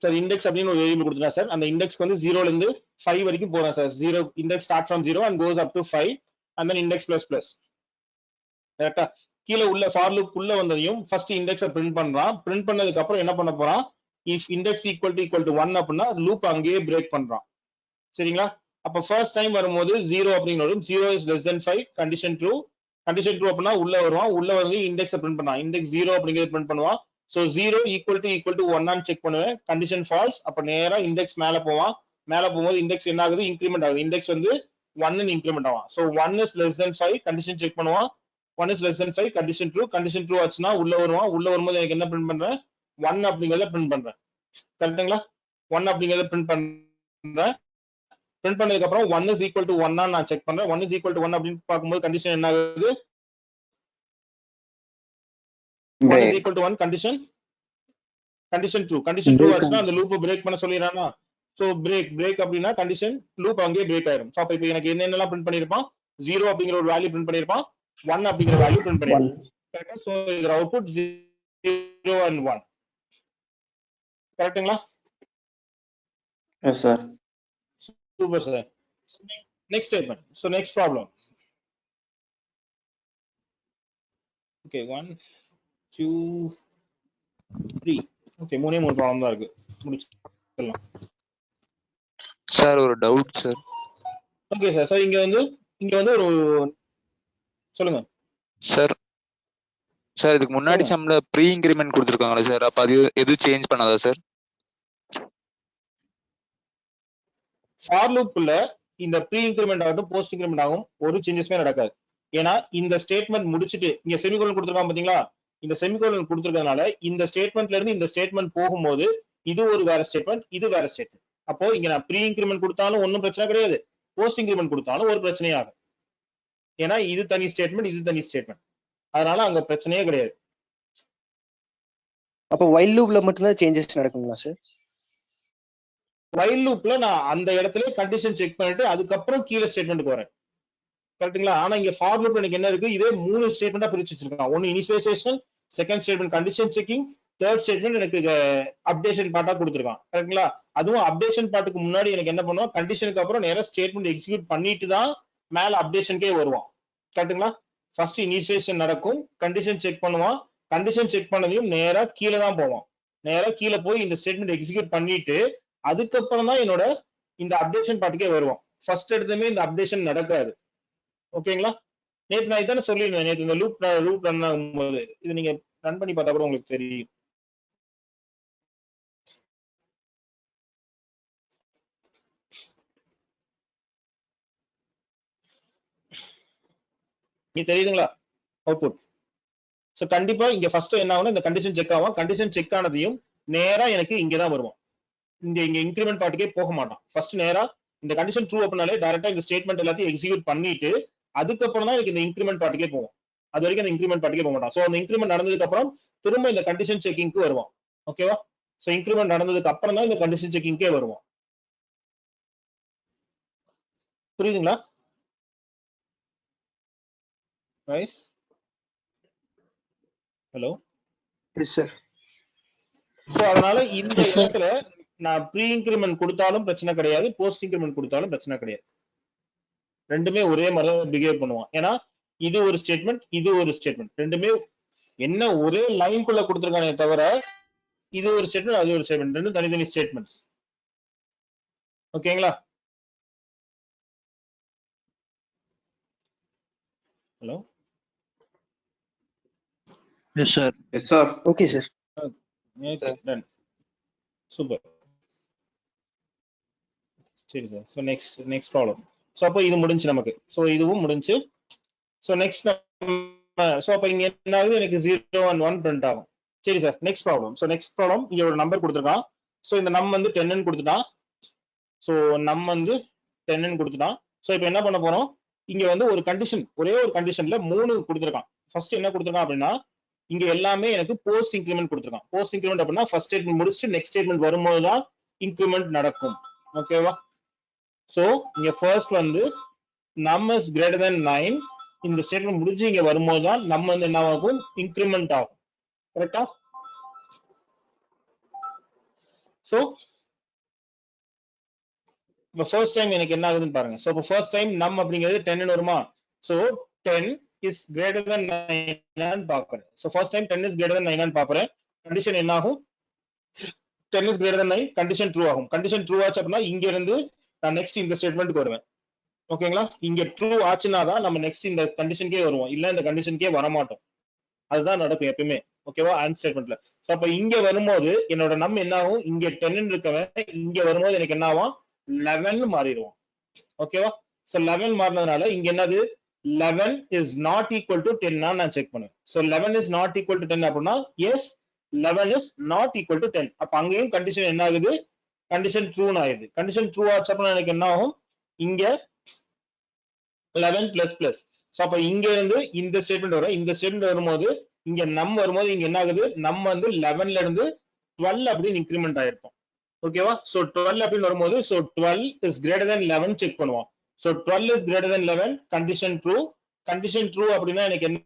சார் இண்டெக்ஸ் அப்படின்னு ஒரு வேரியபிள் கொடுத்துட்டா சார். அந்த இண்டெக்ஸ்க்கு வந்து 0ல இருந்து 5 வரைக்கும் போறேன் sir. 0 index start from 0 and goes up to 5 and then index plus plus. கரெக்ட்டா? கீழ உள்ள ஃபார் லூப் உள்ள வந்ததையும் ஃபர்ஸ்ட் இண்டெக்ஸை பிரிண்ட் பண்றான். பிரிண்ட் பண்ணதுக்கு அப்புறம் என்ன பண்ண போறான்? if index equal to 1 அப்படின்னா லூப் அங்கேயே பிரேக் பண்றான். சரிங்களா? அப்ப ஃபர்ஸ்ட் டைம் வரும்போது 0 அப்படின்னு வரும். 0 is less than 5, condition true. Condition true அப்படின்னா உள்ள வருவான். உள்ள வந்து இண்டெக்ஸை பிரிண்ட் பண்ணுவான். இண்டெக்ஸ் 0 அப்படிங்கிறது பிரிண்ட் பண்ணுவான். சோ 0 equal to 1 ஆன்னு செக் பண்ணுவேன். Condition falls. அப்ப நேரா இண்டெக்ஸ் மேல போவான். மேல போகும்போது இண்டெக்ஸ் என்ன ஆகுது? இன்கிரிமெண்ட் ஆகுது. இண்டெக்ஸ் வந்து 1 ன்னு இன்கிரிமெண்ட் ஆகும். So 1 is less than 5, condition check பண்ணுவான். 1 is less than 5, condition true. Condition true ஆச்சுன்னா உள்ள வருவான். உள்ள வரும்போது எனக்கு என்ன பிரிண்ட் பண்றேன்? 1 அப்படிங்கறத பிரிண்ட் பண்றேன். கரெக்ட்டுங்களா? 1 அப்படிங்கறத பிரிண்ட் பண்றேன். பிரிண்ட் பண்ணதுக்கு அப்புறம் 1 is equal to 1 நான் செக் பண்றேன். 1 is equal to 1 அப்படின்னு பார்க்கும்போது கண்டிஷன் என்ன ஆகுது? 1 is equal to 1, condition true. Condition true ஆச்சுன்னா அந்த லூப் பிரேக் பண்ண சொல்லிரானா? சோ பிரேக் அப்படின்னா கண்டிஷன் லூப் அங்கேயே பிரேக் ஆயிடும். சோ அப்ப இப்போ எனக்கு என்னென்னலாம் பிரிண்ட் பண்ணிருப்பான்? 0 அப்படிங்கிற ஒரு வேல்யூ பிரிண்ட் பண்ணிருப்பான். 1 அப்படிங்கிற வேல்யூ பிரிண்ட் பண்ணிருப்பான். கரெக்ட்டா? சோ இதோட அவுட்புட் 0 and 1. கரெக்ட்டுங்களா? Yes sir. Super sir. Next statement. So next problem. Okay, 1, 2, 3. Okay, மூணு ப்ராப்ளம் தான் இருக்கு. முடிச்சிடலாம். சார் ஒரு doubt sir. Okay sir. Sir இங்க வந்து ஒரு சொல்லுங்க சார். சார் இதுக்கு முன்னாடி சம்ல ப்ரீ இன்கிரிமெண்ட் கொடுத்துருக்காங்களா சார்? அப்ப அது எது சேஞ்ச் பண்ணாதா சார்? ஃபார் லூப்ல இந்த ப்ரீ இன்கிரிமெண்ட் ஆகட்டும் போஸ்ட் இன்கிரிமெண்ட் ஆகும் ஒரு சேஞ்சஸ்மே நடக்காது. ஏன்னா இந்த ஸ்டேட்மெண்ட் முடிச்சிட்டு இங்க செமிகோலன் கொடுத்துருக்கான் பாத்தீங்களா? இந்த செமிகோலன் கொடுத்துருக்கறதுனால இந்த ஸ்டேட்மெண்ட்ல இருந்து இந்த ஸ்டேட்மெண்ட் போகும்போது இது ஒரு வேற ஸ்டேட்மெண்ட், இது வேற ஸ்டேட்மெண்ட். அப்போ இங்க நான் ப்ரீ இன்கிரிமெண்ட் கொடுத்தாலும் ஒன்றும் பிரச்சனை கிடையாது, போஸ்ட் இன்கிரிமெண்ட் கொடுத்தாலும் ஒரு பிரச்சனையே ஆகும். ஏன்னா இது தனி ஸ்டேட்மெண்ட், இது தனி ஸ்டேட்மெண்ட். அதனால அங்க பிரச்சனையே கிடையாது. அப்போ வைல் லூப்ல மட்டும்தான் சேஞ்சஸ் நடக்குங்களா சார்? வைல் லூப்ல நான் அந்த இடத்துல கண்டிஷன் செக் பண்ணிட்டு அதுக்கப்புறம் கீழே ஸ்டேட்மெண்ட்டுக்கு வரேன். கரெக்ட்டுங்களா? ஆனா இங்க ஃபார் லூப் எனக்கு என்ன இருக்கு? இதே 3 ஸ்டேட்மெண்டா பிரிச்சு வச்சிருக்கான். ஒன்னு initialization, second statement condition checking, third statement எனக்கு அப்டேஷன் பார்ட்டா கொடுத்துருக்கான். கரெக்ட்டுங்களா? அதுவும் அப்டேஷன் பார்ட்டுக்கு முன்னாடி எனக்கு என்ன பண்ணுவான்? கண்டிஷனுக்கு அப்புறம் நேரா ஸ்டேட்மெண்ட் எக்ஸிக்யூட் பண்ணிட்டு தான் மேல அப்டேஷனுக்கே வருவான். கரெக்ட்டுங்களா? ஃபர்ஸ்ட் இனிஷியேஷன் நடக்கும், கண்டிஷன் செக் பண்ணுவான், கண்டிஷன் செக் பண்ணதையும் நேரா கீழே தான் போவான். நேரா கீழே போய் இந்த ஸ்டேட்மெண்ட் எக்ஸிக்யூட் பண்ணிட்டு அதுக்கப்புறம் தான் என்னோட இந்த அப்டேஷன் பார்ட்டுக்கே வருவான். ஃபர்ஸ்ட் எடுத்துமே இந்த அப்டேஷன் நடக்காது. ஓகேங்களா? நேத்து நான் இதானே சொல்லியிருந்தேன். நேத்து இந்த லூப் ரன் ஆகும்போது இது நீங்க ரன் பண்ணி பார்த்தா கூட உங்களுக்கு தெரியும். நீ தெரியுதுங்களா அவுட்புட்? சோ கண்டிப்பா இங்க ஃபர்ஸ்ட் என்ன ஆகும்? இந்த கண்டிஷன் செக் ஆகும். கண்டிஷன் செக் ஆனதையும் நேரா எனக்கு இங்க தான் வருவான். இங்க இன்கிரிமெண்ட் பார்ட்டுக்கே போக மாட்டான். ஃபர்ஸ்ட் நேரா இந்த கண்டிஷன் ட்ரூ அப்படினாலே டைரக்டா இந்த ஸ்டேட்மெண்ட் எல்லாத்தையும் எக்ஸிக்யூட் பண்ணிட்டு அதுக்கப்புறம் தான் எனக்கு இந்த இன்கிரிமெண்ட் பார்ட்டுக்கே போவோம். அது வரைக்கும் அந்த இன்கிரிமெண்ட் பார்ட்டுக்கே போக மாட்டான். சோ அந்த இன்கிரிமெண்ட் நடந்ததுக்கு அப்புறம் திரும்ப இந்த கண்டிஷன் செக்கிங்க்கு வருவான். ஓகேவா? ஸோ இன்க்ரிமெண்ட் நடந்ததுக்கு அப்புறம் தான் இந்த கண்டிஷன் செக்கிங்கே வருவோம். புரியுதுங்களா? ஹலோ. Yes sir. ஸோ அதனால இந்த இடத்துல நான் ப்ரீ இன்க்ரிமெண்ட் கொடுத்தாலும் பிரச்சனை கிடையாது, போஸ்ட் இன்க்ரிமெண்ட் கொடுத்தாலும் பிரச்சனை கிடையாது. ரெண்டுமே ஒரே மாதிரி தான் பிஹேவ் பண்ணுவான். ஏன்னா இது ஒரு ஸ்டேட்மெண்ட், இது ஒரு ஸ்டேட்மெண்ட், ரெண்டுமே என்ன ஒரே லைன்குள்ள கொடுத்துருக்கானே தவிர இது ஒரு ஸ்டேட்மெண்ட், அது ஒரு ஸ்டேட்மெண்ட், ரெண்டும் தனித்தனி ஸ்டேட்மெண்ட்ஸ். ஓகேங்களா? Hello. Yes sir. Yes sir. Okay sir. Done. Super. சரி sir. So next problem. So அப்போ இது முடிஞ்சு நமக்கு. ஸோ இதுவும் முடிஞ்சு. ஸோ நெக்ஸ்ட் ஸோ அப்போ இங்க என்ன ஆகுது, எனக்கு 0 and 1 பிரிண்ட் ஆகும். சரி sir. Next problem. So next problem இங்க ஒரு நம்பர் கொடுத்துருக்கான். ஸோ இந்த நம் வந்து 10 கொடுத்துட்டான். ஸோ நம் வந்து 10 கொடுத்துட்டான். ஸோ இப்போ என்ன பண்ண போறோம், இங்க வந்து ஒரு கண்டிஷன், ஒரே ஒரு கண்டிஷன்ல 3 கொடுத்துருக்கான். ஃபர்ஸ்ட் என்ன கொடுத்துருக்கான் அப்படின்னா, இங்க எல்லாமே எனக்கு போஸ்ட் இன்க்ரிமெண்ட் கொடுத்துருக்கான். போஸ்ட் இன்க்ரிமெண்ட் அப்படின்னா ஃபர்ஸ்ட் ஸ்டேட்மெண்ட் முடிச்சுட்டு நெக்ஸ்ட் ஸ்டேட்மெண்ட் வரும்போது தான் இன்க்ரிமெண்ட் நடக்கும். ஓகேவா? ஸோ இங்க ஃபர்ஸ்ட் வந்து நம் இஸ் கிரேட்டர் தென் 9, இந்த ஸ்டேட்மெண்ட் முடிஞ்சு இங்க வரும்போது தான் நம்ம வந்து என்ன ஆகும், இன்க்ரிமெண்ட் ஆகும். கரெக்டா? ஸோ இப்போ ஃபர்ஸ்ட் டைம் எனக்கு என்ன ஆகுதுன்னு பாருங்க. ஸோ இப்போ ஃபர்ஸ்ட் டைம் நம் அப்படிங்கிறது 10 வருமா? ஸோ 10 இஸ் கிரேட்டர் தென் 9 பாக்குறேன். So first time 10 is greater தென் 9 பாக்குறேன். கண்டிஷன் என்ன ஆகும், 10 is greater then 9, condition true ஆகும். கண்டிஷன் ட்ரூ ஆச்சு அப்படின்னா இங்க இருந்து நான் நெக்ஸ்ட் இந்த ஸ்டேட்மெண்ட்க்கு வருவேன். ஓகேங்களா? இங்க ட்ரூ ஆச்சுன்னா தான் நம்ம நெக்ஸ்ட் இந்த கண்டிஷனுக்கே வருவோம், இல்ல இந்த கண்டிஷனுக்கே வர மாட்டோம். அதுதான் நடக்கும் எப்பயுமே. ஓகேவா? ஆன்சர் ஸ்டேட்மெண்ட்ல. ஸோ அப்ப இங்க வரும்போது என்னோட நம் என்ன ஆகும், இங்க 10 இருக்கவன் இங்க வரும்போது எனக்கு என்ன ஆகும், 11 மாறிடுவோம். ஓகேவா? ஸோ 11 மாறினதுனால இங்க என்னது, 11 is not equal to 10 நான் செக் பண்ணுவேன். So 11 is not equal to 10 அப்படின்னா S 11 is not equal to 10. அப்ப அங்கேயும் கண்டிஷன் என்ன ஆகுது, கண்டிஷன் ட்ரூ ஆகுது. கண்டிஷன் ட்ரூ ஆச்சு அப்படின்னா எனக்கு என்ன ஆகும், இங்க 11 பிளஸ் பிளஸ். ஸோ அப்ப இங்க இருந்து இந்த ஸ்டேட்மெண்ட் வரும். இந்த ஸ்டேட்மெண்ட் வரும்போது இங்க நம் வரும்போது இங்க என்ன ஆகுது, நம்ம வந்து 11ல இருந்து 12 அப்படின்னு இன்க்ரிமெண்ட் ஆயிருக்கும். ஓகேவா? ஸோ 12 அப்படின்னு வரும்போது so 12 is greater than 11 check பண்ணுவோம். So 12 is greater than 11, condition true. Condition true அப்படின்னா எனக்கு என்ன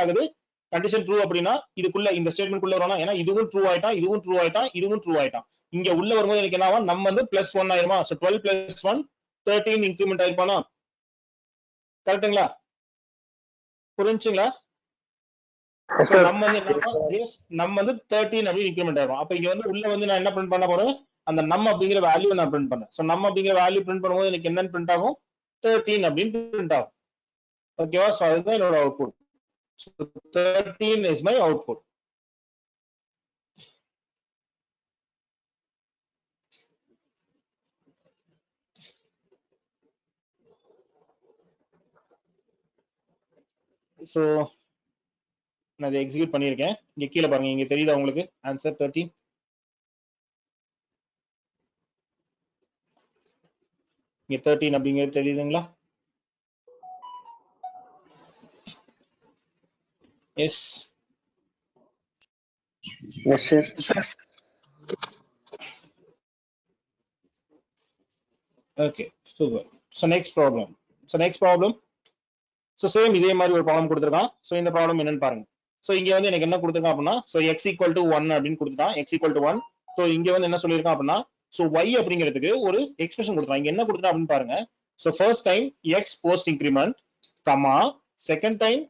ஆகுது, கண்டிஷன் ட்ரூ அப்படின்னா இதுக்குள்ள இந்த ஸ்டேட்மெண்ட் குள்ள வரணும். ஏன்னா இதுவும் ட்ரூ ஆயிட்டான், இதுவும் ட்ரூ ஆயிட்டான், இதுவும் ட்ரூ ஆயிட்டான். இங்க உள்ள வரும்போது எனக்கு என்ன ஆகும், நம்ம வந்து +1 ஆயிருமா? ஸோ 12 + 1 13 இன்க்ரிமெண்ட் ஆயிருப்பானா? கரெக்டுங்களா? புரிஞ்சுங்களா? நம்ம வந்து 13 அப்படி இன்க்ரிமெண்ட் ஆகும். அப்ப இங்க வந்து உள்ள வந்து நான் என்ன பிரிண்ட் பண்ண போறேன், அந்த நம் அப்படிங்கிற வேல்யூ நான் பிரிண்ட் பண்ணேன். சோ நம் அப்படிங்கிற வேல்யூ பிரிண்ட் பண்ணும்போது எனக்கு என்னன்னு பிரிண்ட் ஆகும், 13 அப்படின்னு பிரிண்ட் ஆகும். ஓகேவா? சோ அதுதான் என்னோட output. 13 is my output. So நான் இதை எக்ஸிக்யூட் பண்ணியிருக்கேன். இங்க கீழே பாருங்க, இங்க தெரியுதா உங்களுக்கு ஆன்சர் 13? இங்க 13 அப்படிங்கிறது தெரியுதுங்களா? Yes yes sir. Okay super. So next problem. So same இதே மாதிரி ஒரு ப்ராப்ளம் கொடுத்துருக்கான். ஸோ இந்த ப்ராப்ளம் என்னன்னு பாருங்க. ஸோ இங்க வந்து எனக்கு என்ன கொடுத்துருக்கான் அப்படின்னா, ஸோ எக்ஸ் ஈக்குவல் டு 1 அப்படின்னு கொடுத்துட்டான். X equal to 1. ஸோ இங்க வந்து என்ன சொல்லியிருக்கான் அப்படின்னா, ஸோ ஒய் அப்படிங்கிறதுக்கு ஒரு எக்ஸ்பிரஷன் கொடுத்துருக்கான். இங்க என்ன கொடுத்துட்டான் அப்படின்னு பாருங்க. So first time X post increment comma, second time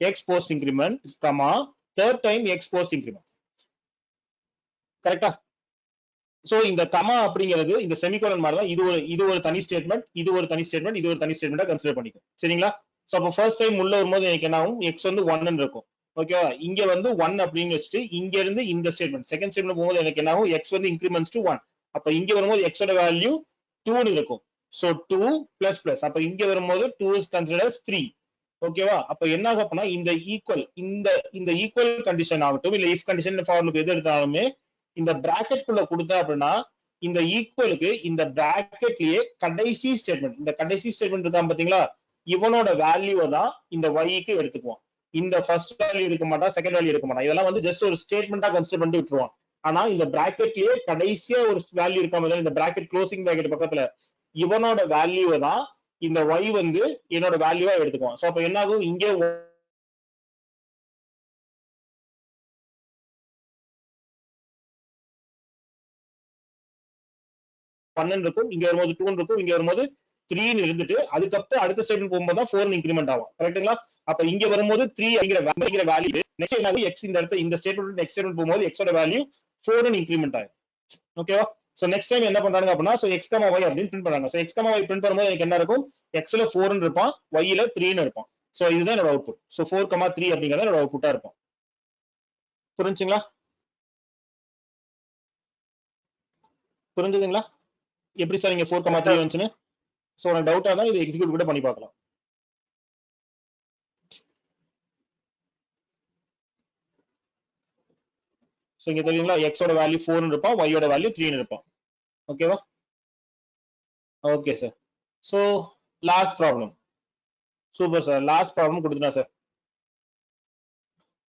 X post increment comma, third time X post increment. கரெக்டா? சோ இந்த கமா அப்படிங்கிறது இந்த செமிகோலன் மாதிரி தான். இது ஒரு தனி ஸ்டேட்மெண்ட், இது ஒரு தனி ஸ்டேட்மெண்ட், இது ஒரு தனி ஸ்டேட்மெண்டா கன்சிடர் பண்ணிக்கும். சரிங்களா? சோ அப்ப ஃபர்ஸ்ட் டைம் உள்ள வரும்போது எனக்கு என்ன ஆகும், எக்ஸ் வந்து 1 இருக்கும். ஓகேவா? இங்க வந்து 1 அப்படின்னு வச்சுட்டு இங்க இருந்து இந்த ஸ்டேட்மெண்ட் செகண்ட் ஸ்டேட்மெண்ட் போகும்போது எனக்கு என்ன ஆகும், எக்ஸ் வந்து இன்க்ரிமெண்ட்ஸ் டு 1. அப்ப இங்க வரும்போது எக்ஸோட வேல்யூ 2 இருக்கும். So 2 plus plus. அப்ப இங்க வரும்போது 2 இஸ் கன்சிடர்ட் as 3. ஓகேவா? அப்ப என்ன ஆகும்னா இந்த ஈக்குவல் இந்த ஈக்குவல் கண்டிஷன் ஆகட்டும், இல்ல இஃப் கண்டிஷன் ஃபார்முக்கு எது எடுத்தாலுமே இந்த பிராக்கெட் குள்ள கொடுத்தா அப்படின்னா இந்த ஈக்குவலுக்கு இந்த பிராக்கெட்லயே கடைசி ஸ்டேட்மெண்ட், இந்த கடைசி ஸ்டேட்மெண்ட் இருக்கான் பாத்தீங்களா, இவனோட வேல்யூவை தான் இந்த ஒய்க்கு எடுத்துக்குவோம். இந்த ஃபர்ஸ்ட் வேல்யூ இருக்க மாட்டான், செகண்ட் வேல்யூ இருக்க மாட்டான். இதெல்லாம் வந்து ஜஸ்ட் ஒரு ஸ்டேட்மெண்டா கன்சிடர் பண்ணி விட்டுருவான். ஆனா இந்த பிராக்கெட்லயே கடைசியா ஒரு வேல்யூ இருக்காம இந்த பிராக்கெட் க்ளோசிங் பிராக்கெட் பக்கத்துல இவனோட வேல்யூவை தான் இந்த y வந்து என்னோட வேல்யூவா எடுத்துக்குவோம். சோ அப்ப என்ன ஆகும், இங்க 1 இருக்கும், இங்க வரும்போது 2 இருக்கும், இங்க வரும்போது 3 இருந்துட்டு அதுக்கப்புறம் அடுத்த ஸ்டேட்மெண்ட் போகும்போது தான் 4 இன்கிரிமெண்ட் ஆகும். கரெக்ட்டுங்களா? அப்ப இங்க வரும்போது 3 அப்படிங்கிற வேல்யூ நெக்ஸ்ட் என்ன ஆகும், x இந்த இடத்துல இந்த ஸ்டேட்மெண்ட் நெக்ஸ்ட் ஸ்டேட்மெண்ட் போகும்போது x ஓட வேல்யூ 4 இன்கிரிமெண்ட் ஆகும். ஓகேவா? சோ நெக்ஸ்ட் டைம் என்ன பண்றாங்க அப்படின்னா சோ x, y அப்படின்னு பிரிண்ட் பண்றாங்க. சோ x, y பிரிண்ட் பண்ணும்போது எனக்கு என்ன இருக்கும், x ல 4 ன்னு இருப்பான், y ல 3 ன்னு இருப்பான். சோ இதுதான் என்னோட அவுட்புட். சோ 4, 3 அப்படிங்கறது என்னோட அவுட்புட்டா இருக்கும். புரிஞ்சுங்களா? புரிஞ்சுதுங்களா எப்படி சார் இங்க 4, 3 வந்துச்சுன்னு? சோ எனக்கு டவுட்டா தான் இது எக்ஸிக்யூட் கூட பண்ணி பார்க்கலாம். சோ இங்க தெரியுங்களா, x ஓட வேல்யூ 4 ன்னு இருப்பான், y ஓட வேல்யூ 3 ன்னு இருப்பான். ஓகேவா? Okay sir. So last problem. Super sir. Last problem கொடுத்துட்டேன் சார்.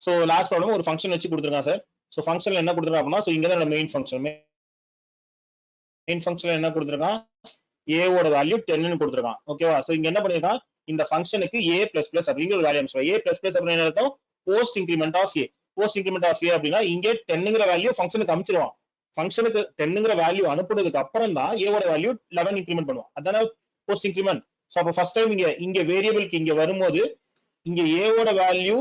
சோ லாஸ்ட் ப்ராப்ளம் ஒரு ஃபங்க்ஷன் வச்சு கொடுத்துருக்கான் சார். சோ ஃபங்க்ஷன்ல என்ன கொடுத்துருக்கான் அப்படின்னா சோ இங்க தான் மெயின் ஃபங்க்ஷன். மெயின் ஃபங்க்ஷன்ல என்ன கொடுத்துருக்கான், a ஓட வேல்யூ 10 ன்னு கொடுத்துருக்கான். ஓகேவா? சோ இங்க என்ன பண்ணிருக்கான், இந்த ஃபங்க்ஷனுக்கு a++ அப்படிங்கிற ஒரு வேல்யூ அனுப்பிச்சு. a++ அப்படின்னா என்ன அர்த்தம், post increment of a. Post increment of a அப்படின்னா இங்க 10ங்கிற வேல்யூ ஃபங்க்ஷனுக்கு அனுப்பிச்சிடுவான். ஃபங்க்ஷனுக்கு 10ங்கிற வேல்யூ அனுப்புனதுக்கு அப்புறம் தான் a ஓட வேல்யூ 11 இன்கிரிமெண்ட் பண்ணுவான். அதான போஸ்ட் இன்கிரிமெண்ட். சோ அப்ப ஃபர்ஸ்ட் டைம் இங்க வேரியபிளுக்கு இங்க வரும்போது இங்க a ஓட வேல்யூ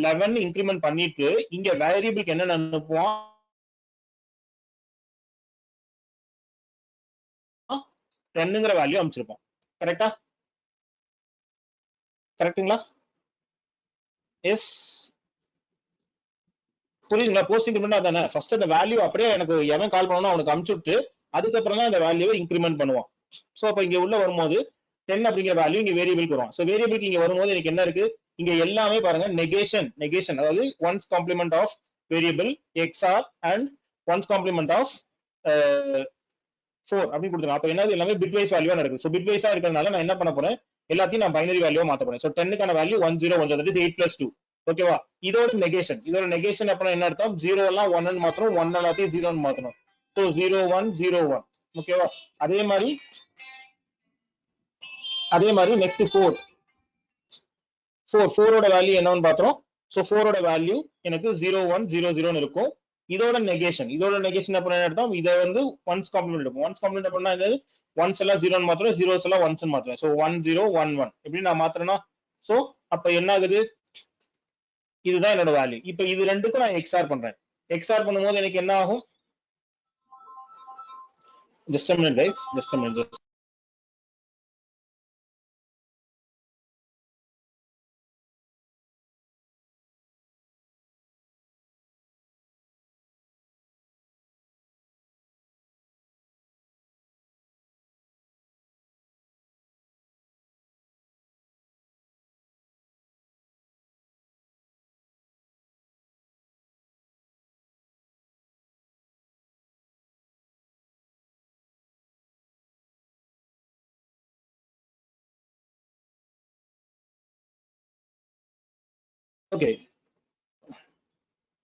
11 இன்கிரிமெண்ட் பண்ணிட்டு இங்க வேரியபிளுக்கு என்ன அனுப்புவான், 10ங்கிற வேல்யூ அனுப்பிச்சிருப்பான். கரெக்டா? கரெக்ட்டுங்களா? எஸ் புரியுதுங்களா? போஸ்ட் இன்கிரிமெண்ட் அதானே, ஃபர்ஸ்ட் அந்த வேல்யூ அப்படியே எனக்கு எவன் கால் பண்ணணும் அவனுக்கு அனுப்பிச்சுட்டு அதுக்கப்புறம் தான் அந்த வேல்யூவை இன்கிரிமெண்ட் பண்ணுவான். சோ அப்ப இங்க உள்ள வரும்போது 10 அப்படிங்கிற வேல்யூ இங்க வேரியபிளுக்கு வரும். சோ வேரியபிளுக்கு இங்க வரும்போது எனக்கு என்ன இருக்கு, இங்க எல்லாமே பாருங்க நெகேஷன், அதாவது one's complement of variable xr and one's complement of 4 அப்படின்னு கொடுத்துருக்கோம். அப்ப என்னது எல்லாமே பிட் வைஸ் வேல்யூவா நடக்குது. சோ பிட் வைஸா இருக்கிறதுனால நான் என்ன பண்ண போறேன், எல்லாத்தையும் நான் பைனரி வேல்யூவா மாத்த போறேன். சோ 10க்கான வேல்யூ 1010, that is 8+2. ஓகேவா? இதோட நெகேஷன் அப்படின்னா என்ன அர்த்தம், 0 எல்லாம் 1 ன்னு மாத்தணும், 1 எல்லாத்தையும் 0 ன்னு மாத்தணும். சோ 0 1 0 1. ஓகேவா? அதே மாதிரி நெக்ஸ்ட் 4 ஓட வேல்யூ என்னன்னு பாத்தோம். சோ 4 ஓட வேல்யூ எனக்கு 0 1 0 0 இருக்கும். இதோட நெகேஷன் அப்படின்னா என்ன அர்த்தம், இதை வந்து ஒன்ஸ் காம்ப்ளிமெண்ட் இருக்கும். ஒன்ஸ் காம்ப்ளிமெண்ட் அப்படின்னா என்னது, ஒன்ஸ் எல்லாம் 0 ன்னு மாத்துறேன், ஜீரோஸ் எல்லாம் 1 ன்னு மாத்துறேன். சோ 1 0 1 1 எப்படி நான் மாத்துறேன்னா சோ அப்ப என்ன ஆகுது, இதுதான் என்னோட வேல்யூ. இப்ப இது ரெண்டுக்கும் நான் எக்ஸ்ஆர் பண்றேன். எக்ஸ்ஆர் பண்ணும்போது எனக்கு என்ன ஆகும், just a minute guys, just a minute.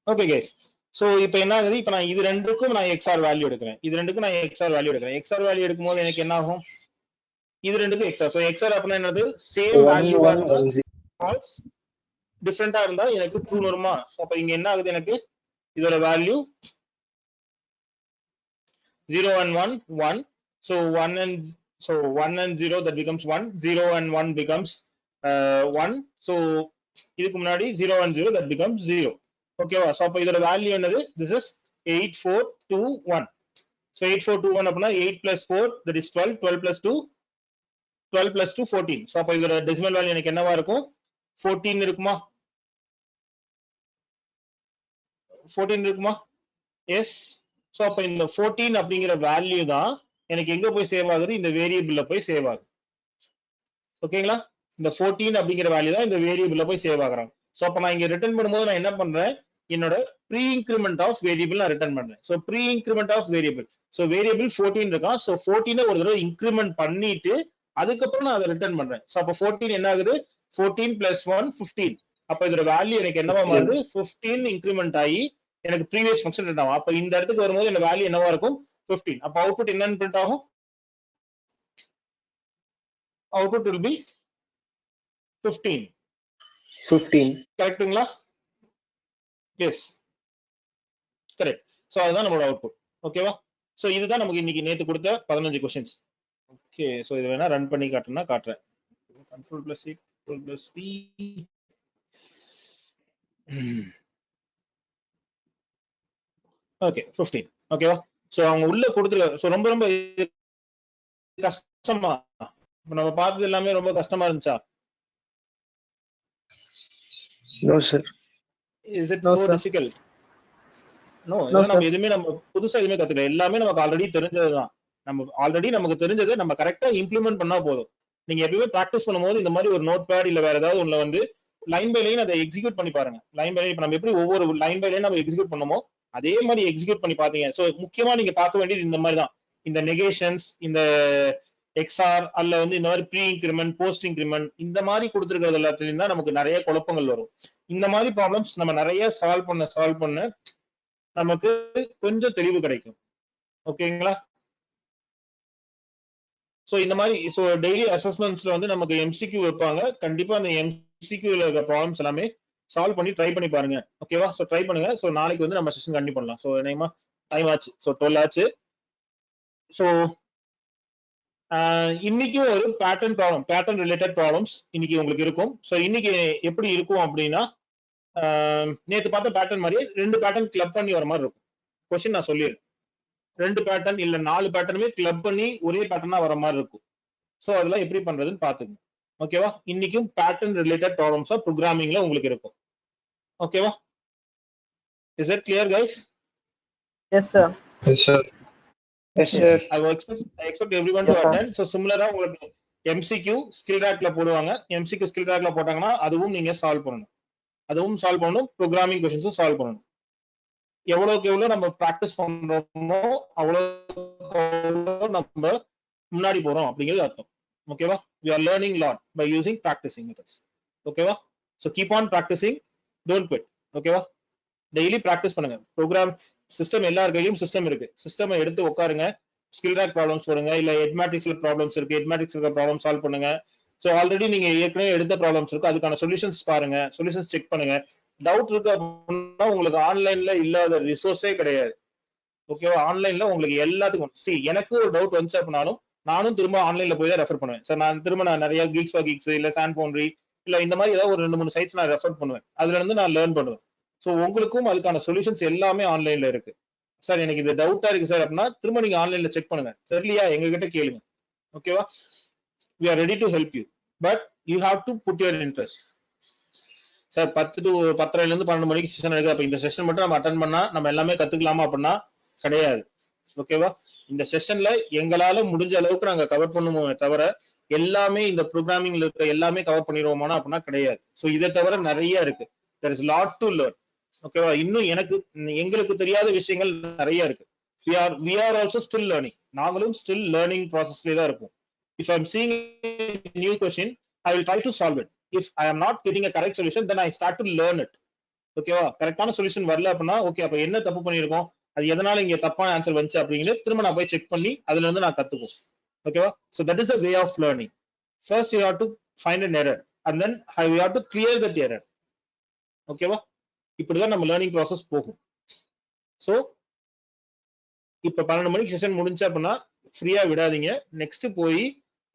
Okay guys. So இப்போ என்ன ஆகுது, இப்போ நான் இது ரெண்டுக்கும் நான் எக்ஸ்ஆர் வேல்யூ எடுக்கிறேன். எக்ஸ்ஆர் வேல்யூ எடுக்கும்போது எனக்கு என்ன ஆகும், இது ரெண்டுக்கும் எக்ஸ்ஆர். சோ எக்ஸ்ஆர் அப்படின்னா என்னது, சேம் வேல்யூவா இருந்தா ஃபால்ஸ், டிஃபரெண்டா இருந்தா எனக்கு ட்ரூ வருமா. சோ அப்ப இங்க என்ன ஆகுது, எனக்கு இதோட value 0 and 1 1. So 1 and 0 that becomes 1. 0 and 1 becomes 1. So இதுக்கு முன்னாடி 0 and 0 that becomes 0. ஓகேவா? சோ அப்ப இதோட வேல்யூ என்னது, this is 8421. So 8421 அப்படின்னா 8 plus 4 that is 12, 12 plus 2 14. So அப்ப இதோட டெசிமல் வேல்யூ எனக்கு என்னவா இருக்கும், 14 இருக்குமா, 14 இருக்குமா? எஸ். சோ அப்ப இந்த 14 அப்படிங்கிற வேல்யூ தான் எனக்கு எங்க போய் சேவ் ஆகுது, இந்த வேரியபிள்ல போய் சேவ் ஆகுது. ஓகேங்களா? இந்த 14 அப்படிங்கிற வேல்யூ தான் இந்த வேரியபிள்ல போய் சேவ் ஆகுறாங்க. சோ அப்ப நான் இங்க ரிட்டர்ன் பண்ணும்போது நான் என்ன பண்றேன், என்னோட ப்ரீ இன்கிரிமெண்ட் ஆஃப் வேரியபிள் நான் ரிட்டர்ன் பண்றேன். So pre increment of variable, so variable 14 இருக்கான். சோ 14 ஒரு தடவை இன்கிரிமெண்ட் பண்ணிட்டு அதுக்கப்புறம் நான் அதை ரிட்டர்ன் பண்றேன். சோ அப்ப 14 என்ன ஆகுது, 14 plus 1 15. அப்ப இதோட வேல்யூ எனக்கு என்னவா மாறுது, 15 இன்கிரிமெண்ட் ஆகி எனக்கு ப்ரீவியஸ் ஃபங்க்ஷன் பிரிண்ட் ஆகும். அப்ப இந்த இடத்துக்கு வரும்போது இந்த வேல்யூ என்னவா இருக்கும் 15. அப்ப அவுட்புட் என்னன்னு பிரிண்ட் ஆகும்? Output will be 15. 15. கரெக்ட்டுங்களா? Yes correct. சோ அதுதான் நம்மளோட அவுட்புட். ஓகேவா? சோ இதுதான் நமக்கு இன்னைக்கு நேத்து கொடுத்த 15 கொஸ்டின்ஸ். ஓகே, சோ இது வேணா ரன் பண்ணி காட்டுறேன்னா காட்டுறேன். Ctrl+C Ctrl+V. ஓகே 15. ஓகேவா? சோ அவங்க உள்ள கொடுத்துருக்க. சோ ரொம்ப ரொம்ப கஷ்டமா, இப்ப நம்ம பார்த்தது எல்லாமே ரொம்ப கஷ்டமா இருந்துச்சா? No, sir. Is it No, so sir. difficult? No, No, நம்ம sir. எதுவுமே நம்ம புதுசா எதுவுமே கத்துக்கல. எல்லாமே நமக்கு ஆல்ரெடி தெரிஞ்சதுதான். நம்ம ஆல்ரெடி நமக்கு தெரிஞ்சதை நம்ம கரெக்டா இம்ப்ளிமெண்ட் பண்ணா போதும். நீங்க எப்பவுமே பிராக்டிஸ் பண்ணும்போது இந்த மாதிரி ஒரு நோட் பேட் இல்ல வேற ஏதாவது ஒண்ணு வந்து லைன் பை லைன் அதை எக்ஸிக்யூட் பண்ணி பாருங்க. லைன் பை லைன் நம்ம எப்படி ஒவ்வொரு லைன் பை லைன் நம்ம எக்ஸிக்யூட் பண்ணுமோ அதே மாதிரி எக்ஸிக்யூட் பண்ணி பாத்தீங்க. சோ முக்கியமா நீங்க பார்க்க வேண்டியது இந்த மாதிரி தான். இந்த நெகேஷன்ஸ், இந்த எக்ஸ்ஆர் அல்ல வந்து இந்த மாதிரி ப்ரீ இன்கிரிமெண்ட், போஸ்ட் இன்கிரிமெண்ட், இந்த மாதிரி கொடுத்துருக்கிறது எல்லாத்துலயும் தான் நமக்கு நிறைய குழப்பங்கள் வரும். இந்த மாதிரி ப்ராப்ளம்ஸ் நம்ம நிறைய சால்வ் பண்ண நமக்கு கொஞ்சம் தெளிவு கிடைக்கும். ஓகேங்களா? சோ இந்த மாதிரி சோ டெய்லி அசஸ்மெண்ட்ஸ்ல வந்து நமக்கு எம்சிக்யூ வைப்பாங்க. கண்டிப்பா அந்த எம்சிக்யூல இருக்க ப்ராப்ளம்ஸ் எல்லாமே சால்வ் பண்ணி ட்ரை பண்ணி பாருங்க. ஓகேவா? சோ ட்ரை பண்ணுங்க. சோ நாளைக்கு வந்து நம்ம செஷன் கண்டிப்பா பண்ணலாம். சோ நேமா டைம் ஆச்சு. சோ 12 ஆச்சு. சோ இன்னைக்கும் ஒரு பேட்டர்ன் ரிலேட்டட் ப்ராப்ளம்ஸ் இன்னைக்கு உங்களுக்கு இருக்கும். சோ இன்னைக்கு எப்படி இருக்கும் அப்படின்னா, நேத்து பார்த்த பேட்டர்ன் மாதிரியே 2 பேட்டர்ன் கிளப் பண்ணி வர மாதிரி இருக்கும். கொஸ்டின் நான் சொல்லிடுறேன். 2 பேட்டர்ன் இல்ல 4 பேட்டர்னுமே கிளப் பண்ணி ஒரே பேட்டர்னா வர மாதிரி இருக்கும். சோ அதெல்லாம் எப்படி பண்றதுன்னு பாத்துக்கோங்க. ஓகேவா? இன்னைக்கும் பேட்டர்ன் ரிலேட்டட் ப்ராப்ளம்ஸா ப்ரோக்ராமிங்ல உங்களுக்கு இருக்கும். ஓகேவா? Is it clear guys? Yes, sir. Yes, sir. Yes, sir. I expect everyone Yes, to sir. attend. So similar-ஆ உங்களுக்கு MCQ ஸ்கில் ரேக்ல போடுவாங்க. MCQ ஸ்கில் ரேக்ல போட்டாங்கன்னா அதுவும் நீங்க சால்வ் பண்ணணும். ப்ரோக்ராமிங் क्वेश्चंसும் சால்வ் பண்ணணும். எவ்வளவுக்கு எவ்வளவு நம்ம பிராக்டிஸ் பண்றோமோ அவ்வளவு நம்ம முன்னாடி போறோம் அப்படிங்கிறது அர்த்தம். ஓகேவா? we are learning lot by using practicing methods. ஓகேவா? so keep on practicing, don't quit. ஓகேவா? டெய்லி பிராக்டிஸ் பண்ணுங்க. ப்ரோக்ராம் சிஸ்டம் எல்லார் கையிலும் சிஸ்டம் இருக்கு. சிஸ்டம் எடுத்து உட்காருங்க. ஸ்கில் ரேக் ப்ராப்ளம்ஸ் போடுங்க. இல்ல ஹெட்மேட்ரிக்ஸ்ல ப்ராப்ளம்ஸ் இருக்கு. ஹெட்மேட்ரிக்ஸ் இருக்க ப்ராப்ளம் சால்வ் பண்ணுங்க. சோ ஆல்ரெடி நீங்க ஏற்கனவே எடுத்த ப்ராப்ளம்ஸ் இருக்கு. அதுக்கான சொல்யூஷன்ஸ் பாருங்க. சொல்யூஷன்ஸ் செக் பண்ணுங்க. டவுட் இருக்கு அப்படின்னா உங்களுக்கு ஆன்லைன்ல இல்லாத ரிசோர்ஸே கிடையாது. ஓகேவா? ஆன்லைன்ல உங்களுக்கு எல்லாத்துக்கும் எனக்கு ஒரு டவுட் வந்துச்சு அப்படின்னாலும் நானும் திரும்ப ஆன்லைன்ல போய் தான் ரெஃபர் பண்ணுவேன். சார் நான் நிறைய கீக்ஸ் ஃபார் கீக்ஸ் இல்ல சாண்ட் ஃபவுண்டரி இல்ல இந்த மாதிரி ஏதாவது ஒரு 2-3 சைட்ஸ் நான் ரெஃபர் பண்ணுவேன். அதுல இருந்து நான் லேர்ன் பண்ணுவேன். சோ உங்களுக்கும் அதுக்கான சொல்யூஷன்ஸ் எல்லாமே ஆன்லைன்ல இருக்கு. சார் எனக்கு இது டவுட்டா இருக்கு சார் அப்படின்னா திரும்ப நீங்க ஆன்லைன்ல செக் பண்ணுங்க. தெரியலையா எங்க கிட்ட கேளுங்க. ஓகேவா? we are ready to help you, but you have to put your interest. Sir 10 to 10:30ல இருந்து 12 மணிக்கு செஷன் எடுக்க. அப்ப இந்த செஷன் மட்டும் நம்ம அட்டெண்ட் பண்ணா நம்ம எல்லாமே கத்துக்கலாமா அப்படின்னா கிடையாது. ஓகேவா? இந்த செஷன்ல எங்களால முடிஞ்ச அளவுக்கு நாங்க கவர் பண்ணுவோமே தவிர எல்லாமே இந்த ப்ரோக்ராமிங்ல இருக்க எல்லாமே கவர் பண்ணிடுவோமானா அப்படின்னா கிடையாது. சோ இதை தவிர நிறைய இருக்கு. there is lot to learn. ஓகேவா? இன்னும் எங்களுக்கு தெரியாத விஷயங்கள் நிறைய இருக்கு. we are also still learning. நாங்களும் still learning processல தான் இருப்போம். if I am seeing a new question, I will try to solve it. if I am not getting a correct solution, then I start to learn it. ஓகேவா? கரெக்டான solution வரல அப்படின்னா okay அப்ப என்ன தப்பு பண்ணிருக்கோம், அது எதனால இங்க தப்பான ஆன்சர் வந்துச்சு அப்படிங்கிறது திரும்ப நான் போய் செக் பண்ணி அதுல இருந்து நான் கத்துக்குவோம். ஓகேவா? so that is a way of learning. first you have to find an error and then you have to clear that error. ஓகேவா? இப்படிதான் நம்ம லேர்னிங் ப்ராசஸ் போகும். சோ இப்ப 12 மணிக்கு செஷன் முடிஞ்சு அப்படின்னா ஃப்ரீயா விடாதீங்க. நெக்ஸ்ட் போய்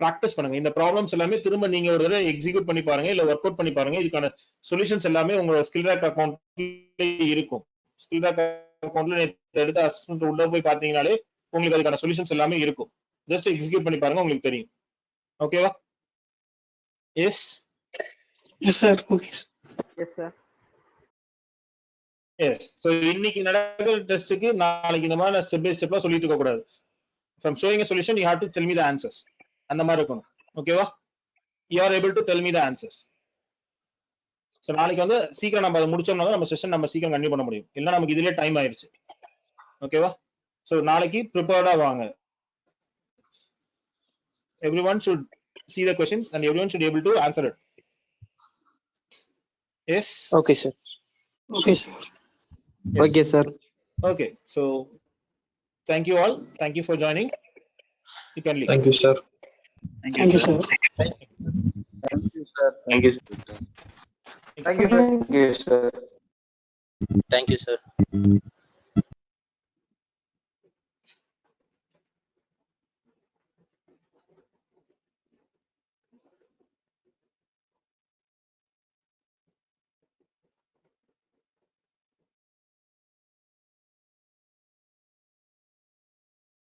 பிராக்டிஸ் பண்ணுங்க. இந்த ப்ராப்ளம்ஸ் எல்லாமே திரும்ப நீங்க ஒரு தடவை எக்ஸிக்யூட் பண்ணி பாருங்க, இல்ல ஒர்க் அவுட் பண்ணி பாருங்க. இதுக்கான சொல்யூஷன்ஸ் எல்லாமே உங்களோட ஸ்கில் ரேக் அக்கௌண்ட்ல இருக்கும். ஸ்கில் ரேக் அக்கௌண்ட்ல எடுத்த அசஸ்மெண்ட் உள்ள போய் பாத்தீங்கனாலே உங்களுக்கு அதுக்கான சொல்யூஷன்ஸ் எல்லாமே இருக்கும். ஜஸ்ட் எக்ஸிக்யூட் பண்ணி பாருங்க, உங்களுக்கு தெரியும். ஓகேவா? Yes Yes, sir. Okay. Yes, sir. Yes. So இன்னைக்கு நடக்கிற டெஸ்ட்க்கு நாளைக்கு இந்த மாதிரி ஸ்டெப் பை ஸ்டெப்பா சொல்லிட்டு இருக்க கூடாது. from showing a solution you have to tell me the answers. அந்த மாதிரி இருக்கணும். ஓகேவா? you are able to tell me the answers. So நாளைக்கு வந்து சீக்கிரம் நம்ம அதை முடிச்சோம்னா தான் நம்ம செஷன் நம்ம சீக்கிரம் கண்டினியூ பண்ண முடியும். இல்ல நமக்கு இதுலயே டைம் ஆயிருச்சு. ஓகேவா? சோ நாளைக்கு ப்ரிப்பேர்டா வாங்க. everyone should see the questions and everyone should be able to answer it. yes Okay, sir. Okay, sir. Yes. Okay, sir. Okay, so thank you all. Thank you for joining. You can leave. Thank you, sir. Thank you, sir. Thank you, sir. Thank you, sir. Thank you. Thank you, sir. Yes, sir. Thank you, sir.